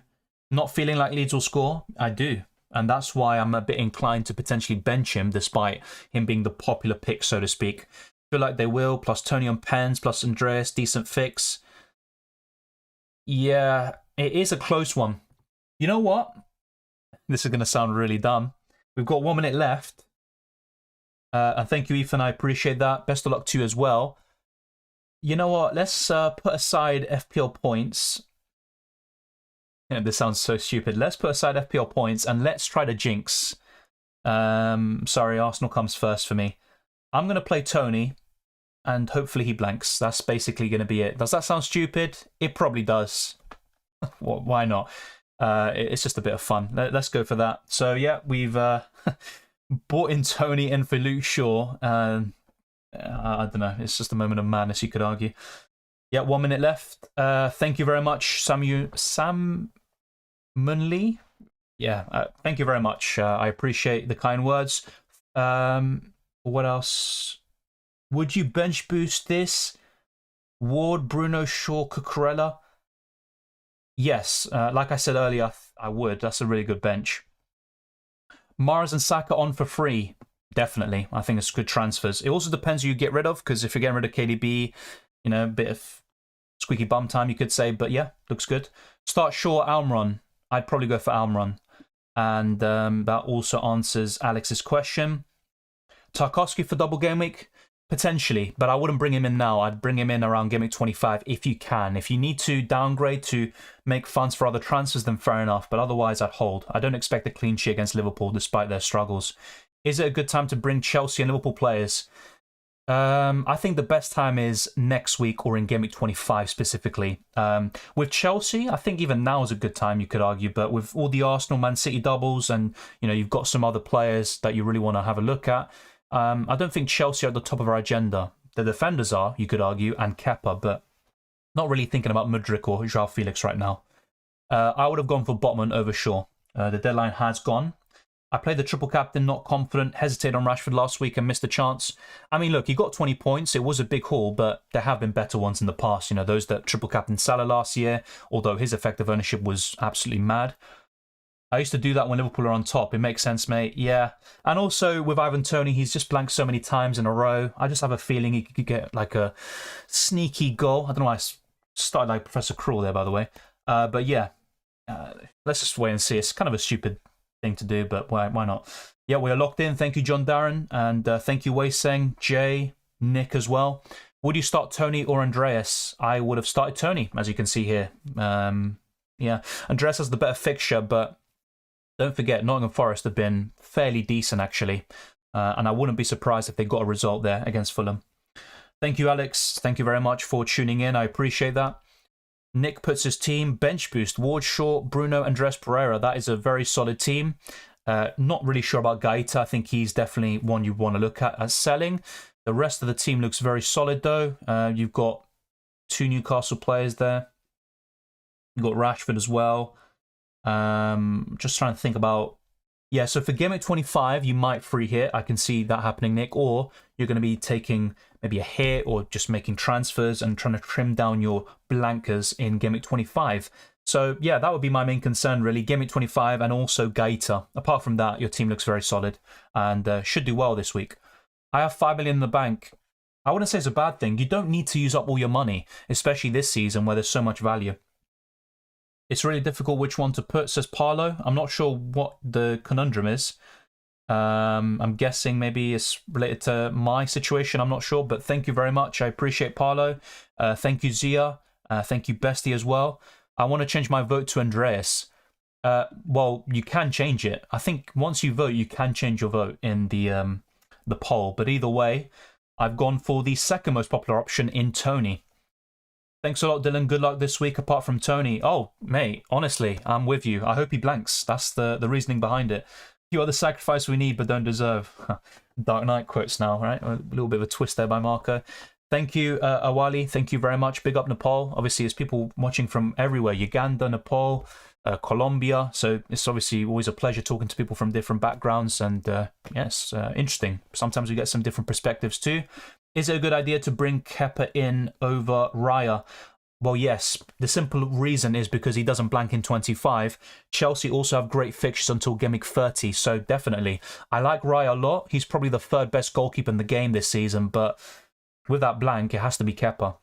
Not feeling like Leeds will score? I do. And that's why I'm a bit inclined to potentially bench him, despite him being the popular pick, so to speak. Feel like they will, plus Tony on pens, plus Andreas, decent fix. Yeah, it is a close one. You know what? This is going to sound really dumb. We've got 1 minute left. And thank you, Ethan. I appreciate that. Best of luck to you as well. You know what? Let's put aside FPL points. This sounds so stupid. Let's put aside FPL points and let's try to jinx. Sorry, Arsenal comes first for me. I'm going to play Tony and hopefully he blanks. That's basically going to be it. Does that sound stupid? It probably does. Why not? It's just a bit of fun. Let's go for that. So yeah, we've brought in Tony and for Luke Shaw. I don't know. It's just a moment of madness, you could argue. Yeah, 1 minute left. Thank you very much, Sam Munley. Yeah, thank you very much. I appreciate the kind words. What else? Would you bench boost this? Ward, Bruno, Shaw, Cucurella? Yes, like I said earlier, I would. That's a really good bench. Mahrez and Saka on for free. Definitely. I think it's good transfers. It also depends who you get rid of, because if you're getting rid of KDB, a bit of squeaky bum time, you could say. But yeah, looks good. Start Shaw, Almiron. I'd probably go for Almiron. And that also answers Alex's question. Tarkowski for double game week? Potentially, but I wouldn't bring him in now. I'd bring him in around game week 25 if you can. If you need to downgrade to make funds for other transfers, then fair enough. But otherwise, I'd hold. I don't expect a clean sheet against Liverpool despite their struggles. Is it a good time to bring Chelsea and Liverpool players? I think the best time is next week or in game week 25 specifically. With Chelsea, I think even now is a good time, you could argue. But with all the Arsenal, Man City doubles and, you've got some other players that you really want to have a look at. I don't think Chelsea are at the top of our agenda. The defenders are, you could argue, and Kepa, but not really thinking about Mudryk or Joao Felix right now. I would have gone for Botman over Shaw. The deadline has gone. I played the triple captain, not confident, hesitated on Rashford last week and missed a chance. I mean, look, he got 20 points. It was a big haul, but there have been better ones in the past. Those that triple captain Salah last year, although his effective ownership was absolutely mad. I used to do that when Liverpool are on top. It makes sense, mate. Yeah. And also with Ivan Toney, he's just blanked so many times in a row. I just have a feeling he could get like a sneaky goal. I don't know why I started like Professor Cruel there, by the way. But yeah, let's just wait and see. It's kind of a stupid thing to do, but why not? Yeah, we are locked in. Thank you, John Darren. And thank you, Wei Seng, Jay, Nick as well. Would you start Tony or Andreas? I would have started Tony, as you can see here. Yeah, Andreas has the better fixture, but don't forget, Nottingham Forest have been fairly decent, actually. And I wouldn't be surprised if they got a result there against Fulham. Thank you, Alex. Thank you very much for tuning in. I appreciate that. Nick puts his team, bench boost, Ward, Shaw, Bruno, Andres Pereira. That is a very solid team. Not really sure about Gaeta. I think he's definitely one you want to look at as selling. The rest of the team looks very solid, though. You've got 2 Newcastle players there. You've got Rashford as well. Just trying to think about... Yeah, so for game week 25, you might free hit. I can see that happening, Nick. Or you're going to be taking maybe a hit or just making transfers and trying to trim down your blankers in game week 25. So, yeah, that would be my main concern, really. Game week 25 and also Gaeta. Apart from that, your team looks very solid and should do well this week. I have 5 million in the bank. I wouldn't say it's a bad thing. You don't need to use up all your money, especially this season where there's so much value. It's really difficult which one to put, says Parlo. I'm not sure what the conundrum is. I'm guessing maybe it's related to my situation. I'm not sure, but thank you very much. I appreciate Parlo. Thank you, Zia. Thank you, Bestie, as well. I want to change my vote to Andreas. Well, you can change it. I think once you vote, you can change your vote in the poll. But either way, I've gone for the second most popular option in Tony. Thanks a lot, Dylan. Good luck this week, apart from Tony. Oh, mate, honestly, I'm with you. I hope he blanks. That's the reasoning behind it. You are the sacrifice we need but don't deserve. Dark Knight quotes now, right? A little bit of a twist there by Marco. Thank you, Awali. Thank you very much. Big up Nepal. Obviously, there's people watching from everywhere. Uganda, Nepal, Colombia. So it's obviously always a pleasure talking to people from different backgrounds. And yes, interesting. Sometimes we get some different perspectives too. Is it a good idea to bring Kepa in over Raya? Well, yes. The simple reason is because he doesn't blank in 25. Chelsea also have great fixtures until game week 30, so definitely. I like Raya a lot. He's probably the third best goalkeeper in the game this season, but with that blank, it has to be Kepa.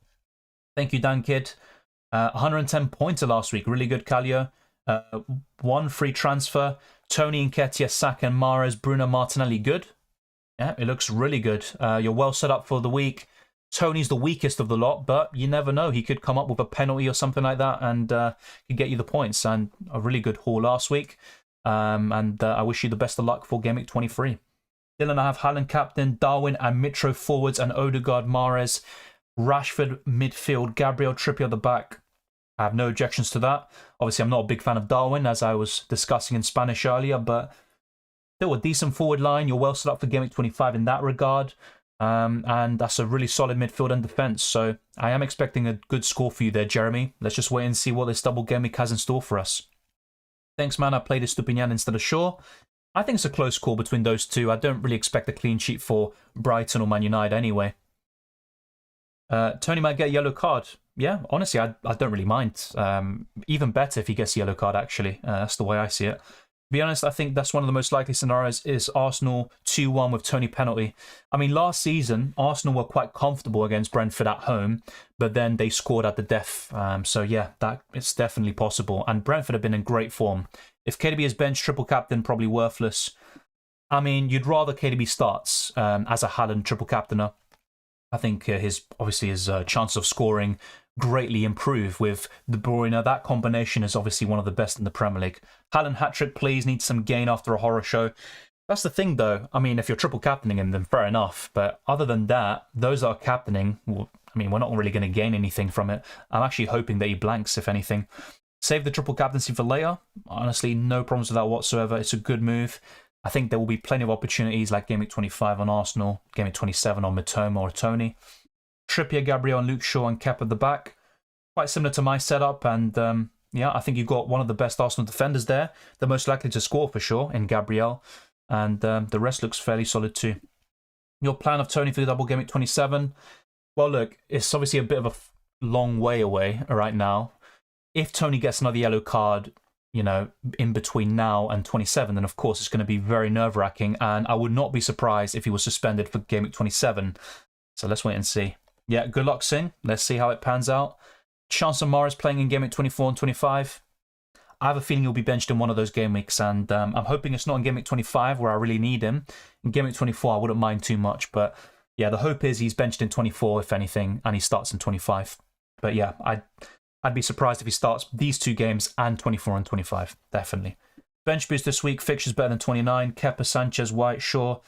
Thank you, Dan Kid. 110 points last week. Really good, Calio. One free transfer. Tony Nketiah, Saka and Mahrez, Bruno Martinelli, good. Yeah, it looks really good. You're well set up for the week. Tony's the weakest of the lot, but you never know. He could come up with a penalty or something like that and could get you the points. And a really good haul last week. And I wish you the best of luck for Game Week 23. Dylan, I have Haaland captain, Darwin and Mitro forwards, and Odegaard, Mahrez, Rashford midfield, Gabriel, Trippier at the back. I have no objections to that. Obviously, I'm not a big fan of Darwin, as I was discussing in Spanish earlier, but still a decent forward line. You're well set up for Game Week 25 in that regard. And that's a really solid midfield and defence. So I am expecting a good score for you there, Jeremy. Let's just wait and see what this double game week has in store for us. Thanks, man. I played Estupinian instead of Shaw. I think it's a close call between those two. I don't really expect a clean sheet for Brighton or Man United anyway. Tony might get a yellow card. Yeah, honestly, I don't really mind. Even better if he gets a yellow card, actually. That's the way I see it. To be honest, I think that's one of the most likely scenarios is Arsenal 2-1 with Tony penalty. I mean, last season, Arsenal were quite comfortable against Brentford at home, but then they scored at the death. So yeah, it's definitely possible. And Brentford have been in great form. If KDB is bench, triple captain, probably worthless. I mean, you'd rather KDB starts as a Haaland triple captainer. I think his chance of scoring greatly improve with De Bruyne. That combination is obviously one of the best in the Premier League. Haaland hat-trick, please, needs some gain after a horror show. That's the thing, though. I mean, if you're triple captaining him, then fair enough. But other than that, those that are captaining, well, I mean, we're not really going to gain anything from it. I'm actually hoping that he blanks, if anything. Save the triple captaincy for later. Honestly, no problems with that whatsoever. It's a good move. I think there will be plenty of opportunities like Game Week 25 on Arsenal, Game Week 27 on Mitoma or Tony. Trippier, Gabriel, and Luke Shaw and Kepa at the back. Quite similar to my setup, and yeah, I think you've got one of the best Arsenal defenders there. They're most likely to score for sure in Gabriel, and the rest looks fairly solid too. Your plan of Tony for the double game at 27? Well, look, it's obviously a bit of a long way away right now. If Tony gets another yellow card, you know, in between now and 27, then of course it's going to be very nerve-wracking, and I would not be surprised if he was suspended for game week 27. So let's wait and see. Yeah, good luck, Singh. Let's see how it pans out. Chance of Mahrez playing in game week 24 and 25. I have a feeling he'll be benched in one of those game weeks, and I'm hoping it's not in game week 25 where I really need him. In game week 24, I wouldn't mind too much, but yeah, the hope is he's benched in 24, if anything, and he starts in 25. But yeah, I'd be surprised if he starts these two games and 24 and 25, definitely. Bench boost this week, fixtures better than 29. Kepa, Sanchez, White, Shaw.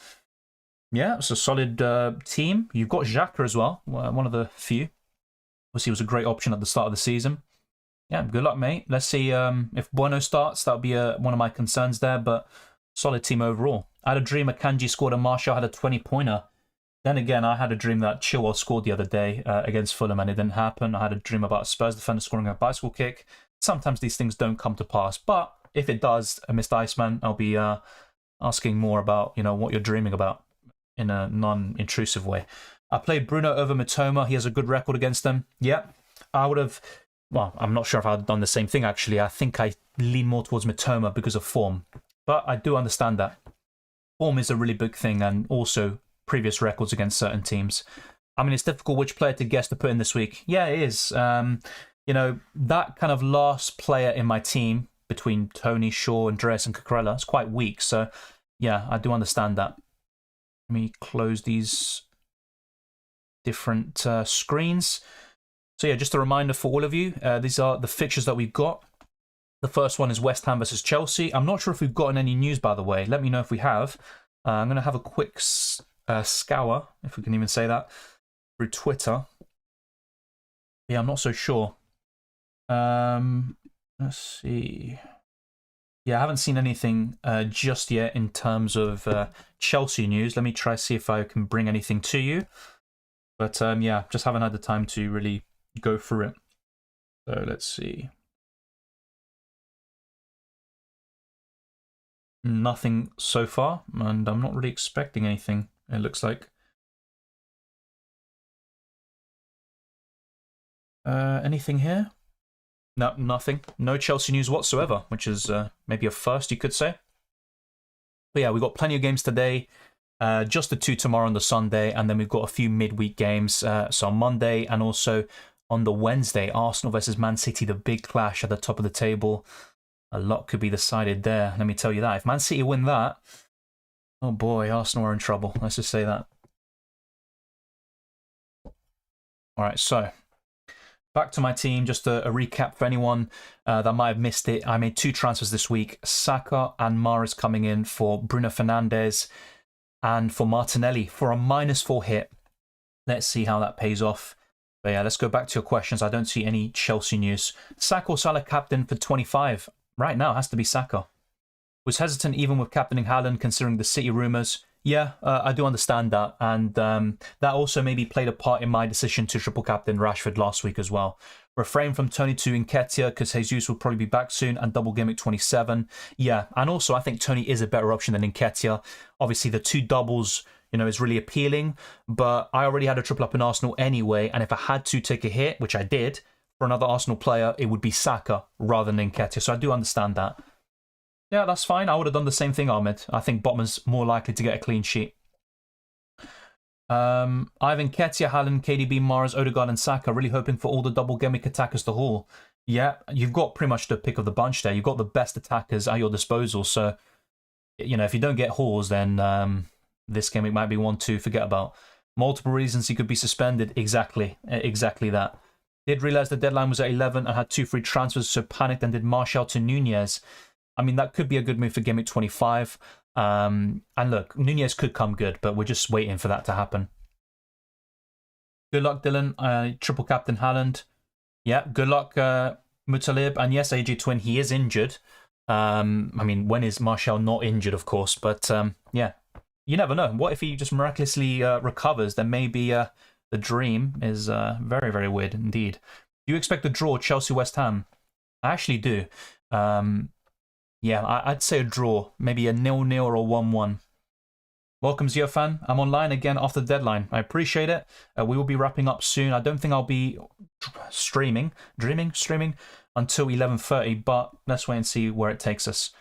Yeah, it's a solid team. You've got Xhaka as well, one of the few. Obviously, it was a great option at the start of the season. Yeah, good luck, mate. Let's see if Bueno starts. That'll be one of my concerns there, but solid team overall. I had a dream Akanji scored and Martial had a 20-pointer. Then again, I had a dream that Chilwell scored the other day against Fulham, and it didn't happen. I had a dream about a Spurs defender scoring a bicycle kick. Sometimes these things don't come to pass, but if it does, Mr. Iceman, I'll be asking more about, you know, what you're dreaming about in a non-intrusive way. I played Bruno over Mitoma. He has a good record against them. Yeah, I would have... Well, I'm not sure if I'd done the same thing, actually. I think I lean more towards Mitoma because of form. But I do understand that. Form is a really big thing, and also previous records against certain teams. I mean, it's difficult which player to guess to put in this week. Yeah, it is. You know, that kind of last player in my team between Tony, Shaw, Andreas, and Cucurella is quite weak. So, yeah, I do understand that. Let me close these different screens. So, yeah, just a reminder for all of you, these are the fixtures that we've got. The first one is West Ham versus Chelsea. I'm not sure if we've gotten any news, by the way. Let me know if we have. I'm going to have a quick scour, if we can even say that, through Twitter. Yeah, I'm not so sure. Let's see. Yeah, I haven't seen anything just yet in terms of Chelsea news. Let me try see if I can bring anything to you. But yeah, just haven't had the time to really go through it. So let's see. Nothing so far, and I'm not really expecting anything, it looks like. Anything here? No, nothing. No Chelsea news whatsoever, which is maybe a first, you could say. But yeah, we've got plenty of games today. Just the 2 tomorrow on the Sunday, and then we've got a few midweek games. So on Monday and also on the Wednesday, Arsenal versus Man City, the big clash at the top of the table. A lot could be decided there, let me tell you that. If Man City win that, oh boy, Arsenal are in trouble. Let's just say that. All right, so back to my team. Just a recap for anyone that might have missed it. I made 2 transfers this week. Saka and Mahrez coming in for Bruno Fernandes and for Martinelli for a -4 hit. Let's see how that pays off. But yeah, let's go back to your questions. I don't see any Chelsea news. Saka or Salah captain for 25? Right now, it has to be Saka. Was hesitant even with captaining Haaland considering the City rumours. Yeah, I do understand that. And that also maybe played a part in my decision to triple captain Rashford last week as well. Refrain from Tony to Nketiah because Jesus will probably be back soon and Double Gameweek 27. Yeah, and also I think Tony is a better option than Nketiah. Obviously, the 2 doubles, you know, is really appealing. But I already had a triple up in Arsenal anyway. And if I had to take a hit, which I did, for another Arsenal player, it would be Saka rather than Nketiah. So I do understand that. Yeah, that's fine. I would have done the same thing, Ahmed. I think Botman's more likely to get a clean sheet. Ivan Nketiah, Haaland, KDB, Mahrez, Odegaard, and Saka. Really hoping for all the double gameweek attackers to haul. Yeah, you've got pretty much the pick of the bunch there. You've got the best attackers at your disposal. So, you know, if you don't get hauls, then this gameweek might be one to forget about. Multiple reasons he could be suspended. Exactly that. Did realise the deadline was at 11 and had 2 free transfers, so panicked and did Martial to Nunez. I mean, that could be a good move for Gameweek 25. And look, Nunez could come good, but we're just waiting for that to happen. Good luck, Dylan. Triple captain Haaland. Yeah, good luck, Mutalib. And yes, AJ Twin, he is injured. I mean, when is Martial not injured, of course? But yeah, you never know. What if he just miraculously recovers? Then maybe the dream is very, very weird indeed. Do you expect a draw, Chelsea-West Ham? I actually do. Yeah, I'd say a draw. Maybe a 0-0 or a 1-1. Welcome, Ziofan. I'm online again after the deadline. I appreciate it. We will be wrapping up soon. I don't think I'll be streaming until 11:30, but let's wait and see where it takes us.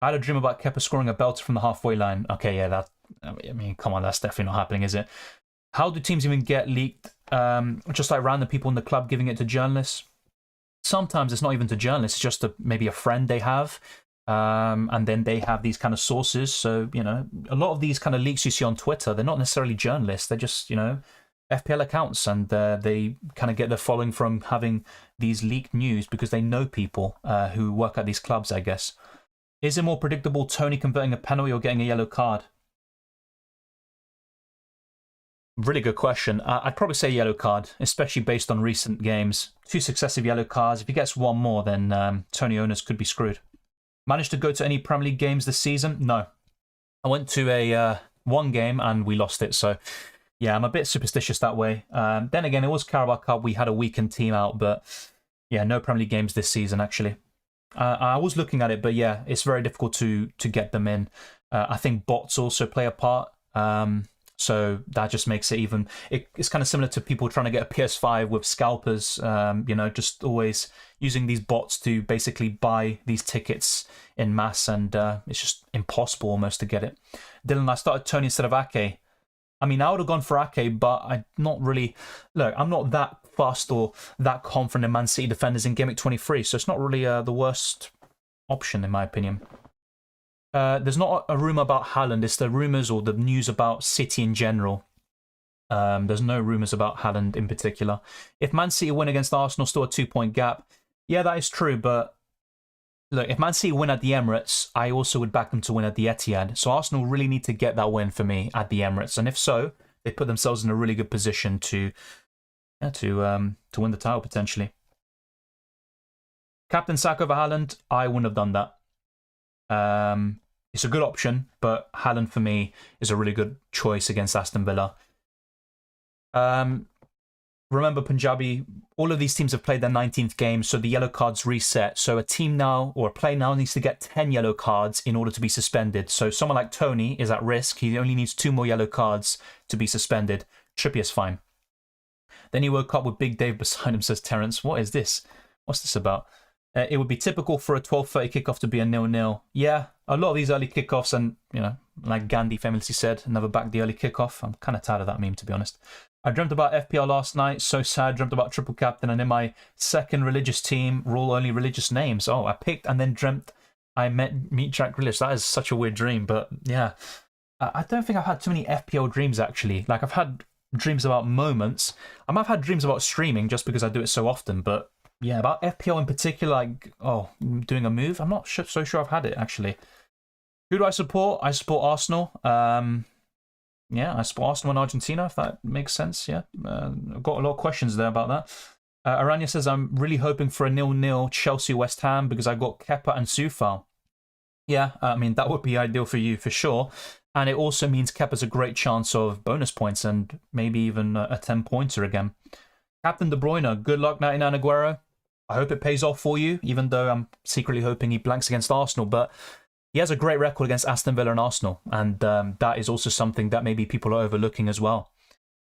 I had a dream about Kepa scoring a belter from the halfway line. Okay, yeah, I mean, come on, that's definitely not happening, is it? How do teams even get leaked? Just like random people in the club giving it to journalists? Sometimes it's not even to journalists, it's just maybe a friend they have. And then they have these kind of sources. So, you know, a lot of these kind of leaks you see on Twitter, they're not necessarily journalists. They're just, you know, FPL accounts. And they kind of get their following from having these leaked news because they know people who work at these clubs, I guess. Is it more predictable Tony converting a penalty or getting a yellow card? Really good question. I'd probably say yellow card, especially based on recent games. 2 successive yellow cards. If he gets 1 more, then Tony owners could be screwed. Managed to go to any Premier League games this season? No. I went to a 1 game and we lost it. So, yeah, I'm a bit superstitious that way. Then again, it was Carabao Cup. We had a weakened team out. But, yeah, no Premier League games this season, actually. I was looking at it, but, yeah, it's very difficult to get them in. I think bots also play a part. So that just makes it even... It's kind of similar to people trying to get a PS5 with scalpers, you know, just always using these bots to basically buy these tickets in mass, and it's just impossible almost to get it. Dylan, I started Tony instead of Ake. I mean, I would have gone for Ake, but I'm not really... Look, I'm not that fast or that confident in Man City defenders in Game Week 23, so it's not really the worst option, in my opinion. There's not a rumour about Haaland. It's the rumours or the news about City in general. There's no rumours about Haaland in particular. If Man City win against Arsenal, still a 2-point gap. Yeah, that is true, but look, if Man City win at the Emirates, I also would back them to win at the Etihad. So Arsenal really need to get that win for me at the Emirates. And if so, they put themselves in a really good position to win the title, potentially. Captain Saka over Haaland, I wouldn't have done that. It's a good option, but Haaland for me is a really good choice against Aston Villa. Remember, Punjabi, all of these teams have played their 19th game, so the yellow cards reset. So a team now, or a player now, needs to get 10 yellow cards in order to be suspended. So someone like Tony is at risk. He only needs 2 more yellow cards to be suspended. Trippier's fine. Then he woke up with Big Dave beside him, says Terence. What is this? What's this about? It would be typical for a 12:30 kickoff to be a 0-0. Yeah, a lot of these early kickoffs, and, you know, like Gandhi famously said, never back the early kickoff. I'm kind of tired of that meme, to be honest. I dreamt about FPL last night. So sad. Dreamt about Triple Captain, and in my second religious team, rule only religious names. Oh, I picked and then dreamt I meet Jack Grealish. That is such a weird dream, but yeah. I don't think I've had too many FPL dreams, actually. Like, I've had dreams about moments. I might have had dreams about streaming just because I do it so often, but yeah, about FPL in particular, like, oh, doing a move, I'm not so sure I've had it, actually. Who do I support? I support Arsenal. Yeah, I support Arsenal and Argentina, if that makes sense, yeah. I've got a lot of questions there about that. Aranya says, I'm really hoping for a 0-0 Chelsea-West Ham because I got Kepa and Soufal. Yeah, I mean, that would be ideal for you, for sure. And it also means Kepa's a great chance of bonus points and maybe even a 10-pointer again. Captain De Bruyne, good luck, 99 Aguero. I hope it pays off for you, even though I'm secretly hoping he blanks against Arsenal. But he has a great record against Aston Villa and Arsenal, and that is also something that maybe people are overlooking as well.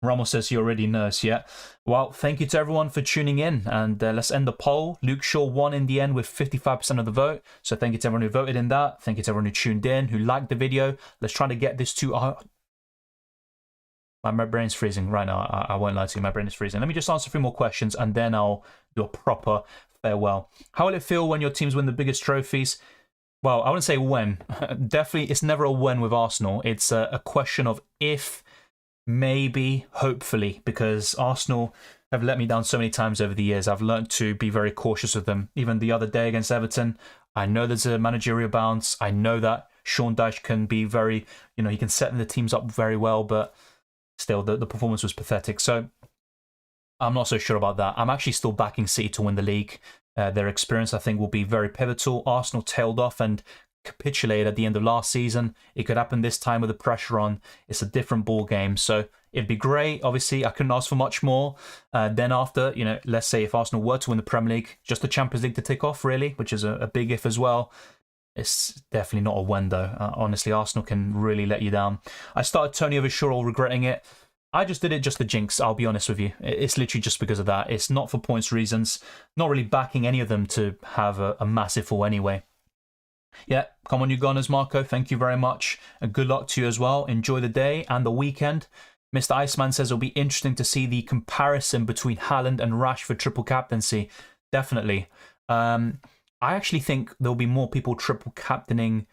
Ramos says he already knows, yeah. Well, thank you to everyone for tuning in, and let's end the poll. Luke Shaw won in the end with 55% of the vote, so thank you to everyone who voted in that. Thank you to everyone who tuned in, who liked the video. Let's try to get this to... My brain's freezing right now. I won't lie to you, my brain is freezing. Let me just answer a few more questions, and then I'll do a proper farewell. How will it feel when your teams win the biggest trophies? Well, I wouldn't say when. Definitely, it's never a when with Arsenal. It's a question of if, maybe, hopefully, because Arsenal have let me down so many times over the years. I've learned to be very cautious of them. Even the other day against Everton, I know there's a managerial bounce. I know that Sean Dyche can be very, you know, he can set the teams up very well, but still, the performance was pathetic. So I'm not so sure about that. I'm actually still backing City to win the league. Their experience, I think, will be very pivotal. Arsenal tailed off and capitulated at the end of last season. It could happen this time with the pressure on. It's a different ball game. So it'd be great. Obviously, I couldn't ask for much more. Then after, you know, let's say if Arsenal were to win the Premier League, just the Champions League to tick off, really, which is a big if as well. It's definitely not a when, though. Honestly, Arsenal can really let you down. I started Tony over Shaw, all regretting it. I just did it just to jinx, I'll be honest with you. It's literally just because of that. It's not for points reasons. Not really backing any of them to have a massive fall anyway. Yeah, come on, you Gunners, Marco. Thank you very much. And good luck to you as well. Enjoy the day and the weekend. Mr. Iceman says it'll be interesting to see the comparison between Haaland and Rashford triple captaincy. Definitely. I actually think there'll be more people triple captaining.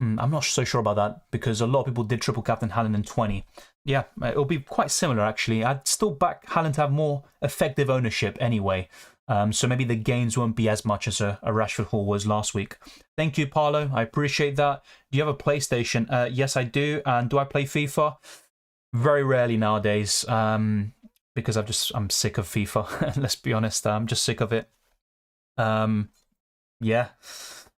I'm not so sure about that because a lot of people did triple captain Haaland in 20. Yeah, it'll be quite similar actually. I'd still back Haaland to have more effective ownership anyway. So maybe the gains won't be as much as a Rashford haul was last week. Thank you, Paolo. I appreciate that. Do you have a PlayStation? Yes, I do. And do I play FIFA? Very rarely nowadays because I'm sick of FIFA. Let's be honest. I'm just sick of it. Yeah.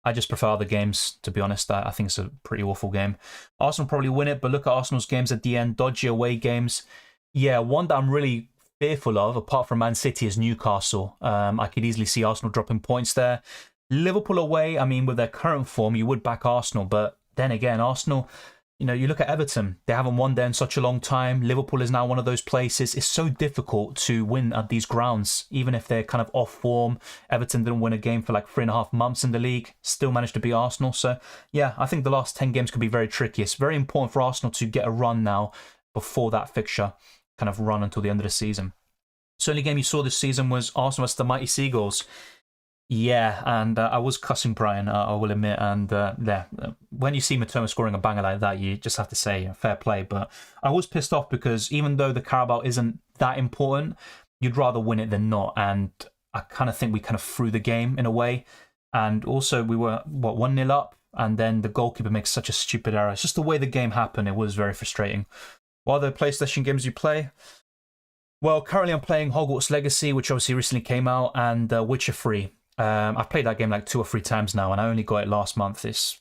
I just prefer other games, to be honest. I think it's a pretty awful game. Arsenal probably win it, but look at Arsenal's games at the end. Dodgy away games. Yeah, one that I'm really fearful of, apart from Man City, is Newcastle. I could easily see Arsenal dropping points there. Liverpool away, I mean, with their current form, you would back Arsenal. But then again, Arsenal, you know, you look at Everton. They haven't won there in such a long time. Liverpool is now one of those places. It's so difficult to win at these grounds, even if they're kind of off form. Everton didn't win a game for like 3.5 months in the league. Still managed to beat Arsenal. So, yeah, I think the last 10 games could be very tricky. It's very important for Arsenal to get a run now before that fixture kind of run until the end of the season. So the only game you saw this season was Arsenal vs the Mighty Seagulls. Yeah, and I was cussing Brian, I will admit. And when you see Matoma scoring a banger like that, you just have to say fair play. But I was pissed off because even though the Carabao isn't that important, you'd rather win it than not. And I kind of think we kind of threw the game in a way. And also we were, 1-0 up? And then the goalkeeper makes such a stupid error. It's just the way the game happened. It was very frustrating. What other PlayStation games you play? Well, currently I'm playing Hogwarts Legacy, which obviously recently came out, and Witcher 3. I've played that game like 2 or 3 times now, and I only got it last month. It's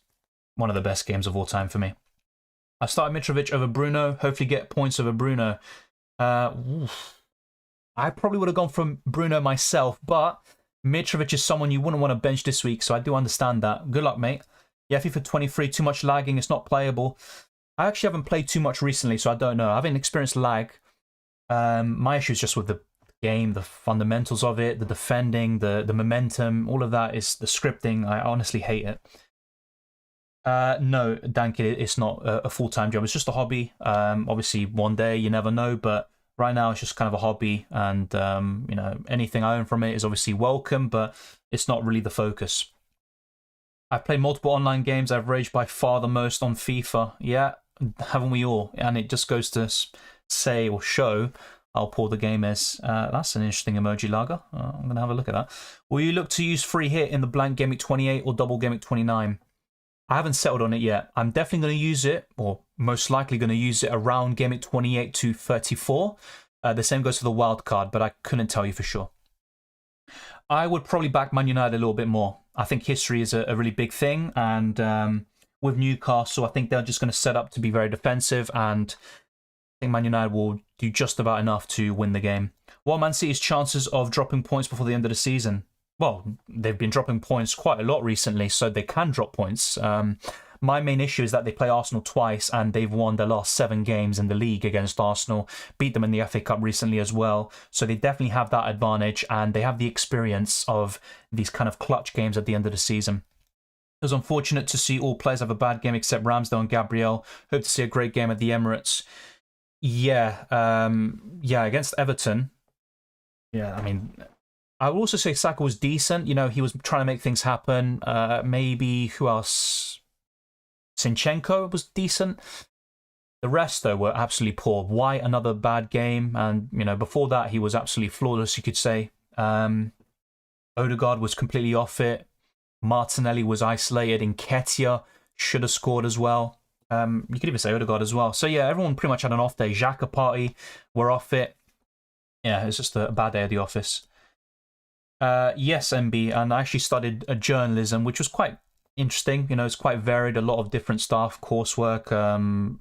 one of the best games of all time for me. I started Mitrovic over Bruno, hopefully get points over Bruno. I probably would have gone from Bruno myself, but Mitrovic is someone you wouldn't want to bench this week, so I do understand that. Good luck, mate. Yeah, FIFA 23, too much lagging, it's not playable. I actually haven't played too much recently, so I don't know. I haven't experienced lag. My issue is just with the game, the fundamentals of it, the defending, the momentum, all of that is the scripting. I honestly hate it. No, Dank, it's not a full-time job. It's just a hobby. Obviously, one day, you never know, but right now it's just kind of a hobby, and you know, anything I earn from it is obviously welcome, but it's not really the focus. I've played multiple online games. I've raged by far the most on FIFA. Yeah, haven't we all? And it just goes to say or show how poor the game is. That's an interesting emoji, Lager. I'm going to have a look at that. Will you look to use free hit in the blank Gameweek 28 or Double Gameweek 29? I haven't settled on it yet. I'm definitely going to use it, or most likely going to use it around Gameweek 28 to 34. The same goes for the wild card, but I couldn't tell you for sure. I would probably back Man United a little bit more. I think history is a really big thing, and with Newcastle, I think they're just going to set up to be very defensive, and I think Man United will do just about enough to win the game. What are Man City's chances of dropping points before the end of the season? Well, they've been dropping points quite a lot recently, so they can drop points. My main issue is that they play Arsenal twice, and they've won their last 7 games in the league against Arsenal, beat them in the FA Cup recently as well. So they definitely have that advantage, and they have the experience of these kind of clutch games at the end of the season. It was unfortunate to see all players have a bad game except Ramsdale and Gabriel. Hope to see a great game at the Emirates. Yeah, against Everton. Yeah, I mean, I would also say Saka was decent. You know, he was trying to make things happen. Maybe, who else? Zinchenko was decent. The rest, though, were absolutely poor. White, another bad game. And, you know, before that, he was absolutely flawless, you could say. Odegaard was completely off it. Martinelli was isolated. Nketiah should have scored as well. You could even say Odegaard as well. So, yeah, everyone pretty much had an off day. Xhaka party were off it. Yeah, it's just a bad day at the office. Yes, MB, and I actually studied journalism, which was quite interesting. You know, it's quite varied, a lot of different stuff, coursework,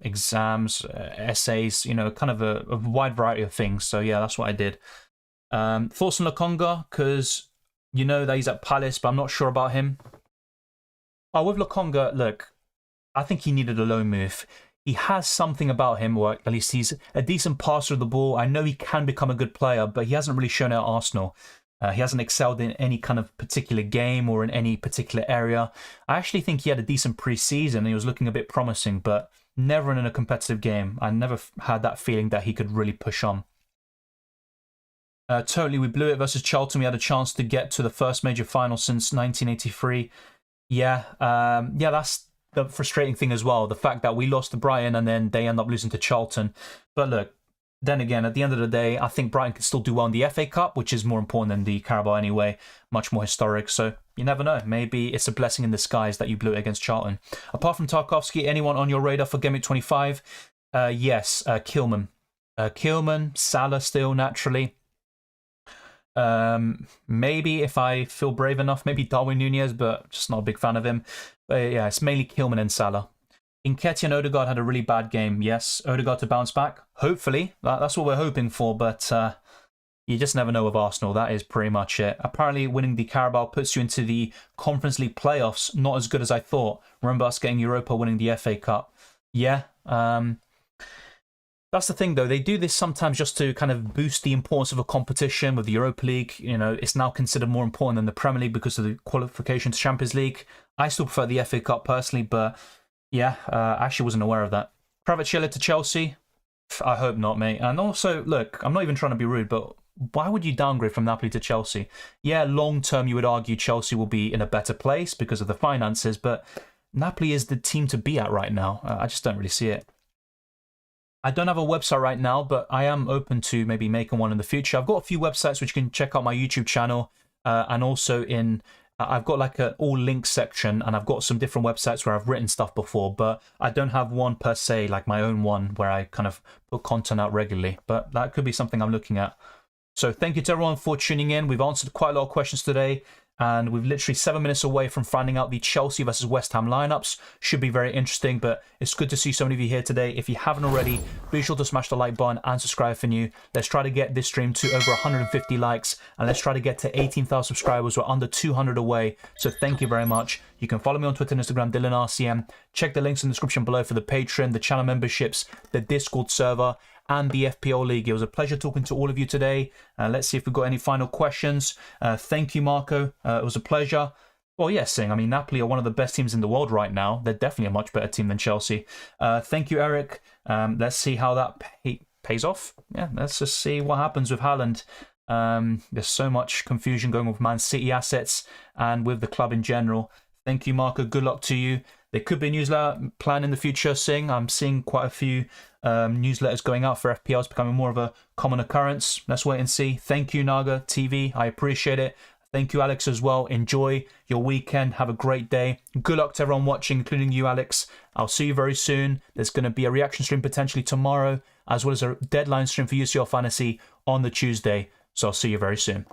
exams, essays, you know, kind of a wide variety of things. So, yeah, that's what I did. Thoughts on Lokonga, because you know that he's at Palace, but I'm not sure about him. Oh, with Lokonga, look, I think he needed a loan move. He has something about him, or at least he's a decent passer of the ball. I know he can become a good player, but he hasn't really shown it at Arsenal. He hasn't excelled in any kind of particular game or in any particular area. I actually think he had a decent pre-season and he was looking a bit promising, but never in a competitive game. I never had that feeling that he could really push on. Totally, we blew it versus Charlton. We had a chance to get to the first major final since 1983. Yeah, that's the frustrating thing as well. The fact that we lost to Brighton and then they end up losing to Charlton. But look, then again, at the end of the day, I think Brighton can still do well in the FA Cup, which is more important than the Carabao anyway, much more historic. So you never know. Maybe it's a blessing in disguise that you blew it against Charlton. Apart from Tarkovsky, anyone on your radar for Gameweek 25? Yes, Kilman. Kilman, Salah still, naturally. Maybe if I feel brave enough, maybe Darwin Nunez, but just not a big fan of him. But yeah, it's mainly Kilman and Salah. Nketiah and Odegaard had a really bad game. Yes, Odegaard to bounce back. Hopefully. That's what we're hoping for, but you just never know with Arsenal. That is pretty much it. Apparently, winning the Carabao puts you into the Conference League playoffs. Not as good as I thought. Remember us getting Europa, winning the FA Cup. Yeah. That's the thing, though. They do this sometimes just to kind of boost the importance of a competition with the Europa League. You know, it's now considered more important than the Premier League because of the qualification to Champions League. I still prefer the FA Cup personally, but yeah, I actually wasn't aware of that. Kvaratskhelia to Chelsea. I hope not, mate. And also, look, I'm not even trying to be rude, but why would you downgrade from Napoli to Chelsea? Yeah, long term, you would argue Chelsea will be in a better place because of the finances, but Napoli is the team to be at right now. I just don't really see it. I don't have a website right now, but I am open to maybe making one in the future. I've got a few websites which you can check out my YouTube channel, and also I've got like an all links section, and I've got some different websites where I've written stuff before, but I don't have one per se, like my own one where I kind of put content out regularly, but that could be something I'm looking at. So thank you to everyone for tuning in. We've answered quite a lot of questions today, and we've literally 7 minutes away from finding out the Chelsea versus West Ham lineups. Should be very interesting, but it's good to see so many of you here today. If you haven't already, be sure to smash the like button and subscribe if you're new. Let's try to get this stream to over 150 likes, and let's try to get to 18,000 subscribers. We're under 200 away, so thank you very much. You can follow me on Twitter and Instagram, DylanRCM. Check the links in the description below for the Patreon, the channel memberships, the Discord server, and the FPL League. It was a pleasure talking to all of you today. Let's see if we've got any final questions. Thank you, Marco. It was a pleasure. Well, yes, I mean, Napoli are one of the best teams in the world right now. They're definitely a much better team than Chelsea. Thank you, Eric. Let's see how that pays off. Yeah, let's just see what happens with Haaland. There's so much confusion going with Man City assets and with the club in general. Thank you, Marco. Good luck to you. There could be a newsletter plan in the future. I'm seeing quite a few newsletters going out for FPL. It's becoming more of a common occurrence. Let's wait and see. Thank you, Naga TV. I appreciate it. Thank you, Alex, as well. Enjoy your weekend. Have a great day. Good luck to everyone watching, including you, Alex. I'll see you very soon. There's going to be a reaction stream potentially tomorrow, as well as a deadline stream for UCL Fantasy on the Tuesday. So I'll see you very soon.